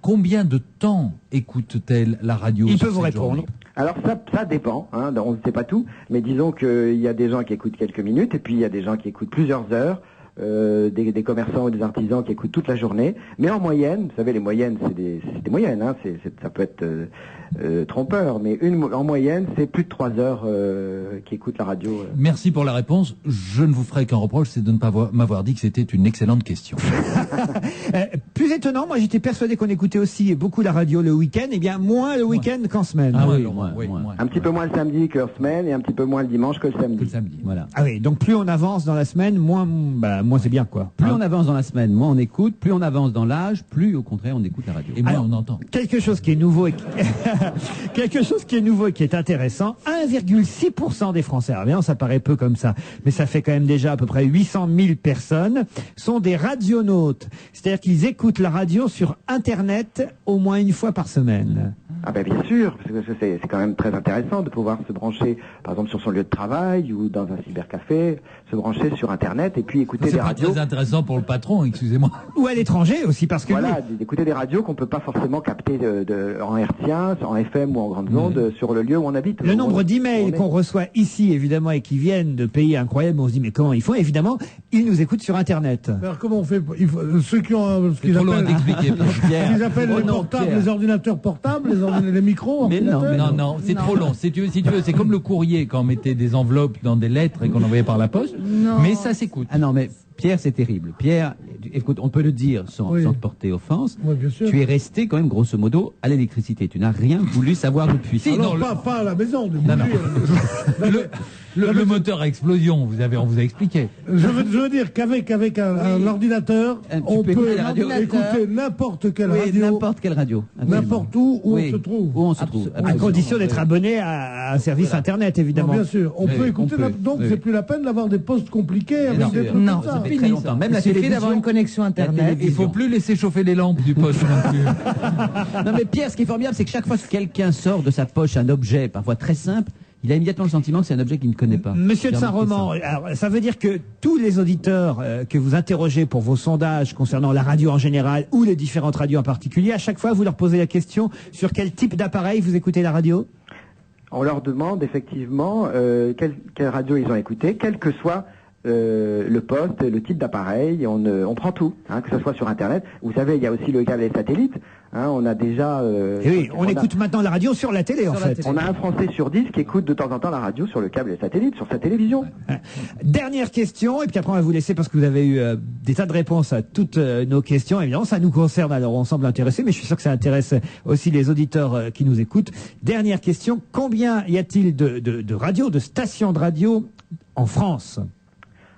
Combien de temps écoute-t-elle la radio? Il peut vous répondre. Alors ça dépend, hein, on ne sait pas tout, mais disons qu'il y a des gens qui écoutent quelques minutes, et puis il y a des gens qui écoutent plusieurs heures, des commerçants ou des artisans qui écoutent toute la journée, mais en moyenne, vous savez les moyennes c'est des moyennes, hein, ça peut être trompeur, mais en moyenne c'est plus de 3 heures qui écoutent la radio. Merci pour la réponse, je ne vous ferai qu'un reproche, c'est de ne pas m'avoir dit que c'était une excellente question. Plus étonnant, moi j'étais persuadé qu'on écoutait aussi beaucoup la radio le week-end, et bien moins le week-end qu'en semaine. Ah oui, moins. Un petit peu moins le samedi que en semaine, et un petit peu moins le dimanche que le samedi. Voilà. Ah oui, donc plus on avance dans la semaine, moins c'est bien quoi. Plus on avance dans la semaine, moins on écoute, plus on avance dans l'âge, plus au contraire on écoute la radio. Et moins on entend. Quelque chose qui est nouveau et qui est intéressant, 1,6% des Français, alors bien ça paraît peu comme ça, mais ça fait quand même déjà à peu près 800 000 personnes, sont des radionautes. C'est-à-dire qu'ils écoutent la radio sur Internet au moins une fois par semaine. Ah ben bien sûr, parce que c'est quand même très intéressant de pouvoir se brancher, par exemple sur son lieu de travail ou dans un cybercafé, se brancher sur Internet et puis écouter des radios. C'est très intéressant pour le patron, excusez-moi. Ou à l'étranger aussi, parce que... Voilà, d'écouter des radios qu'on peut pas forcément capter en hertzien, en FM ou en grande onde sur le lieu où on habite. Le nombre d'emails qu'on reçoit ici, évidemment, et qui viennent de pays incroyables, on se dit mais comment ils font? Évidemment, ils nous écoutent sur Internet. Alors comment on fait ceux qui ont ce qu'ils trop loin appellent, d'expliquer, Pierre. ils appellent les portables, Pierre. les ordinateurs portables, les micros. Non, c'est trop long. Si tu veux, c'est comme le courrier quand on mettait des enveloppes dans des lettres et qu'on envoyait par la poste. Non. Mais ça s'écoute. Ah non, mais Pierre, c'est terrible. Pierre, écoute, on peut le dire sans te porter offense. Oui, bien sûr. Tu es resté quand même, grosso modo, à l'électricité. Tu n'as rien voulu savoir depuis. Alors, pas à la maison. Le moteur à explosion, on vous a expliqué. Je veux dire qu'avec un ordinateur, on peut écouter n'importe quelle radio. N'importe quelle radio. N'importe où on se trouve. Où on se trouve. À condition d'être abonné à un service Internet, évidemment. Non, bien sûr. On peut écouter. Donc, c'est plus la peine d'avoir des postes compliqués avec des trucs non, comme ça. ça fait très longtemps. Même la télévision, d'avoir une connexion Internet. Il faut plus laisser chauffer les lampes du poste non plus. Non, mais Pierre, ce qui est formidable, c'est que chaque fois que quelqu'un sort de sa poche un objet, parfois très simple, il a immédiatement le sentiment que c'est un objet qu'il ne connaît pas. Monsieur de Saint-Roman, ça veut dire que tous les auditeurs que vous interrogez pour vos sondages concernant la radio en général ou les différentes radios en particulier, à chaque fois vous leur posez la question sur quel type d'appareil vous écoutez la radio? On leur demande effectivement quelle radio ils ont écouté, quel que soit le poste, le type d'appareil, on prend tout, que ce soit sur Internet. Vous savez, il y a aussi le câble et les satellites. On a déjà... oui, on écoute maintenant la radio sur la télé, en fait. On a un Français sur 10 qui écoute de temps en temps la radio sur le câble et les satellites, sur sa télévision. Dernière question, et puis après on va vous laisser parce que vous avez eu des tas de réponses à toutes nos questions. Évidemment, ça nous concerne, alors on semble intéressé, mais je suis sûr que ça intéresse aussi les auditeurs qui nous écoutent. Dernière question, combien y a-t-il de radios, de stations de radio en France?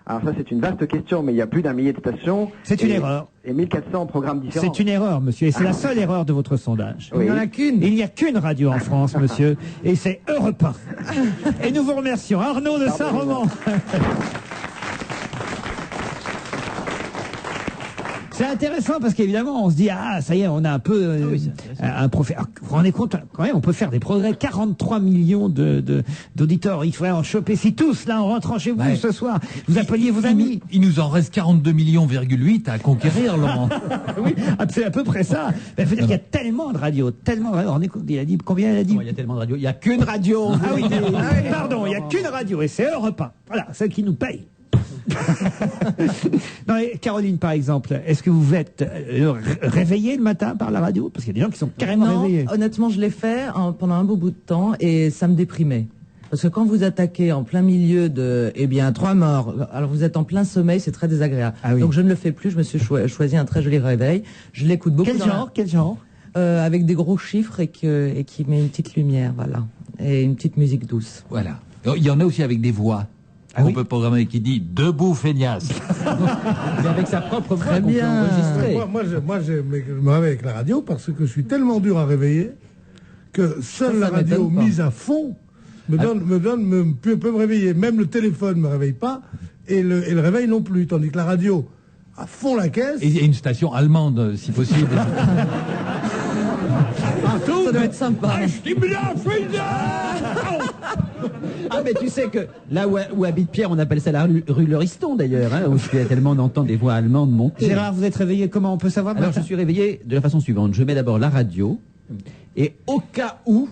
Alors ça, c'est une vaste question, mais il y a plus d'1 millier de stations. C'est une erreur. Et 1400 programmes différents. C'est une erreur, monsieur, et c'est la seule erreur de votre sondage. Oui. Il n'y en a qu'une. Il n'y a qu'une radio en France, monsieur, et c'est Europe 1. Et nous vous remercions. Arnaud de Saint-Roman. C'est intéressant parce qu'évidemment, on se dit, ça y est, on a un peu un profil. Vous vous rendez compte, quand même, on peut faire des progrès. 43 millions d'auditeurs. Il faudrait en choper. Si tous, là, en rentrant chez vous ce soir, vous appeliez vos amis. Il nous en reste 42,8 millions à conquérir, Laurent. Oui, c'est à peu près ça. Il faut dire qu'il y a tellement de radios, tellement de radios. Il a dit, combien il a dit? Il y a tellement de radios. Il n'y a qu'une radio. Ah oui, pardon, il n'y a qu'une radio et c'est Europe 1. Voilà, celle qui nous paye. Non, Caroline, par exemple, est-ce que vous êtes réveillée le matin par la radio? Parce qu'il y a des gens qui sont carrément réveillés. Honnêtement, je l'ai fait pendant un beau bout de temps et ça me déprimait. Parce que quand vous attaquez en plein milieu de, 3 morts, alors vous êtes en plein sommeil, c'est très désagréable. Ah oui. Donc je ne le fais plus, je me suis choisi un très joli réveil. Je l'écoute beaucoup. Quel genre avec des gros chiffres et qui met une petite lumière, voilà. Et une petite musique douce. Voilà. Il y en a aussi avec des voix. On peut programmer qui dit debout feignasse. Mais avec sa propre voix qu'on peut enregistrer. Moi, je me réveille avec la radio parce que je suis tellement dur à réveiller que seule la radio mise à fond peut me réveiller. Même le téléphone ne me réveille pas et le réveil non plus. Tandis que la radio, à fond la caisse... Et une station allemande, si possible. Ça doit être sympa. Ah, mais tu sais que là où habite Pierre, on appelle ça la rue Lauriston d'ailleurs, où il y a tellement d'entendre des voix allemandes monter. Gérard, vous êtes réveillé comment? On peut savoir? Alors, je suis réveillé de la façon suivante. Je mets d'abord la radio, et au cas où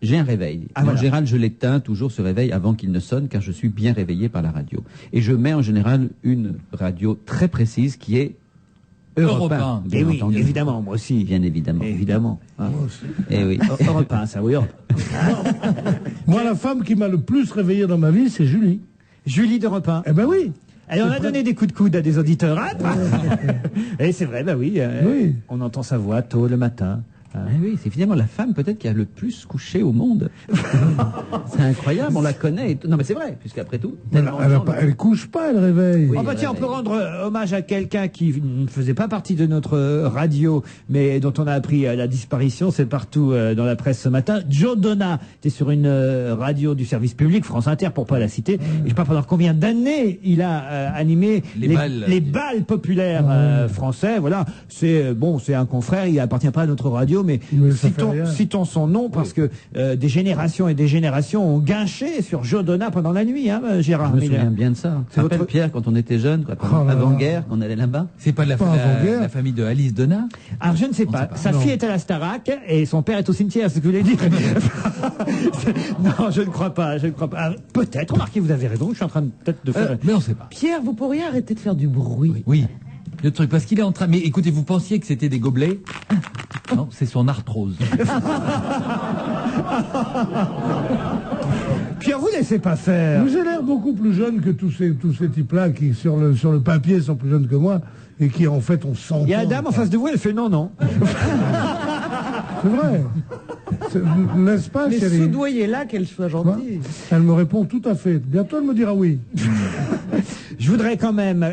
j'ai un réveil. En général, je l'éteins toujours ce réveil avant qu'il ne sonne, car je suis bien réveillé par la radio. Et je mets en général une radio très précise qui est Europe 1. Et oui, évidemment, moi aussi. Bien évidemment. Évidemment. Moi aussi. Et oui. Europe 1, ça, oui, Europe 1. Moi, la femme qui m'a le plus réveillé dans ma vie, c'est Julie. Julie d'Europe 1. Eh ben oui. Elle en a donné des coups de coude à des auditeurs. Et c'est vrai, oui. On entend sa voix tôt le matin. Oui, c'est finalement la femme peut-être qui a le plus couché au monde. C'est incroyable, on la connaît. Non mais c'est vrai, puisqu'après tout... Elle couche pas, elle réveille. Oui, tiens, on peut rendre hommage à quelqu'un qui ne faisait pas partie de notre radio, mais dont on a appris la disparition. C'est partout dans la presse ce matin. Joe Donna était sur une radio du service public, France Inter, pour pas la citer. Et je sais pas pendant combien d'années il a animé les bals populaires français. Voilà, c'est un confrère, il appartient pas à notre radio, mais citons son nom parce que des générations et des générations ont guinché sur Joe Donna pendant la nuit, hein, Gérard. Je me souviens bien de ça. Tu te rappelles, Pierre, quand on était jeune, avant-guerre, qu'on allait là-bas? C'est pas la famille de Alice Donna? Alors, je ne sais pas. Sa fille est à la Starac et son père est au cimetière, c'est ce que je voulais dire. Non, je ne crois pas. Peut-être, remarquez, vous avez raison, je suis en train peut-être de faire... Mais on ne sait pas. Pierre, vous pourriez arrêter de faire du bruit. Oui. Le truc, parce qu'il est en train... Mais écoutez, vous pensiez que c'était des gobelets? Non, c'est son arthrose. Pierre, vous laissez pas faire. Vous avez l'air beaucoup plus jeune que tous ces types-là qui, sur le papier, sont plus jeunes que moi et qui, en fait, ont 100 ans. Il y a la dame en face de vous, elle fait non. C'est vrai. N'est-ce pas, mais chérie? soudoyez-la qu'elle soit gentille. Elle me répond tout à fait. Bientôt, elle me dira oui. Je voudrais quand même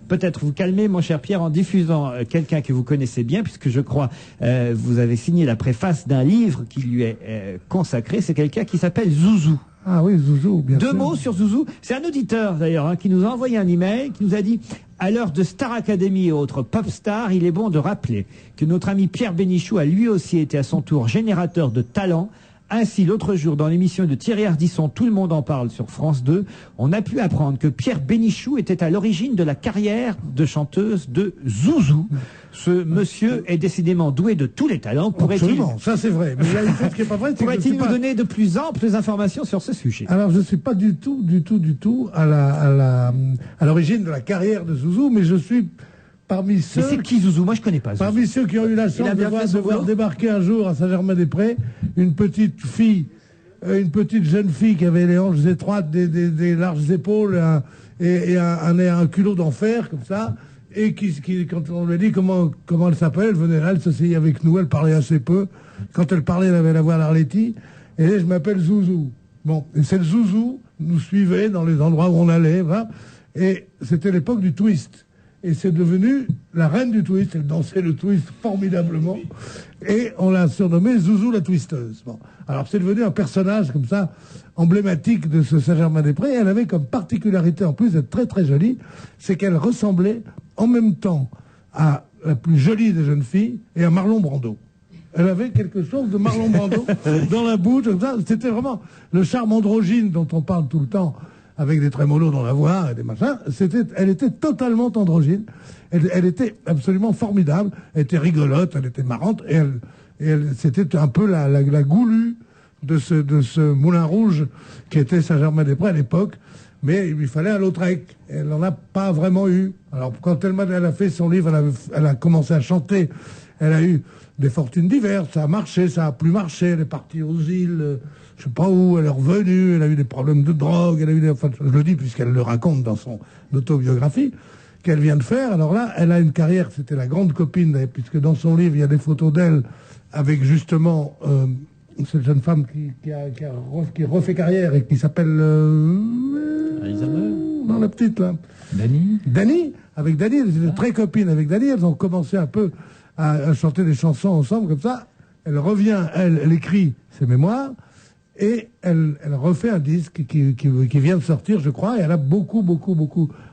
peut-être vous calmer, mon cher Pierre, en diffusant quelqu'un que vous connaissez bien, puisque je crois vous avez signé la préface d'un livre qui lui est consacré. C'est quelqu'un qui s'appelle Zouzou. Ah oui, Zouzou, bien sûr. Deux mots sur Zouzou. C'est un auditeur, d'ailleurs, qui nous a envoyé un email, qui nous a dit « À l'heure de Star Academy et autres pop stars, il est bon de rappeler que notre ami Pierre Bénichou a lui aussi été à son tour générateur de talent. Ainsi, l'autre jour, dans l'émission de Thierry Ardisson, Tout le monde en parle sur France 2, on a pu apprendre que Pierre Bénichou était à l'origine de la carrière de chanteuse de Zouzou. Ce monsieur est décidément doué de tous les talents. Absolument, ça c'est vrai. Mais il y a une chose qui n'est pas vraie. Pourrait-il nous donner de plus amples informations sur ce sujet? Alors, je ne suis pas du tout à l'origine de la carrière de Zouzou, mais je suis parmi ceux... Mais c'est qui Zouzou? Moi, je ne connais pas Zouzou. Parmi ceux qui ont eu la chance de voir débarquer un jour à Saint-Germain-des-Prés une petite jeune fille qui avait les hanches étroites, des larges épaules et un culot d'enfer, comme ça, et qui, quand on lui a dit comment elle s'appelle, elle venait là, elle s'asseyait avec nous, elle parlait assez peu. Quand elle parlait, elle avait la voix d'Arletty. Et là, je m'appelle Zouzou. Bon, et cette Zouzou nous suivait dans les endroits où on allait, voilà. Et c'était l'époque du twist. Et c'est devenu la reine du twist. Elle dansait le twist formidablement. Et on l'a surnommée Zouzou la twisteuse. Bon. Alors c'est devenu un personnage comme ça, emblématique de ce Saint-Germain-des-Prés. Elle avait comme particularité, en plus d'être très très jolie, c'est qu'elle ressemblait en même temps à la plus jolie des jeunes filles et à Marlon Brando. Elle avait quelque chose de Marlon Brando dans la bouche, comme ça. C'était vraiment le charme androgyne dont on parle tout le temps, avec des trémolos dans la voix et des machins. Elle était totalement androgyne. Elle était absolument formidable. Elle était rigolote, elle était marrante. Et c'était un peu la goulue de ce Moulin Rouge qui était Saint-Germain-des-Prés à l'époque. Mais il lui fallait un Lautrec. Elle n'en a pas vraiment eu. Alors, quand elle a fait son livre, elle a commencé à chanter. Elle a eu des fortunes diverses. Ça a marché, ça a plus marché. Elle est partie aux îles, je sais pas où. Elle est revenue. Elle a eu des problèmes de drogue. Enfin, je le dis puisqu'elle le raconte dans son autobiographie qu'elle vient de faire. Alors là, elle a une carrière. C'était la grande copine, puisque dans son livre, il y a des photos d'elle avec justement cette jeune femme qui refait carrière et qui s'appelle... Non, la petite, là. Dany. Avec Dany, elles étaient très copines avec Dany. Elles ont commencé un peu à chanter des chansons ensemble, comme ça. Elle revient, elle écrit ses mémoires, et elle refait un disque qui vient de sortir, je crois, et elle a beaucoup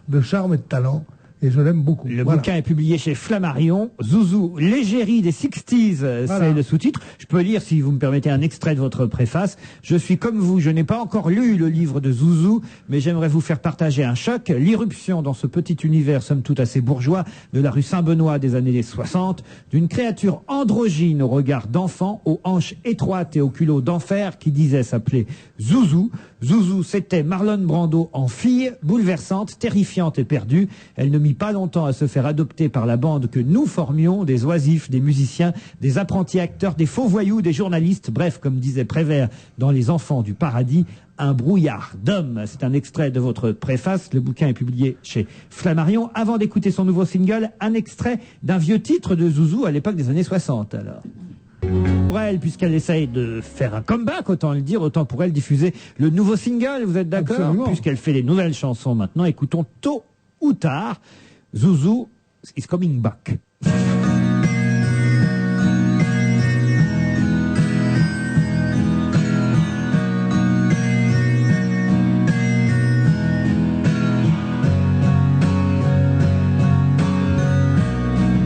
de charme et de talent. Et je l'aime beaucoup. Le bouquin est publié chez Flammarion. Zouzou, l'égérie des 60s, c'est le sous-titre. Je peux lire, si vous me permettez, un extrait de votre préface. Je suis comme vous, je n'ai pas encore lu le livre de Zouzou, mais j'aimerais vous faire partager un choc. L'irruption dans ce petit univers, somme toute assez bourgeois, de la rue Saint-Benoît des années 60, d'une créature androgyne au regard d'enfant, aux hanches étroites et au culot d'enfer, qui disait s'appeler Zouzou. Zouzou, c'était Marlon Brando en fille, bouleversante, terrifiante et perdue. Elle ne mit pas longtemps à se faire adopter par la bande que nous formions, des oisifs, des musiciens, des apprentis acteurs, des faux voyous, des journalistes, bref, comme disait Prévert dans Les Enfants du Paradis, un brouillard d'hommes. C'est un extrait de votre préface. Le bouquin est publié chez Flammarion. Avant d'écouter son nouveau single, un extrait d'un vieux titre de Zouzou à l'époque des années 60, alors. Pour elle, puisqu'elle essaye de faire un comeback, autant le dire, autant pour elle diffuser le nouveau single, vous êtes d'accord? Puisqu'elle fait les nouvelles chansons maintenant, écoutons tôt ou tard, Zouzou is coming back.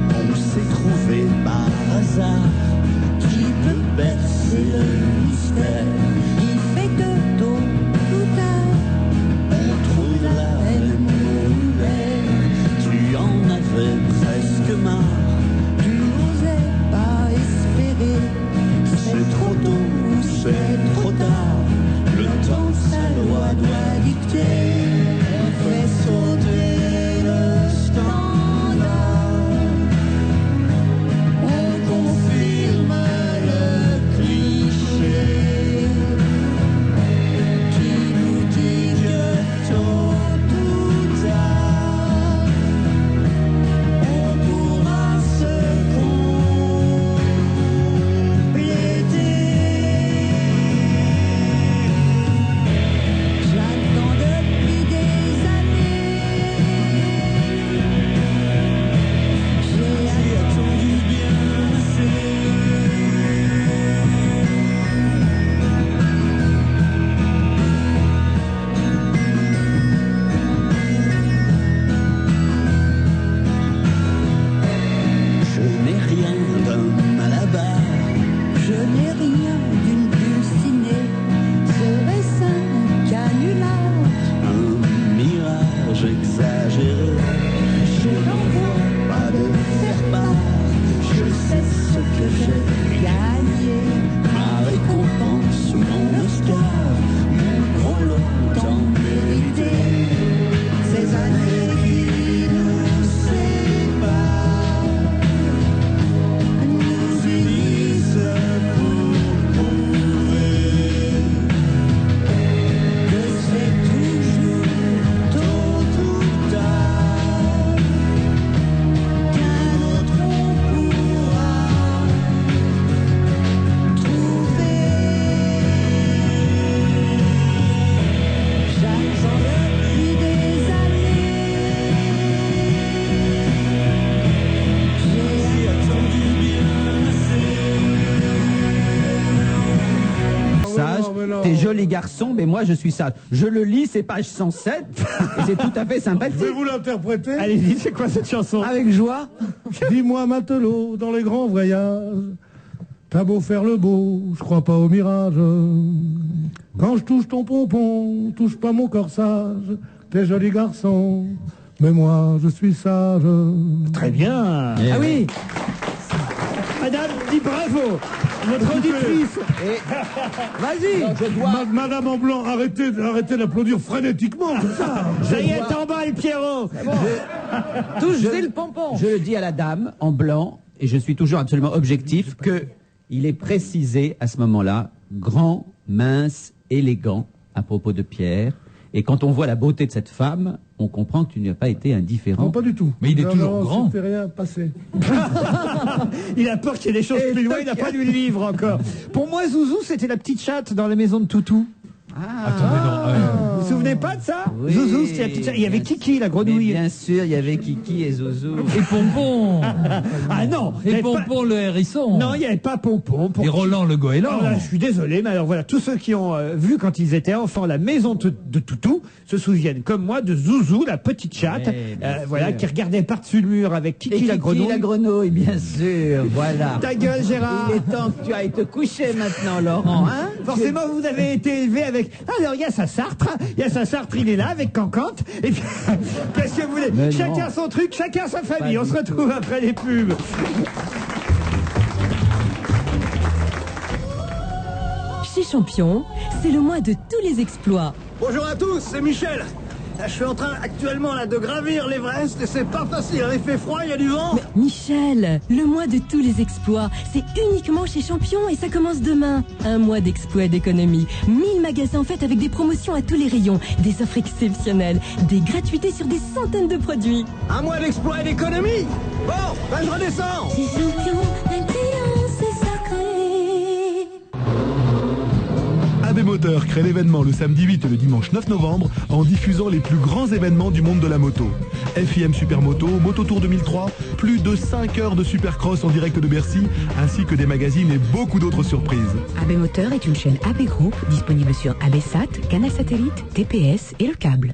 On s'est trouvé par hasard. joli garçon, mais moi je suis sage. Je le lis, c'est page 107, et c'est tout à fait sympathique. Je vais vous l'interpréter. Allez-y, c'est quoi cette chanson? Avec joie. Dis-moi matelot, dans les grands voyages, t'as beau faire le beau, je crois pas au mirage. Quand je touche ton pompon, touche pas mon corsage. T'es joli garçon, mais moi je suis sage. Très bien. Ah oui. Madame dit bravo. Notre auditrice. Vas-y. Madame en blanc, arrêtez d'applaudir frénétiquement comme ça. Ça y est, t'emballes, Pierrot. Touche le pompon. Je le dis à la dame en blanc, et je suis toujours absolument objectif, que il est précisé à ce moment-là, grand, mince, élégant, à propos de Pierre. Et quand on voit la beauté de cette femme, on comprend que tu n'y as pas été indifférent. Non, pas du tout. Mais il est toujours grand. Ça fait rien passer. Il a peur qu'il y ait des choses plus loin, il n'a pas lu le livre encore. Pour moi, Zouzou, c'était la petite chatte dans la maison de Toutou. Vous vous souvenez pas de ça? Oui, Zouzou, c'était la petite chatte. Il y avait Kiki, la grenouille. Bien sûr, il y avait Kiki et Zouzou. Et Pompon. Ah non. Et Pompon le hérisson. Non, il n'y avait pas Pompon. Et Roland le goéland. Alors là, je suis désolé, mais alors voilà, tous ceux qui ont vu quand ils étaient enfants la maison de Toutou se souviennent, comme moi, de Zouzou, la petite chatte, voilà, qui regardait par-dessus le mur avec Kiki, Et la grenouille. Kiki la grenouille, bien sûr, voilà. Ta gueule, Gérard. Il est temps que tu ailles te coucher maintenant, Laurent, hein? Forcément, vous avez été élevé avec... Alors, il y a sa Sartre, il est là, avec Cancante, et puis, qu'est-ce que vous voulez? Mais chacun non. son truc, chacun sa famille. On se retrouve après les pubs. Chez Champion, c'est le mois de tous les exploits. Bonjour à tous, c'est Michel. Là, je suis en train actuellement là, de gravir l'Everest et c'est pas facile. Il fait froid, il y a du vent. Mais Michel, le mois de tous les exploits, c'est uniquement chez Champion et ça commence demain. Un mois d'exploits et d'économie. 1000 magasins en fait avec des promotions à tous les rayons, des offres exceptionnelles, des gratuités sur des centaines de produits. Un mois d'exploit et d'économie. Bon, ben je redescends. Chez Champion, un client, c'est sacré. AB Moteur crée l'événement le samedi 8 et le dimanche 9 novembre en diffusant les plus grands événements du monde de la moto. FIM Supermoto, Moto Tour 2003, plus de 5 heures de Supercross en direct de Bercy, ainsi que des magazines et beaucoup d'autres surprises. AB Moteur est une chaîne AB Group disponible sur ABSat, Canal Satellite, TPS et le câble.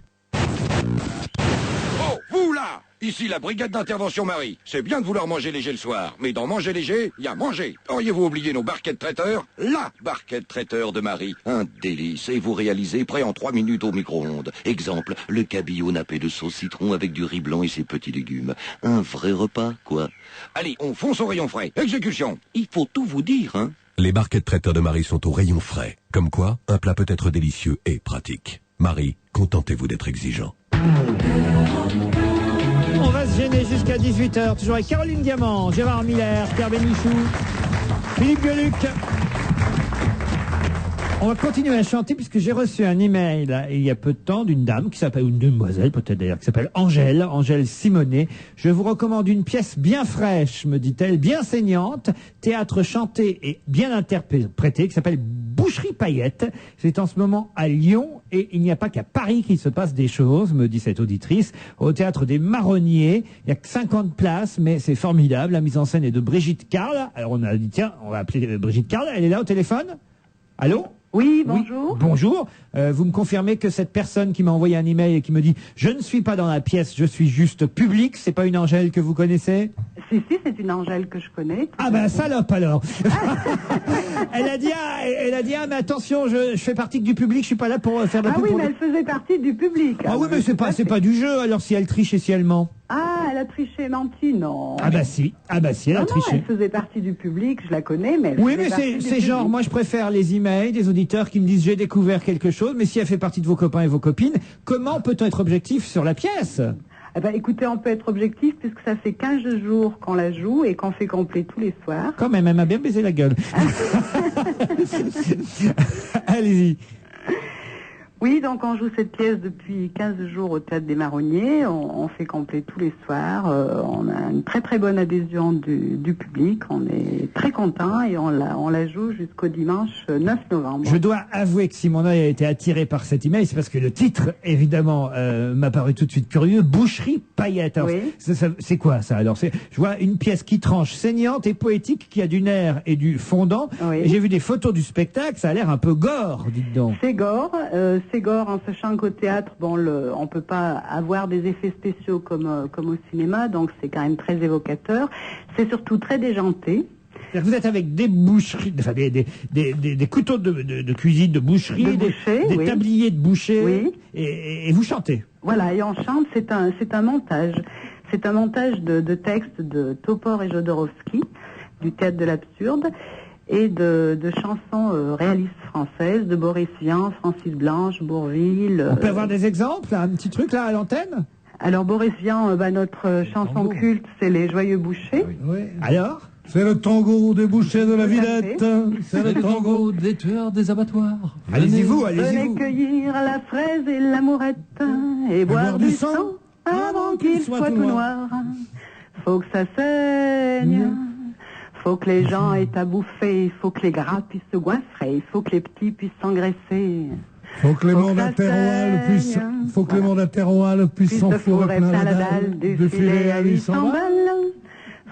Oh, vous là! Ici la brigade d'intervention Marie. C'est bien de vouloir manger léger le soir, mais dans manger léger, il y a manger. Auriez-vous oublié nos barquettes traiteurs? La barquette traiteur de Marie. Un délice. Et vous réalisez prêt en 3 minutes au micro-ondes. Exemple, le cabillaud nappé de sauce citron avec du riz blanc et ses petits légumes. Un vrai repas, quoi. Allez, on fonce au rayon frais. Exécution. Il faut tout vous dire, hein. Les barquettes traiteurs de Marie sont au rayon frais. Comme quoi, un plat peut être délicieux et pratique. Marie, contentez-vous d'être exigeant. On va se gêner jusqu'à 18h, toujours avec Caroline Diamant, Gérard Miller, Pierre Bénichou, Philippe Gueluc. On va continuer à chanter puisque j'ai reçu un email il y a peu de temps d'une dame qui s'appelle, ou une demoiselle peut-être d'ailleurs, qui s'appelle Angèle Simonet. Je vous recommande une pièce bien fraîche, me dit-elle, bien saignante, théâtre chanté et bien interprété, qui s'appelle Boucherie Paillette. C'est en ce moment à Lyon et il n'y a pas qu'à Paris qu'il se passe des choses, me dit cette auditrice. Au théâtre des Marronniers, il n'y a que 50 places, mais c'est formidable. La mise en scène est de Brigitte Carle. Alors on a dit, tiens, on va appeler Brigitte Carle. Elle est là au téléphone? Allô? Oui, bonjour. Oui, bonjour. Vous me confirmez que cette personne qui m'a envoyé un email et qui me dit « Je ne suis pas dans la pièce, je suis juste public », c'est pas une Angèle que vous connaissez? Si, c'est une Angèle que je connais. Ah ben salope alors. Elle a dit mais attention, je fais partie du public, je suis pas là pour faire de la pub. Ah oui, pour mais elle faisait partie du public. Ah oui, mais c'est pas du jeu, alors si elle triche et si elle ment. Ah, elle a triché, menti, non. Ah bah si, elle a triché. Non, elle faisait partie du public, je la connais, mais... Oui, mais c'est genre, moi je préfère les emails des auditeurs qui me disent j'ai découvert quelque chose, mais si elle fait partie de vos copains et vos copines, comment peut-on être objectif sur la pièce? Eh ben, écoutez, on peut être objectif puisque ça fait 15 jours qu'on la joue et qu'on fait complet tous les soirs. Quand même, elle m'a bien baisé la gueule. Allez-y. Oui, donc on joue cette pièce depuis 15 jours au Théâtre des Marronniers. On fait complet tous les soirs. On a une très très bonne adhésion du public. On est très contents et on la joue jusqu'au dimanche 9 novembre. Je dois avouer que si mon œil a été attiré par cet email, c'est parce que le titre, évidemment, m'a paru tout de suite curieux. Boucherie Paillette. Alors, Oui. c'est quoi ça? Alors, je vois une pièce qui tranche, saignante et poétique, qui a du nerf et du fondant. Oui. Et j'ai vu des photos du spectacle. Ça a l'air un peu gore, dites donc. C'est gore en sachant qu'au théâtre, on peut pas avoir des effets spéciaux comme au cinéma, donc c'est quand même très évocateur. C'est surtout très déjanté. C'est-à-dire que vous êtes avec des boucheries, enfin des couteaux de cuisine, de boucherie, De boucher, des oui. tabliers de boucher, Oui. et vous chantez. Voilà, et on chante, c'est un montage. C'est un montage de textes de Topor et Jodorowsky, du théâtre de l'absurde, et de chansons réalistes françaises, de Boris Vian, Francis Blanche, Bourvil. On peut avoir des exemples, un petit truc là à l'antenne? Alors Boris Vian, notre chanson culte, c'est Les Joyeux Bouchers. Oui. Alors? C'est le tango des bouchers de la Tout à fait. Villette. C'est le tango des tueurs des abattoirs. Allez-y-vous, Venez allez-y-vous. cueillir la fraise et l'amourette et boire du sang avant qu'il soit tout noir. Faut que ça saigne, faut que les gens aient à bouffer, il faut que les gras puissent se goinfrer, il faut que les petits puissent s'engraisser. Faut que les Faut que ça mandataires puissent, saigne. faut que les mandataires puissent Puisse se s'enfourrer fourrer plein plein la dalle, du filet à 800 balles.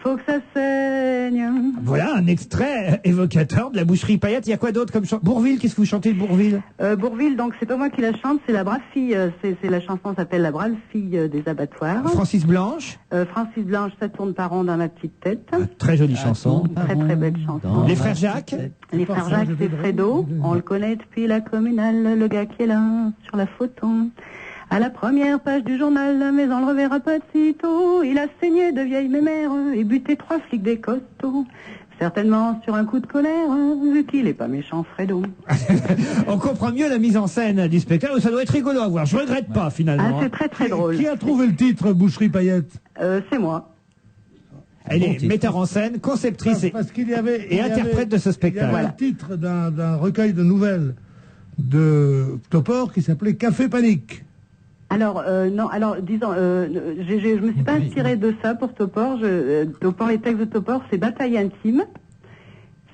Faut que ça saigne. Voilà un extrait évocateur de la boucherie Paillette. Il y a quoi d'autre comme chanson? Bourvil, qu'est-ce que vous chantez de Bourvil? Bourville, donc c'est pas moi qui la chante, c'est la brave fille. C'est la chanson s'appelle La brave fille des abattoirs. Francis Blanche? Francis Blanche, ça tourne pas rond dans ma petite tête. Très jolie chanson. Très très belle chanson. Les frères Jacques? Les frères Jacques, c'est Fredo. On le connaît depuis la communale, le gars qui est là sur la photo. À la première page du journal, mais on le reverra pas de sitôt. Il a saigné de vieilles mémères et buté 3 flics des costauds. Certainement sur un coup de colère, vu qu'il est pas méchant, Fredo. On comprend mieux la mise en scène du spectacle. Ça doit être rigolo à voir. Je regrette pas finalement. Ah, c'est très très drôle. Qui a trouvé le titre Boucherie Paillette? C'est moi. Elle est metteur en scène, conceptrice Parce qu'il y avait, et interprète de ce il y spectacle. avait le titre d'un recueil de nouvelles de Topor qui s'appelait Café Panique. Alors, non, alors, disons, je me suis pas inspirée de ça pour Topor. Topor, les textes de Topor, c'est Bataille intime.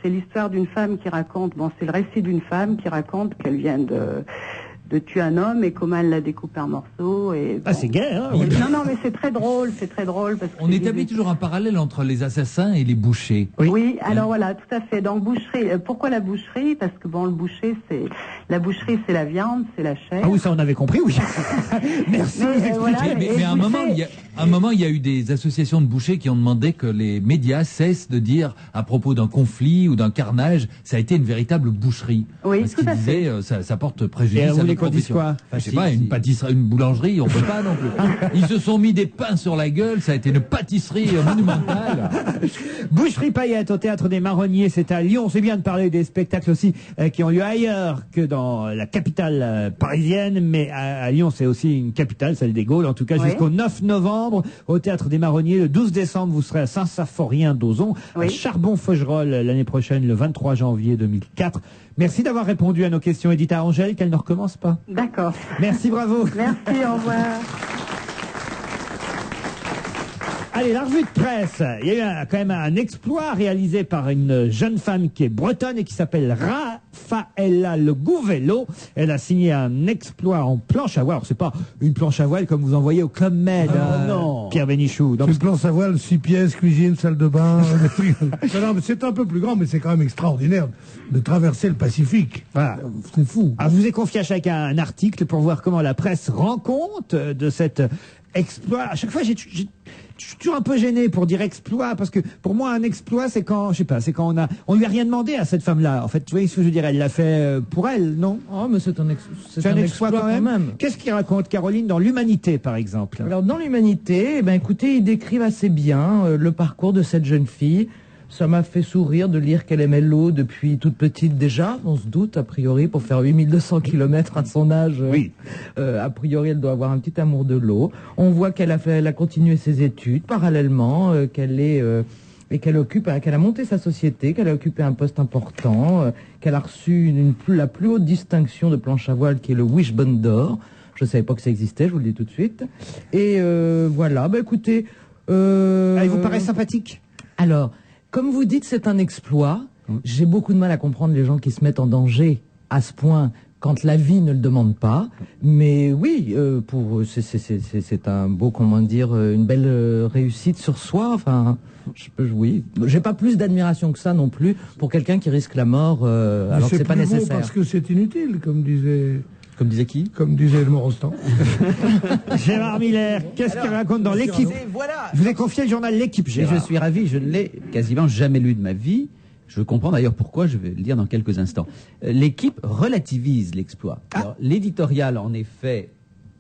C'est l'histoire d'une femme qui raconte, c'est le récit d'une femme qui raconte qu'elle vient de tuer un homme et comment elle l'a découpé en morceaux. Et, Ah, c'est gai, hein? Non, mais c'est très drôle parce que On établit toujours un parallèle entre les assassins et les bouchers. Oui, alors voilà, tout à fait. Donc boucherie, pourquoi la boucherie? Parce que la boucherie c'est la viande, c'est la chair. Ah oui, ça on avait compris, oui. Merci de nous expliquer. voilà, Mais à un moment, il y a eu des associations de bouchers qui ont demandé que les médias cessent de dire à propos d'un conflit ou d'un carnage, ça a été une véritable boucherie. Oui, parce tout qu'ils à fait. disaient ça porte préjudice Et à vous notre voulez qu'on dise profession. quoi? Je sais pas, une pâtisserie, une boulangerie, on peut pas non plus. Ils se sont mis des pains sur la gueule, ça a été une pâtisserie monumentale. Boucherie Paillette au Théâtre des Marronniers, c'est à Lyon. C'est bien de parler des spectacles aussi qui ont lieu ailleurs que dans la capitale parisienne, mais à Lyon c'est aussi une capitale, celle des Gaules, en tout cas Oui. jusqu'au 9 novembre au Théâtre des Marronniers. Le 12 décembre, vous serez à Saint-Symphorien-d'Ozon, à Charbon-Faugerolles l'année prochaine, le 23 janvier 2004. Merci d'avoir répondu à nos questions, Edita Angèle, qu'elle ne recommence pas. D'accord. Merci, bravo. Merci, au revoir. Allez, la revue de presse. Il y a eu quand même un exploit réalisé par une jeune femme qui est bretonne et qui s'appelle Raffaella Le Gouvello. Elle a signé un exploit en planche à voile. Alors, c'est pas une planche à voile comme vous en voyez au Club Med, non. Pierre Bénichou. C'est une planche à voile, 6 pièces, cuisine, salle de bain. Non, mais c'est un peu plus grand, mais c'est quand même extraordinaire de traverser le Pacifique. Voilà. C'est fou. Alors, je vous ai confié à chacun un article pour voir comment la presse rend compte de cet exploit. À chaque fois, je suis toujours un peu gêné pour dire exploit, parce que pour moi, un exploit, c'est quand, je sais pas, c'est quand on lui a rien demandé à cette femme-là. En fait, tu vois ce que je veux dire, elle l'a fait pour elle, non? Oh, mais c'est un exploit quand même. Qu'est-ce qu'il raconte, Caroline, dans l'Humanité, par exemple? Alors, dans l'Humanité, écoutez, ils décrivent assez bien le parcours de cette jeune fille. Ça m'a fait sourire de lire qu'elle aimait l'eau depuis toute petite déjà. On se doute, a priori, pour faire 8200 km à son âge. Oui. A priori, elle doit avoir un petit amour de l'eau. On voit qu'elle a continué ses études parallèlement, qu'elle est et qu'elle a monté sa société, qu'elle a occupé un poste important, qu'elle a reçu la plus haute distinction de planche à voile, qui est le Wishbone d'or. Je ne savais pas que ça existait, je vous le dis tout de suite. Et voilà, écoutez... il vous paraît sympathique? Alors, comme vous dites, c'est un exploit. J'ai beaucoup de mal à comprendre les gens qui se mettent en danger à ce point quand la vie ne le demande pas. Mais oui, c'est un beau, une belle réussite sur soi. Enfin, oui. J'ai pas plus d'admiration que ça non plus pour quelqu'un qui risque la mort alors que c'est pas nécessaire. Parce que c'est inutile, comme disait... Comme disait qui? Comme disait le Morostan. Gérard Miller, qu'est-ce qu'il raconte dans l'équipe? Voilà. Je vous ai confié le journal L'équipe, Gérard. Et je suis ravi, je ne l'ai quasiment jamais lu de ma vie. Je comprends d'ailleurs pourquoi, je vais le dire dans quelques instants. L'équipe relativise l'exploit. Alors, l'éditorial, en effet,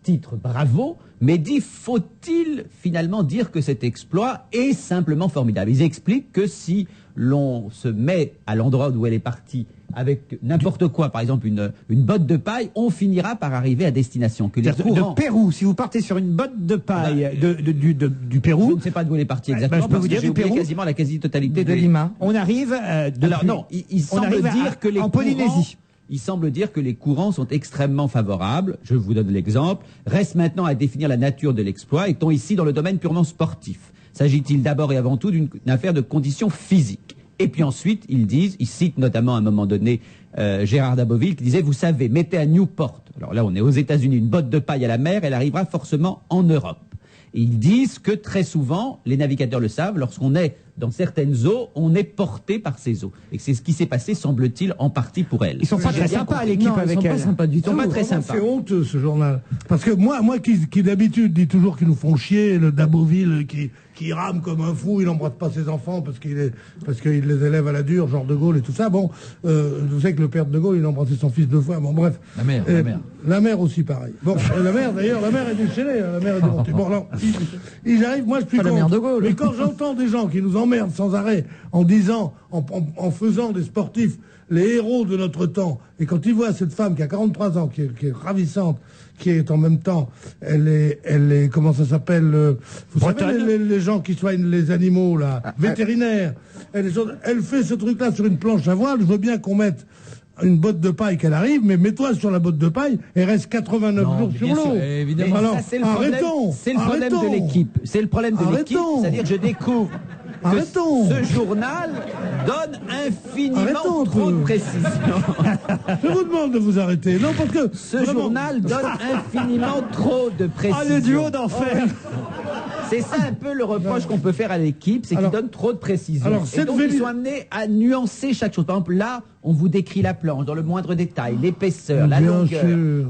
titre bravo, mais dit faut-il finalement dire que cet exploit est simplement formidable? Ils expliquent que si l'on se met à l'endroit d'où elle est partie avec n'importe quoi, par exemple une botte de paille, on finira par arriver à destination. Que les courants... De Pérou, si vous partez sur une botte de paille du Pérou... Je ne sais pas d'où elle est partie exactement, je peux vous dire j'ai du oublié Pérou, quasiment la quasi-totalité de Lima. On arrive... Alors non, il semble dire que les en Polynésie. Il semble dire que les courants sont extrêmement favorables. Je vous donne l'exemple. Reste maintenant à définir la nature de l'exploit. Est-on ici dans le domaine purement sportif? S'agit-il d'abord et avant tout d'une affaire de conditions physiques? Et puis ensuite, ils citent notamment à un moment donné Gérard Daboville qui disait, vous savez, mettez à Newport, alors là on est aux États-Unis, une botte de paille à la mer, elle arrivera forcément en Europe. Et ils disent que très souvent, les navigateurs le savent, lorsqu'on est dans certaines eaux, on est porté par ces eaux. Et c'est ce qui s'est passé, semble-t-il, en partie pour elle. Ils sont pas très sympas à l'équipe avec elle. Ils sont pas très sympas. C'est honteux ce journal. Parce que moi qui d'habitude dit toujours qu'ils nous font chier, le Daboville qui rame comme un fou, il n'embrasse pas ses enfants parce qu'il les élève à la dure, genre De Gaulle et tout ça. Bon, vous savez que le père de Gaulle, il a embrassé son fils 2 fois. Bon, bref. La mère aussi, pareil. Bon, la mère est déchaînée, la mère est démontée. Bon, non, ils arrivent, moi je suis contre. La mère de Gaulle. Mais quand j'entends des gens qui nous emmerdent sans arrêt en disant, en faisant des sportifs les héros de notre temps, et quand ils voient cette femme qui a 43 ans, qui est ravissante, qui est en même temps, elle est comment ça s'appelle, vous savez les gens qui soignent les animaux là, vétérinaires, elle fait ce truc-là sur une planche à voile. Je veux bien qu'on mette une botte de paille qu'elle arrive, mais mets-toi sur la botte de paille et reste 89 jours sur l'eau. Évidemment. Alors, c'est le problème de l'équipe. C'est le problème de l'équipe, c'est-à-dire que je découvre que ce journal donne infiniment trop de précisions. Je vous demande de vous arrêter. Non, parce que ce journal donne infiniment trop de précisions. Ah, le duo d'enfer. C'est ça un peu le reproche qu'on peut faire à l'équipe, c'est qu'il donne trop de précisions. Et donc ils sont amenés à nuancer chaque chose. Par exemple, là, on vous décrit la planche dans le moindre détail, l'épaisseur, la longueur.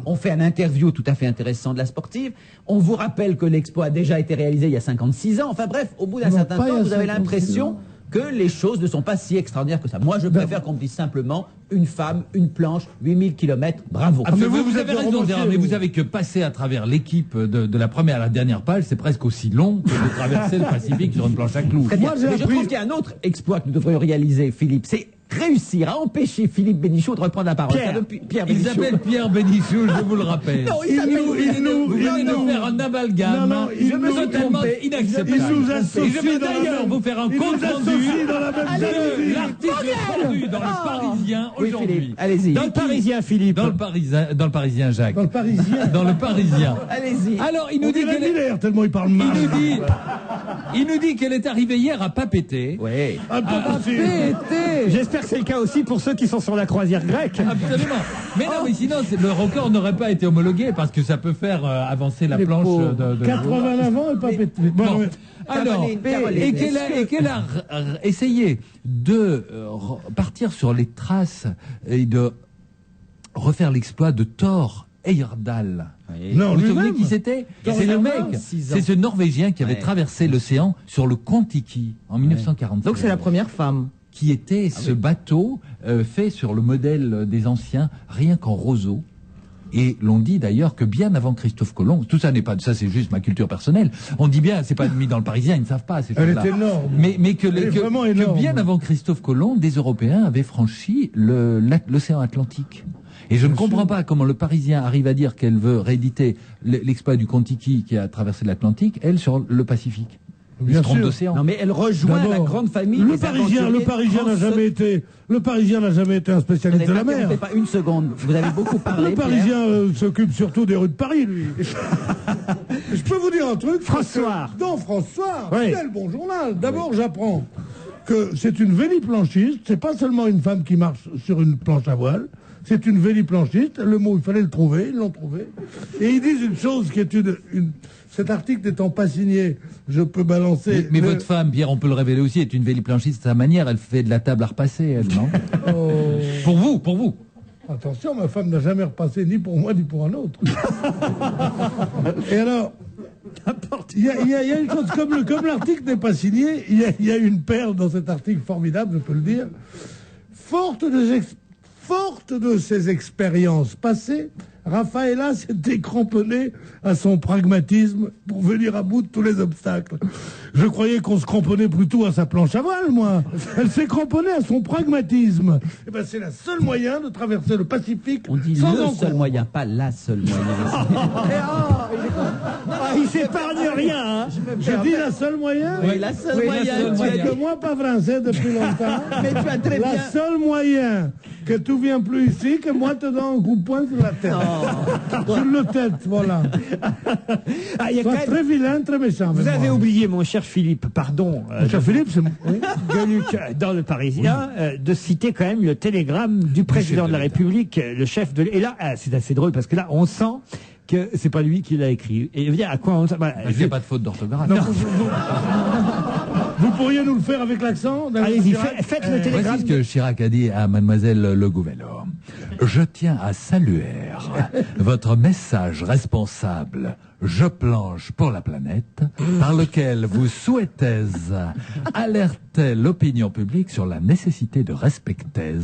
On fait un interview tout à fait intéressant de la sportive. On vous rappelle que l'exploit a déjà été réalisé il y a 56 ans. Enfin bref, au bout d'un certain temps, vous avez l'impression que les choses ne sont pas si extraordinaires que ça. Moi, je préfère qu'on me dise simplement une femme, une planche, 8000 km, bravo. Ah, mais vous avez raison, Gérard, mais vous savez que passer à travers l'équipe de la première à la dernière page, c'est presque aussi long que de traverser le Pacifique sur une planche à clous. Très bien. Mais je trouve qu'il y a un autre exploit que nous devrions réaliser, Philippe, c'est réussir à empêcher Philippe Bénichou de reprendre la parole. Pierre Bénichou. Il s'appelle Pierre Bénichou, je vous le rappelle. Non, il s'appelle... Vous venez de faire un amalgame. Je me suis totalement inacceptable. Il nous associe. Et je vais d'ailleurs vous faire un compte rendu de l'article rendu dans le Parisien aujourd'hui. Allez-y. Dans le Parisien, Philippe. Dans le Parisien, Jacques. Dans le Parisien. Dans le Parisien. Allez-y. Alors, il nous dit qu'elle tellement il parle mal. Il nous dit qu'elle est arrivée hier à Papeete. Oui. À Papeete. J'espère que c'est le cas aussi pour ceux qui sont sur la croisière grecque. Absolument. Mais non, mais sinon, le record n'aurait pas été homologué parce que ça peut faire avancer la planche de 89 ans et Papeete. Bon. Alors, et qu'elle a essayé de partir sur les traces et de refaire l'exploit de Thor Heyerdahl. Non, vous vous souvenez qui c'était? C'est le mec, c'est ce Norvégien qui avait traversé l'océan sur le Kon-Tiki en 1947. Donc c'est la première femme. Qui était ce bateau fait sur le modèle des anciens, rien qu'en roseau. Et l'on dit d'ailleurs que bien avant Christophe Colomb, tout ça n'est pas, ça c'est juste ma culture personnelle. On dit bien, c'est pas mis dans le Parisien, ils ne savent pas ces choses-là. Elle est énorme. Mais que bien avant Christophe Colomb, des Européens avaient franchi l'océan Atlantique. Et je ne comprends pas comment le Parisien arrive à dire qu'elle veut rééditer l'exploit du Kon-Tiki qui a traversé l'Atlantique, elle sur le Pacifique. Il se trompe d'océan. Non, mais elle rejoint la D'abord, grande famille le des Parisien n'a jamais été un spécialiste de la mer. Pas une seconde. Vous avez beaucoup parlé. Le Parisien s'occupe surtout des rues de Paris, lui. Je peux vous dire un truc. François. Dans François, Oui. quel bon journal. D'abord, j'apprends que c'est une véliplanchiste. C'est pas seulement une femme qui marche sur une planche à voile. C'est une véliplanchiste. Le mot, il fallait le trouver. Ils l'ont trouvé. Et ils disent une chose qui est cet article n'étant pas signé, je peux balancer. Mais votre femme, Pierre, on peut le révéler aussi, est une véliplanchiste de sa manière. Elle fait de la table à repasser, elle, non? Pour vous. Attention, ma femme n'a jamais repassé ni pour moi ni pour un autre. Et alors, il y a une chose, comme l'article n'est pas signé, il y a une perle dans cet article formidable, je peux le dire. Forte de ses expériences passées, Raffaella s'était cramponnée à son pragmatisme pour venir à bout de tous les obstacles. Je croyais qu'on se cramponnait plutôt à sa planche à voile, moi. Elle s'est cramponnée à son pragmatisme. Et ben, c'est le seul moyen de traverser le Pacifique. On dit sans le encombre. seul moyen, pas la seule moyen. Il s'épargne rien, hein. Je dis la seule moyen. Oui, la seule moyen. Parce que moi, pas français depuis longtemps. Mais tu as très la bien. seule moyen que tu viens plus ici, que moi te donne un coup de poing sur la tête. Sur le tête, voilà. Il y a quand même- très vilain, très méchant. Vous mais avez moi. oublié, mon cher Philippe, pardon. Mon cher Philippe, c'est Gueuluc, dans le Parisien, de citer quand même le télégramme du président de la République, le chef de... Et là, c'est assez drôle parce que là, on sent que c'est pas lui qui l'a écrit. Et dire à quoi on... Il n'y a pas de faute d'orthographe. Non. Vous pourriez nous le faire avec l'accent? Allez-y, faites le télégramme. Voici ce que Chirac a dit à mademoiselle Le Gouvello. Je tiens à saluer votre message responsable Je planche pour la planète, par lequel vous souhaitez alerter l'opinion publique sur la nécessité de respecter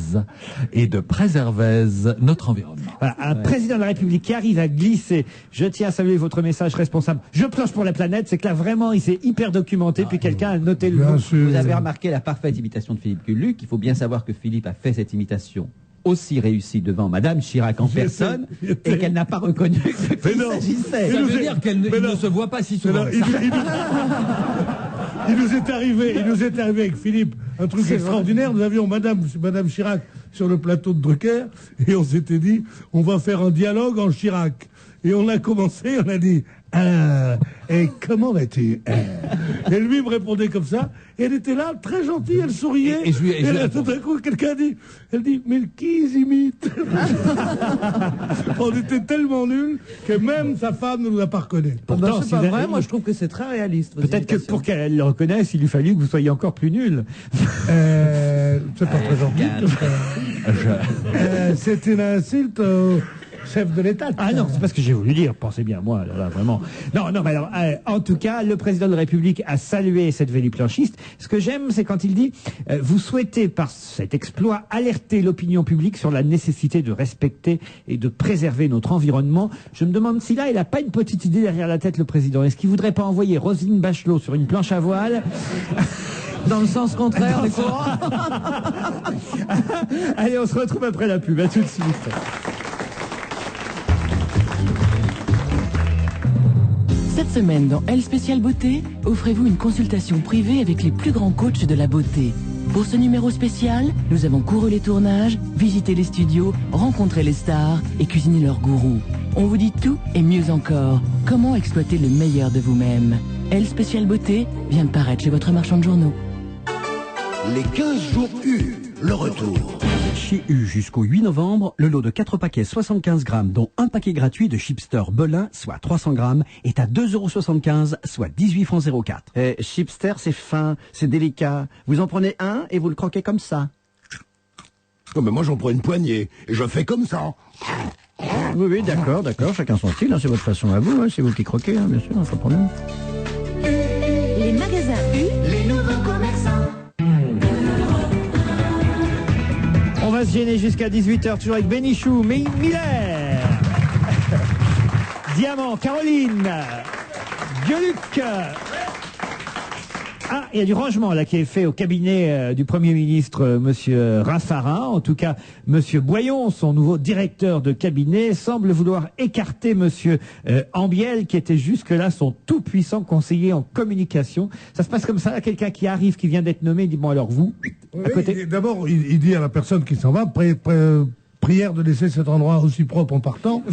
et de préserver notre environnement. Voilà, un président de la République qui arrive à glisser « Je tiens à saluer votre message responsable, je planche pour la planète », c'est que là vraiment il s'est hyper documenté, puis quelqu'un a noté le mot. Vous avez remarqué la parfaite imitation de Philippe Gueluc. Il faut bien savoir que Philippe a fait cette imitation aussi réussie devant Madame Chirac en personne et qu'elle n'a pas reconnu de qui il s'agissait. Ça veut dire qu'elle ne se voit pas si souvent. Il nous est arrivé avec Philippe un truc extraordinaire. Nous avions Madame Chirac sur le plateau de Drucker et on s'était dit on va faire un dialogue en Chirac. Et on a commencé, on a dit et comment vas-tu Et lui me répondait comme ça. Et elle était là, très gentille, elle souriait. Et là, tout d'un coup, quelqu'un dit, elle dit, mais qui ils imitent On était tellement nuls que même sa femme ne nous a pas reconnus. Pourtant, c'est pas vrai, moi je trouve que c'est très réaliste. vos Peut-être que imitations. pour qu'elle le reconnaisse, il lui fallut que vous soyez encore plus nul. C'est pas très gentil. C'est une insulte au chef de l'État. Ah non, c'est pas ce que j'ai voulu dire, pensez bien, moi, là, vraiment. Non, mais alors, en tout cas, le président de la République a salué cette véliplanchiste. Ce que j'aime, c'est quand il dit, vous souhaitez par cet exploit alerter l'opinion publique sur la nécessité de respecter et de préserver notre environnement. Je me demande si là, il n'a pas une petite idée derrière la tête, le président. Est-ce qu'il voudrait pas envoyer Roselyne Bachelot sur une planche à voile? Dans le sens contraire des courants. Allez, on se retrouve après la pub. À tout de suite. Cette semaine, dans Elle Spéciale Beauté, offrez-vous une consultation privée avec les plus grands coachs de la beauté. Pour ce numéro spécial, nous avons couru les tournages, visité les studios, rencontré les stars et cuisiné leurs gourous. On vous dit tout et mieux encore. Comment exploiter le meilleur de vous-même. Elle Spéciale Beauté vient de paraître chez votre marchand de journaux. Les 15 jours U, le retour. Chez U jusqu'au 8 novembre, le lot de 4 paquets 75 grammes, dont un paquet gratuit de Chipster Belin, soit 300 grammes, est à 2,75 €, soit 18 francs 04. Chipster, c'est fin, c'est délicat. Vous en prenez un et vous le croquez comme ça. Oh, mais moi j'en prends une poignée et je fais comme ça. Oui, d'accord, chacun son style, hein, c'est votre façon à vous, hein, c'est vous qui croquez, hein, bien sûr, pas de problème. Les magasins U, les nouveaux commerçants. On va se gêner jusqu'à 18h, toujours avec Bénichou, Miller, Diamant, Caroline, Gueuluc, Ah, il y a du rangement là qui est fait au cabinet du Premier ministre, Monsieur Raffarin. En tout cas, Monsieur Boyon, son nouveau directeur de cabinet, semble vouloir écarter Monsieur Ambiel, qui était jusque-là son tout-puissant conseiller en communication. Ça se passe comme ça, là, quelqu'un qui arrive, qui vient d'être nommé, il dit bon alors vous, à côté. D'abord, il dit à la personne qui s'en va, prière de laisser cet endroit aussi propre en partant,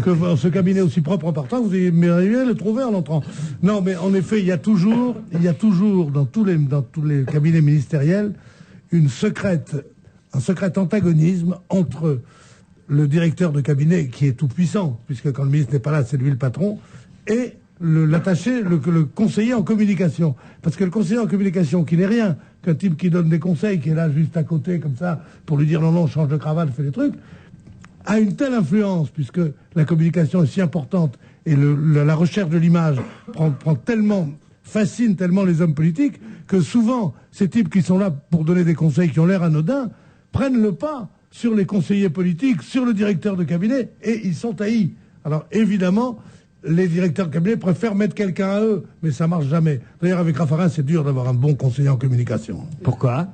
que ce cabinet aussi propre en partant, vous aimeriez le trouver en entrant. Non, mais en effet, il y a toujours dans tous les cabinets ministériels un secret antagonisme entre le directeur de cabinet, qui est tout puissant, puisque quand le ministre n'est pas là, c'est lui le patron, et l'attaché, le conseiller en communication. Parce que le conseiller en communication, qui n'est rien qu'un type qui donne des conseils, qui est là juste à côté, comme ça, pour lui dire non, change de cravate, fais des trucs, a une telle influence, puisque la communication est si importante, et la recherche de l'image fascine tellement les hommes politiques, que souvent, ces types qui sont là pour donner des conseils qui ont l'air anodins, prennent le pas sur les conseillers politiques, sur le directeur de cabinet, et ils sont haïs. Alors, évidemment, les directeurs de cabinet préfèrent mettre quelqu'un à eux, mais ça marche jamais. D'ailleurs, avec Raffarin, c'est dur d'avoir un bon conseiller en communication. Pourquoi?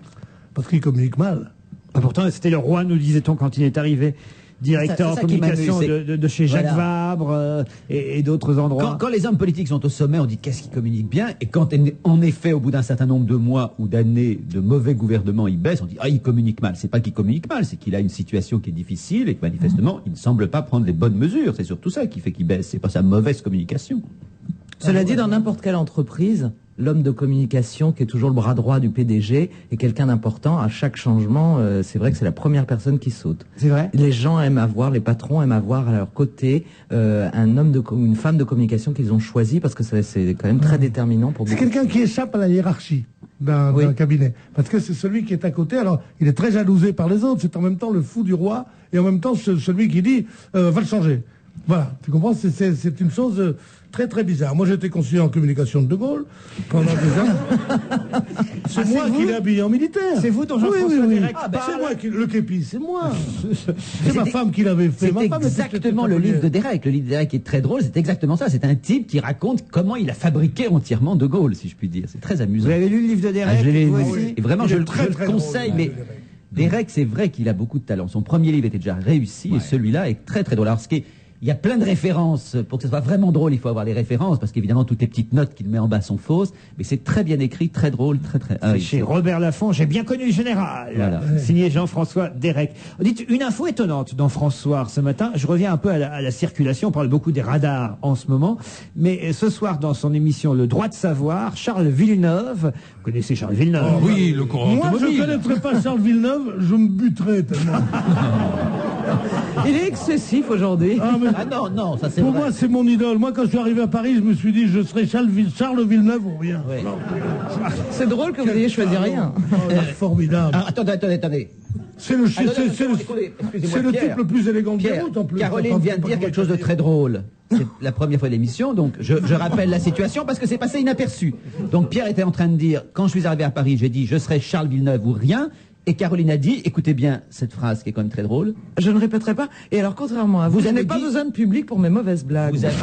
Parce qu'il communique mal. Ah, pourtant, c'était le roi, nous disait-on, quand il est arrivé. Directeur en communication de chez Jacques Vabre et d'autres endroits. Quand les hommes politiques sont au sommet, on dit qu'est-ce qu'ils communiquent bien, et quand en effet, au bout d'un certain nombre de mois ou d'années de mauvais gouvernement, ils baissent, on dit il communique mal. C'est pas qu'il communique mal, c'est qu'il a une situation qui est difficile et que manifestement, il ne semble pas prendre les bonnes mesures. C'est surtout ça qui fait qu'il baisse, c'est pas sa mauvaise communication. Cela dit, dans n'importe quelle entreprise, l'homme de communication, qui est toujours le bras droit du PDG, est quelqu'un d'important. À chaque changement, c'est vrai que c'est la première personne qui saute. C'est vrai. Les gens aiment avoir, les patrons aiment avoir à leur côté une femme de communication qu'ils ont choisie, parce que c'est quand même très déterminant pour. C'est quelqu'un qui échappe à la hiérarchie d'un cabinet, parce que c'est celui qui est à côté. Alors, il est très jalousé par les autres. C'est en même temps le fou du roi et en même temps celui qui dit va le changer. Voilà, tu comprends, c'est une chose très très bizarre. Moi, j'étais conseiller en communication de Gaulle pendant des années. C'est moi qui l'ai habillé en militaire. C'est vous, dont Jean-François Derek parle. C'est moi le képi, c'est moi. C'est ma femme qui l'avait fait. C'est exactement le livre de Derek. Le livre de Derek est très drôle, c'est exactement ça. C'est un type qui raconte comment il a fabriqué entièrement De Gaulle, si je puis dire. C'est très amusant. Vous avez lu le livre de Derek? Je l'ai lu. Oui. Et vraiment, je le très conseille, drôle, mais Derek, c'est vrai qu'il a beaucoup de talent. Son premier livre était déjà réussi, et celui-là est très très drôle. Alors, il y a plein de références. Pour que ce soit vraiment drôle, il faut avoir les références, parce qu'évidemment, toutes les petites notes qu'il met en bas sont fausses. Mais c'est très bien écrit, très drôle, très... chez Robert Laffont, j'ai bien connu le général. Voilà. Signé Jean-François Derek. Dites une info étonnante dans François ce matin. Je reviens un peu à la circulation. On parle beaucoup des radars en ce moment. Mais ce soir, dans son émission Le Droit de Savoir, Charles Villeneuve. Vous connaissez Charles Villeneuve? Oui, le courant Moi, je ne connaîtrais pas Charles Villeneuve, je me buterais tellement. Il est excessif aujourd'hui. Ah non, ça c'est Pour vrai. moi, c'est mon idole. Moi, quand je suis arrivé à Paris, je me suis dit, je serai Charles Villeneuve ou rien. Ouais. C'est drôle que vous ayez choisi rien. Formidable. Ah, attendez. C'est le type Pierre, le plus élégant de Pierre, Beyrouth, en plus. Caroline vient de dire quelque chose de très drôle. C'est la première fois de l'émission, donc je rappelle la situation parce que c'est passé inaperçu. Donc Pierre était en train de dire, quand je suis arrivé à Paris, j'ai dit je serai Charles Villeneuve ou rien. Et Caroline a dit, écoutez bien cette phrase qui est quand même très drôle. Je ne répéterai pas. Et alors, contrairement à vous, Vous je avez n'ai pas dit- besoin de public pour mes mauvaises blagues. Vous avez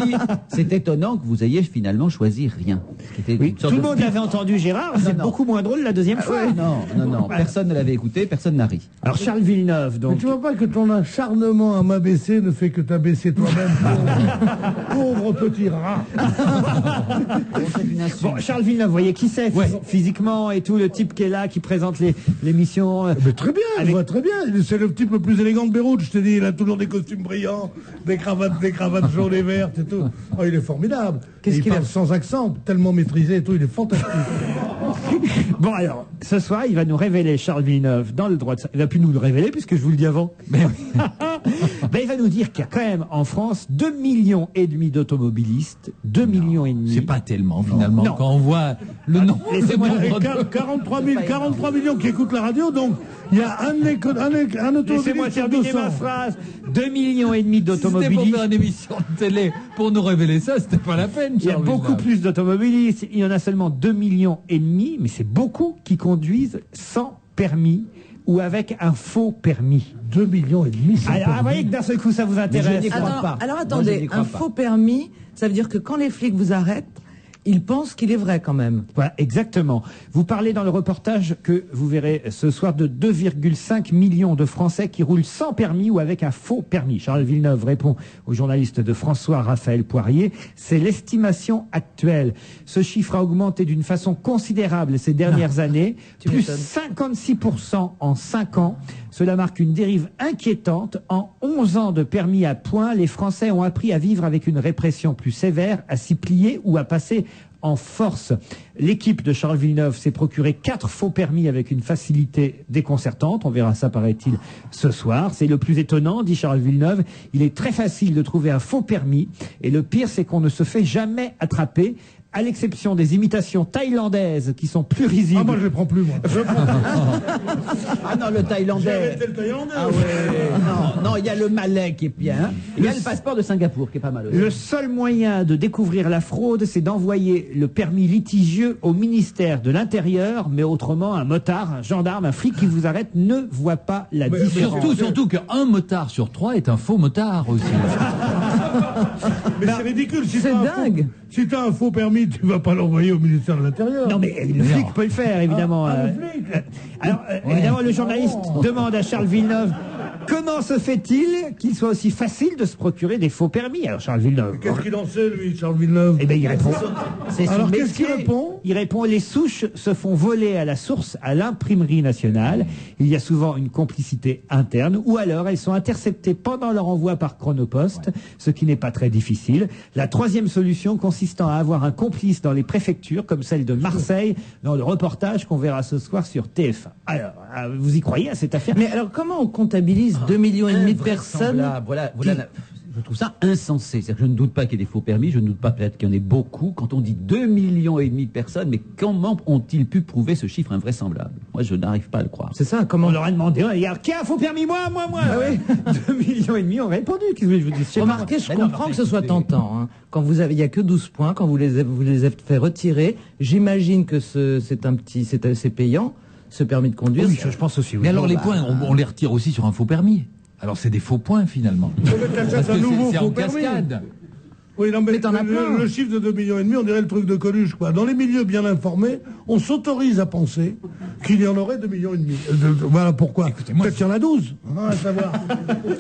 dit, c'est étonnant que vous ayez finalement choisi rien. Oui, tout le monde l'avait entendu, Gérard. C'est beaucoup moins drôle la deuxième fois. Non, personne ne l'avait écouté, personne n'a ri. Alors Charles Villeneuve, Mais donc. tu vois pas que ton acharnement à m'abaisser ne fait que t'abaisser toi-même, pauvre petit rat. Bon, Charles Villeneuve, vous voyez qui c'est physiquement et tout, le type qui est là, qui présente l'émission. Mais très bien, je vois très bien. C'est le type le plus élégant de Beyrouth, je t'ai dit. Il a toujours des costumes brillants, des cravates jaunes et vertes et tout. Oh, il est formidable. Il parle sans accent, tellement maîtrisé et tout. Il est fantastique. Bon alors, ce soir, il va nous révéler, Charles Villeneuve, dans le droit de... Il va plus nous le révéler, puisque je vous le dis avant. Ben, il va nous dire qu'il y a quand même, en France, 2,5 millions d'automobilistes. 2,5 millions. C'est pas tellement, finalement, Non. quand on voit le nombre Laissez-moi de... 43 millions qui écoutent la radio, donc il y a un automobiliste Laissez-moi sur terminer 200. ma phrase. 2,5 millions Si c'était pour d'automobilistes. faire une émission de télé pour nous révéler ça, c'était pas la peine. Il y a Charles beaucoup Villeneuve. plus d'automobilistes. Il y en a seulement 2,5 millions, mais c'est beaucoup qui conduisent sans permis ou avec un faux permis. 2,5 millions sans Alors, vous voyez que d'un seul coup, ça vous intéresse. Alors attendez, un faux permis, ça veut dire que quand les flics vous arrêtent, Il pense qu'il est vrai quand même. Voilà, exactement. Vous parlez dans le reportage que vous verrez ce soir de 2,5 millions de Français qui roulent sans permis ou avec un faux permis. Charles Villeneuve répond au journaliste de François-Raphaël Poirier. C'est l'estimation actuelle. Ce chiffre a augmenté d'une façon considérable ces dernières années, plus 56% en 5 ans. Cela marque une dérive inquiétante. En 11 ans de permis à points, les Français ont appris à vivre avec une répression plus sévère, à s'y plier ou à passer en force. L'équipe de Charles Villeneuve s'est procuré 4 faux permis avec une facilité déconcertante. On verra ça, paraît-il, ce soir. C'est le plus étonnant, dit Charles Villeneuve. Il est très facile de trouver un faux permis. Et le pire, c'est qu'on ne se fait jamais attraper, à l'exception des imitations thaïlandaises qui sont plus risibles. Ah, moi, je les prends plus, moi. Ah non, le thaïlandais. J'ai arrêté le thaïlandais. Ah ouais. Non, il y a le malais qui est bien. Il y a le passeport de Singapour qui est pas mal aussi. Le seul moyen de découvrir la fraude, c'est d'envoyer le permis litigieux au ministère de l'Intérieur, mais autrement, un motard, un gendarme, un flic qui vous arrête ne voit pas la différence. Surtout qu'un motard sur 3 est un faux motard aussi. Mais c'est ridicule. Si C'est dingue. Si tu as un faux permis, tu vas pas l'envoyer au ministère de l'Intérieur. Non, mais le flic peut le faire, évidemment. Le flic. Alors, évidemment, le journaliste demande à Charles Villeneuve comment se fait-il qu'il soit aussi facile de se procurer des faux permis. Alors, Charles Villeneuve. Qu'est-ce qu'il en sait, lui, Charles Villeneuve? Eh bien, il répond. Alors, qu'est-ce qu'il répond? Il répond, les souches se font voler à la source à l'imprimerie nationale. Il y a souvent une complicité interne, ou alors elles sont interceptées pendant leur envoi par Chronopost, ce qui n'est pas très difficile. La troisième solution consistant à avoir un complice dans les préfectures, comme celle de Marseille, dans le reportage qu'on verra ce soir sur TF1. Alors, vous y croyez à cette affaire? Mais alors, comment on comptabilise 2,5 millions de personnes? Voilà. Je trouve ça insensé. C'est-à-dire que je ne doute pas qu'il y ait des faux permis, je ne doute pas peut-être qu'il y en ait beaucoup. Quand on dit 2,5 millions de personnes, mais comment ont-ils pu prouver ce chiffre invraisemblable? Moi, je n'arrive pas à le croire. C'est ça, comment on leur a demandé, qui a un faux permis? Moi. Ah oui. 2,5 millions ont répondu. Qu'est-ce que je vous dis? Remarquez, je comprends que ce soit tentant. Hein. Quand il n'y a que 12 points, quand vous les avez fait retirer, j'imagine que c'est payant, ce permis de conduire. Oui, je pense aussi. Oui. Mais alors, les points, on les retire aussi sur un faux permis. Alors c'est des faux points finalement. Parce que c'est en cascade. Oui, non, mais le chiffre de 2,5 millions, on dirait le truc de Coluche, quoi. Dans les milieux bien informés, on s'autorise à penser qu'il y en aurait 2,5 millions. Voilà pourquoi. Peut-être qu'il y en a 12. À savoir.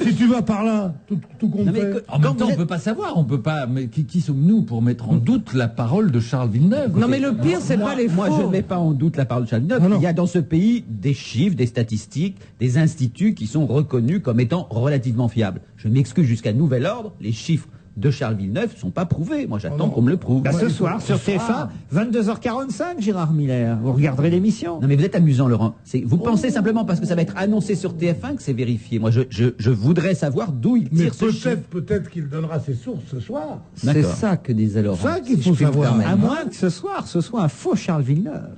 Si tu vas par là, tout compte fait. En même temps, on peut pas savoir. On peut pas. Mais qui sommes-nous pour mettre en doute la parole de Charles Villeneuve? Non, mais le pire, c'est pas les faux. Moi, je ne mets pas en doute la parole de Charles Villeneuve. Il y a dans ce pays des chiffres, des statistiques, des instituts qui sont reconnus comme étant relativement fiables. Je m'excuse jusqu'à nouvel ordre. Les chiffres de Charles Villeneuve ne sont pas prouvés. Moi, j'attends qu'on me le prouve. Ce soir, sur TF1, 22h45, Gérard Miller. Vous regarderez l'émission. Non, mais vous êtes amusant, Laurent. Vous pensez simplement parce que ça va être annoncé sur TF1 que c'est vérifié. Moi, je voudrais savoir d'où il tire ce chiffre. Peut-être qu'il donnera ses sources ce soir. C'est ça que disait Laurent. C'est ça qu'il faut savoir. À moins que ce soir, ce soit un faux Charles Villeneuve.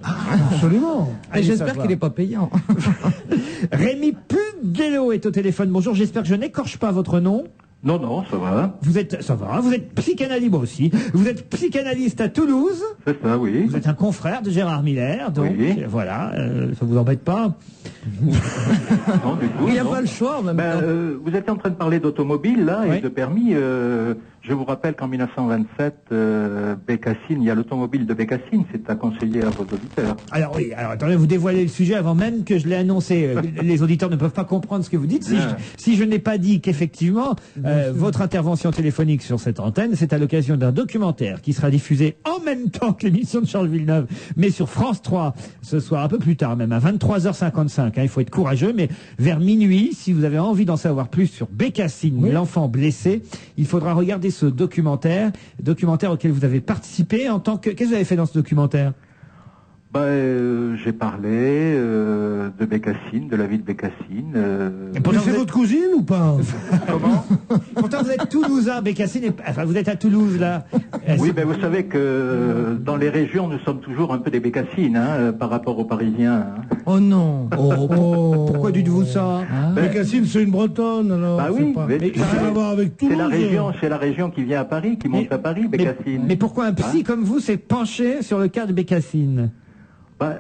Absolument. Et j'espère qu'il n'est pas payant. Rémi Pudello est au téléphone. Bonjour, j'espère que je n'écorche pas votre nom. Non, ça va. Ça va, vous êtes psychanalyste, moi aussi. Vous êtes psychanalyste à Toulouse. C'est ça, oui. Vous êtes un confrère de Gérard Miller, donc voilà, ça vous embête pas? Non, du tout. Il n'y a pas le choix, en même temps. Vous étiez en train de parler d'automobile, là, et de permis. Je vous rappelle qu'en 1927, Bécassine, il y a l'automobile de Bécassine, c'est à conseiller à vos auditeurs. Alors oui, attendez, vous dévoilez le sujet avant même que je l'ai annoncé. Les auditeurs ne peuvent pas comprendre ce que vous dites. Si je n'ai pas dit qu'effectivement, votre intervention téléphonique sur cette antenne, c'est à l'occasion d'un documentaire qui sera diffusé en même temps que l'émission de Charles Villeneuve, mais sur France 3, ce soir, un peu plus tard même, à 23h55. Il faut être courageux, mais vers minuit, si vous avez envie d'en savoir plus sur Bécassine, l'enfant blessé, il faudra regarder ce documentaire auquel vous avez participé en tant que... Qu'est-ce que vous avez fait dans ce documentaire? J'ai parlé de Bécassine, de la vie de Bécassine. C'est votre cousine ou pas? Comment? Pourtant vous êtes toulousain, Bécassine, enfin vous êtes à Toulouse là. Oui, vous savez que dans les régions nous sommes toujours un peu des Bécassines par rapport aux Parisiens. Oh non. Pourquoi dites-vous ça? Bécassine, c'est une Bretonne alors. Bah oui, ça n'a rien à voir avec Toulouse. C'est la région qui vient à Paris, qui monte à Paris, Bécassine. Mais pourquoi un psy comme vous s'est penché sur le cas de Bécassine?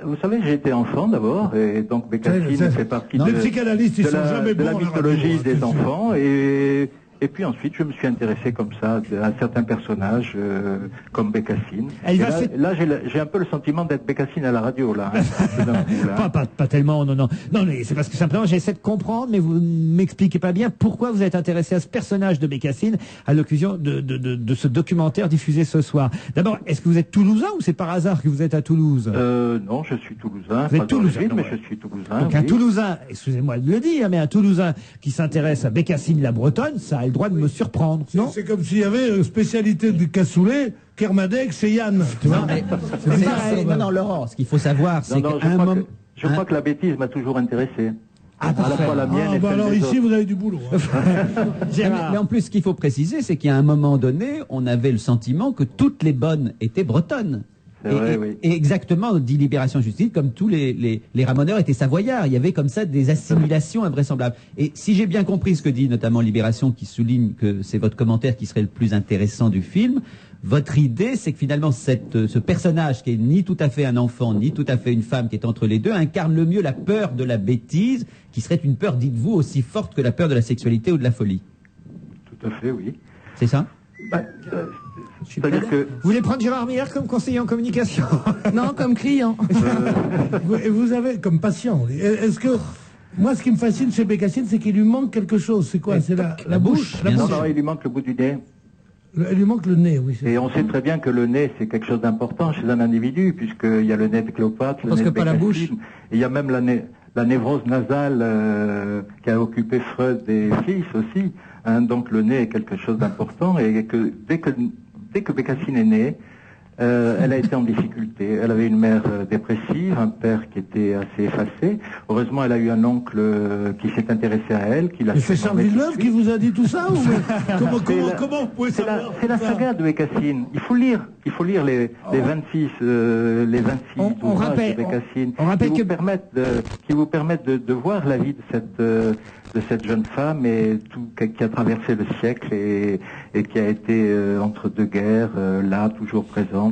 Vous savez, j'ai été enfant d'abord, et donc Bécassine fait partie de les psychanalystes, ils sont jamais bons de la mythologie des enfants, et Et puis ensuite, je me suis intéressé comme ça à certains personnages, comme Bécassine. Elle Et va là, fait- là, j'ai un peu le sentiment d'être Bécassine à la radio, là. Hein, tout d'un coup, là. Pas tellement, non. Non, mais c'est parce que simplement j'essaie de comprendre, mais vous ne m'expliquez pas bien pourquoi vous êtes intéressé à ce personnage de Bécassine à l'occasion de ce documentaire diffusé ce soir. D'abord, est-ce que vous êtes toulousain ou c'est par hasard que vous êtes à Toulouse? Non, je suis toulousain. Vous êtes pas toulousain, d'origine, non, mais ouais. je suis toulousain. Donc un oui. Toulousain, excusez-moi de le dire, mais un Toulousain qui s'intéresse à Bécassine la Bretonne, ça a le droit de me surprendre, non? C'est comme s'il y avait une spécialité du cassoulet, Kermadec, c'est Yann. Tu vois C'est pareil. Non, Laurent, ce qu'il faut savoir, c'est Non, qu'à un moment... je crois que la bêtise m'a toujours intéressé. Ah, à la fois la mienne et celle alors des ici, autres. vous avez du boulot. Mais en plus, ce qu'il faut préciser, c'est qu'à un moment donné, on avait le sentiment que toutes les bonnes étaient bretonnes. C'est vrai, oui. Et exactement, dit Libération Justice, comme tous les ramoneurs étaient savoyards. Il y avait comme ça des assimilations invraisemblables. Et si j'ai bien compris ce que dit notamment Libération, qui souligne que c'est votre commentaire qui serait le plus intéressant du film, votre idée, c'est que finalement, ce personnage qui est ni tout à fait un enfant, ni tout à fait une femme, qui est entre les deux, incarne le mieux la peur de la bêtise, qui serait une peur, dites-vous, aussi forte que la peur de la sexualité ou de la folie. Tout à fait, oui. C'est ça? C'est-à-dire que... Vous voulez prendre Gérard Miller comme conseiller en communication? Non, comme client. Vous avez comme patient. Est-ce que moi, ce qui me fascine chez Bécassine, c'est qu'il lui manque quelque chose. C'est quoi? C'est la bouche. La Non, bouche. non, il lui manque le bout du nez. Il lui manque le nez, oui. Et on sait très bien que le nez, c'est quelque chose d'important chez un individu, puisqu'il y a le nez de Cléopâtre, le Parce nez que de pas la Bécassine, bouche. et il y a même la névrose nasale qui a occupé Freud et fils aussi. Hein, donc le nez est quelque chose d'important, et que dès que Bécassine est née, elle a été en difficulté. Elle avait une mère dépressive, un père qui était assez effacé. Heureusement, elle a eu un oncle qui s'est intéressé à elle, qui l'a Et c'est Charles Villeneuve qui vous a dit tout ça ou comment vous pouvez C'est savoir la saga de Bécassine. Il faut lire les 26 on ouvrages rappelle- de Bécassine on rappelle qui vous permettent de voir la vie de cette jeune femme et qui a traversé le siècle et qui a été entre deux guerres, là, toujours présente,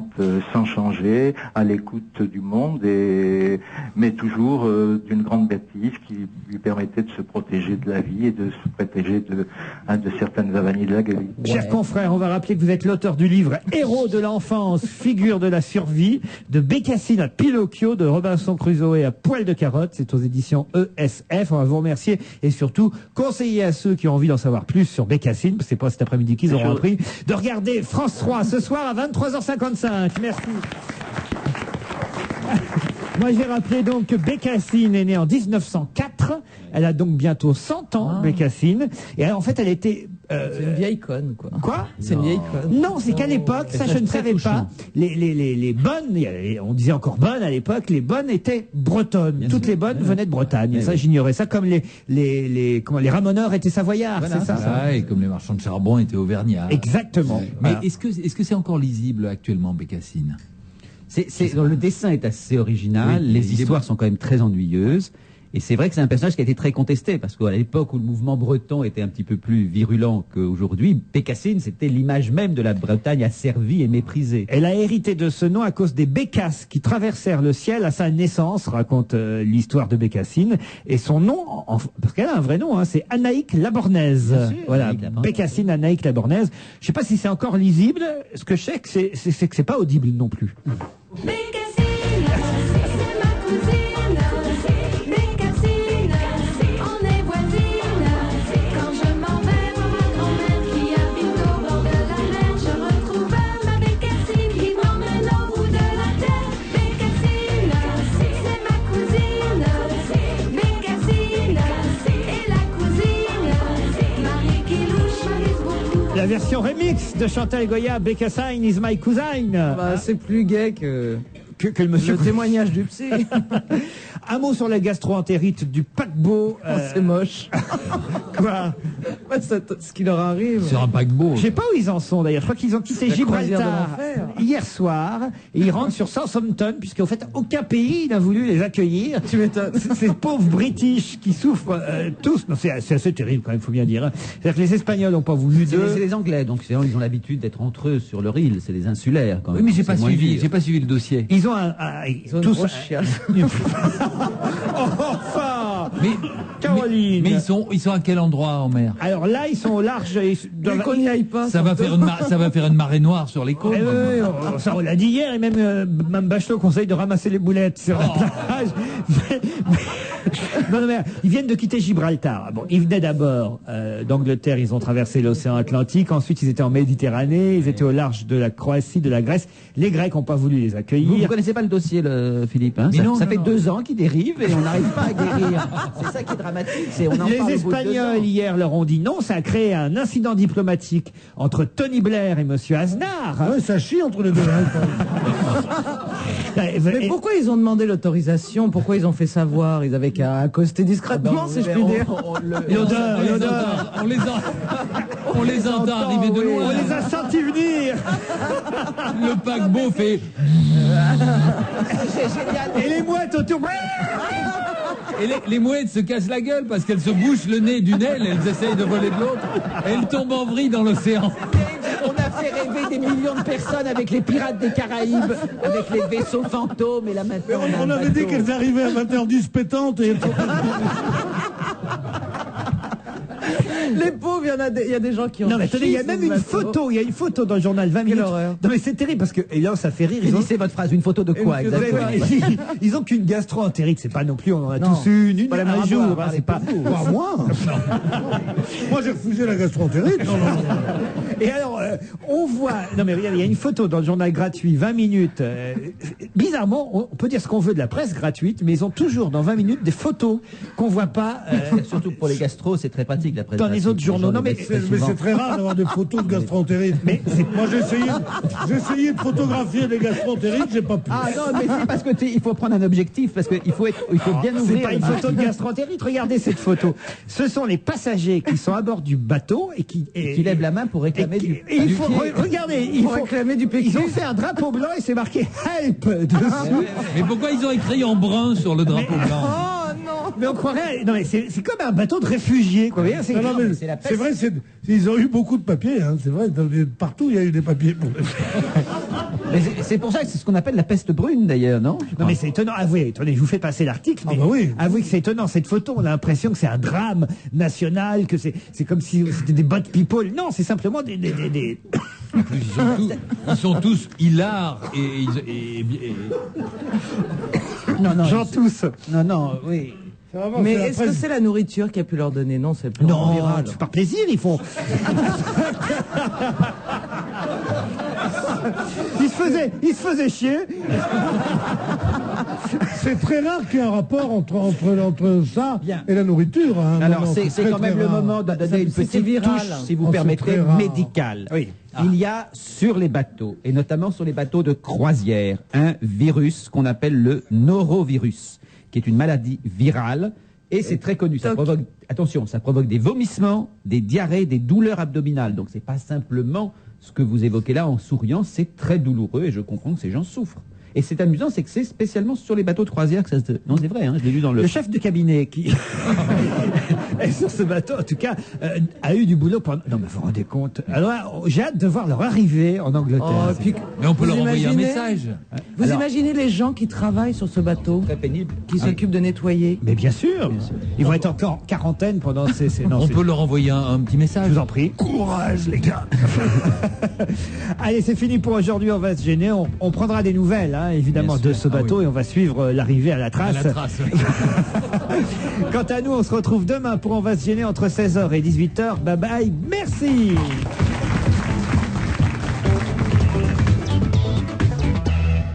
sans changer, à l'écoute du monde, mais toujours d'une grande bêtise qui lui permettait de se protéger de la vie et de se protéger de certaines avanies de la vie. Chers confrères, on va rappeler que vous êtes l'auteur du livre Héros de l'enfance, figure de la survie, de Bécassine à Pinocchio, de Robinson Crusoe à Poil de carotte. C'est aux éditions ESF. On va vous remercier et surtout conseiller à ceux qui ont envie d'en savoir plus sur Bécassine, parce que c'est pas cet après-midi qu'ils auront appris, de regarder France 3 ce soir à 23h55. Merci. Moi, j'ai rappelé donc que Bécassine est née en 1904. Elle a donc bientôt 100 ans, Bécassine. Et en fait, elle était... C'est une vieille conne, quoi. Quoi? C'est une vieille conne. Non, c'est qu'à l'époque, ça je ne savais pas, les bonnes, on disait encore bonnes à l'époque, les bonnes étaient bretonnes. Toutes les bonnes venaient de Bretagne. Ça, j'ignorais ça, comme les ramoneurs étaient savoyards, c'est ça? Ah, et comme les marchands de charbon étaient auvergnats. Exactement. Mais Voilà. est-ce que c'est encore lisible actuellement, Bécassine? Le dessin est assez original, Oui, il les est histoires beau. sont quand même très ennuyeuses. Et c'est vrai que c'est un personnage qui a été très contesté, parce qu'à l'époque où le mouvement breton était un petit peu plus virulent qu'aujourd'hui, Bécassine, c'était l'image même de la Bretagne asservie et méprisée. Elle a hérité de ce nom à cause des bécasses qui traversèrent le ciel à sa naissance, raconte l'histoire de Bécassine. Et son nom, parce qu'elle a un vrai nom, hein, c'est Anaïque Labornaise. Bien sûr, Voilà, Anaïque Labornaise. Bécassine Anaïque Labornaise. Je sais pas si c'est encore lisible. Ce que je sais, c'est que c'est pas audible non plus. On est voisines. Quand je m'en vais voir ma grand-mère qui habite au bord de la mer, je retrouve ma Bécassine qui m'emmène au bout de la terre. Bécassine, c'est ma cousine. Bécassine et la cousine. Marie qui louche, m'amuse beaucoup. La version remix de Chantal Goya, Bécassine is my cousine. Bah, c'est plus gay que le monsieur. Le témoignage du psy. Un mot sur la gastro-entérite du paquebot. C'est moche. Quoi? Ce qui leur arrive. Sur un paquebot. Je sais pas où ils en sont d'ailleurs. Je crois qu'ils ont quitté La croisière de Gibraltar l'enfer. hier soir et ils rentrent sur Southampton puisqu'en fait aucun pays n'a voulu les accueillir. Tu m'étonnes. Ces pauvres British qui souffrent tous. Non, c'est assez terrible quand même, faut bien dire. Hein. C'est-à-dire que les Espagnols n'ont pas voulu C'est d'eux. les Anglais, donc ils ont l'habitude d'être entre eux sur leur île, c'est les insulaires quand Oui, même. mais j'ai C'est pas moins suivi. dur. J'ai pas suivi le dossier. Ils ont Ils ont une tous grosse chiasse. enfin, Caroline. Mais ils sont à quel endroit en mer? Alors là, ils sont au large. Qu'on n'y aille pas. Ça va faire une marée noire sur les côtes. Ça, on l'a dit hier, et même Mme Bachelot conseille de ramasser les boulettes sur la plage. Non, mais ils viennent de quitter Gibraltar. Bon, ils venaient d'abord d'Angleterre, ils ont traversé l'océan Atlantique. Ensuite, ils étaient en Méditerranée, ils étaient au large de la Croatie, de la Grèce. Les Grecs n'ont pas voulu les accueillir. Vous connaissez pas le dossier, Philippe, hein? Ça fait 2 ans qu'ils dérivent et on n'arrive pas à guérir. C'est ça qui est dramatique. Les Espagnols, hier, leur ont dit non. Ça a créé un incident diplomatique entre Tony Blair et Monsieur Aznar. Ouais, ça chie entre les deux. Mais pourquoi ils ont demandé l'autorisation? Pourquoi ils ont fait savoir? Ils avaient qu'à accoster discrètement, si je puis dire. L'odeur. On les entend arriver de loin. On les a sentis venir. Le paquebot fait... C'est génial. Et les mouettes autour... Et les mouettes se cassent la gueule parce qu'elles se bouchent le nez d'une aile, elles essayent de voler de l'autre, elles tombent en vrille dans l'océan. On a fait rêver des millions de personnes avec les pirates des Caraïbes, avec les vaisseaux fantômes, et là maintenant on avait dit qu'elles arrivaient à 20h10 pétantes et elles sont... Les pauvres, il y a des gens qui ont... Non mais attendez, il y a même une photo, il y a une photo dans le journal 20 minutes. horreur. Non mais c'est terrible parce que, et là ça fait rire. Finissez votre phrase, une photo de quoi exactement? Ils ont qu'une gastro-entérite, c'est pas non plus, on en a tous une pas la même un jour, histoire, c'est pas... Moi Moi j'ai refusé la gastro-entérite. Et alors, on voit... Non mais regardez, il y a une photo dans le journal gratuit, 20 minutes. Bizarrement, on peut dire ce qu'on veut de la presse gratuite, mais ils ont toujours dans 20 minutes des photos qu'on voit pas... Surtout pour les gastros, c'est très pratique la presse dans les autres journaux. Non mais c'est très rare d'avoir des photos de gastro-entérite. Mais moi j'ai essayé de photographier des gastro-entérites, j'ai pas pu. Ah non, mais c'est parce que il faut prendre un objectif, parce qu'il faut bien ouvrir. C'est pas une photo de gastro-entérite, regardez cette photo. Ce sont les passagers qui sont à bord du bateau et qui lèvent la main pour réclamer du regardez, il faut réclamer du PQ. Ils ont fait un drapeau blanc et c'est marqué Help dessous. Mais pourquoi ils ont écrit en brun sur le drapeau blanc? Oh non. Mais on croirait... Non mais c'est comme un bateau de réfugiés, quoi. C'est vrai, ils ont eu beaucoup de papiers, hein, c'est vrai, partout il y a eu des papiers pour... C'est pour ça que c'est ce qu'on appelle la peste brune d'ailleurs, non? Non mais c'est étonnant, avouez, attendez, je vous fais passer l'article, mais avouez que c'est étonnant, cette photo, on a l'impression que c'est un drame national, que c'est comme si c'était des bad people. Non, c'est simplement des... En plus, ils sont tous hilars et... Non, Jean tous. Non, oui. Mais est-ce que c'est la nourriture qui a pu leur donner? Non, c'est pas viral. Par plaisir, ils font... Ils se faisaient chier. C'est très rare qu'il y ait un rapport entre ça et la nourriture. Hein. Alors c'est quand même le moment de donner une petite touche, si vous permettez, médicale. Oui. Il y a sur les bateaux, et notamment sur les bateaux de croisière, un virus qu'on appelle le norovirus, qui est une maladie virale, et c'est très connu. Ça provoque, attention, ça provoque des vomissements, des diarrhées, des douleurs abdominales. Donc c'est pas simplement ce que vous évoquez là en souriant, c'est très douloureux, et je comprends que ces gens souffrent. Et c'est amusant, c'est que c'est spécialement sur les bateaux de croisière que ça se... Non, c'est vrai, hein, je l'ai lu dans le... Le chef de cabinet qui est sur ce bateau, en tout cas, a eu du boulot pendant... Non, mais vous vous rendez compte? Alors, j'ai hâte de voir leur arrivée en Angleterre. Mais on peut leur envoyer un message. Vous imaginez les gens qui travaillent sur ce bateau? Très pénible. Qui s'occupent de nettoyer? Mais bien sûr. Ils vont être encore en quarantaine pendant ces... On peut leur envoyer un petit message. Je vous en prie. Courage, les gars. Allez, c'est fini pour aujourd'hui, on va se gêner. On prendra des nouvelles, hein, évidemment, de ce bateau et on va suivre l'arrivée à la trace. Quant à nous, on se retrouve demain pour On va se gêner entre 16h et 18h. Bye bye, merci.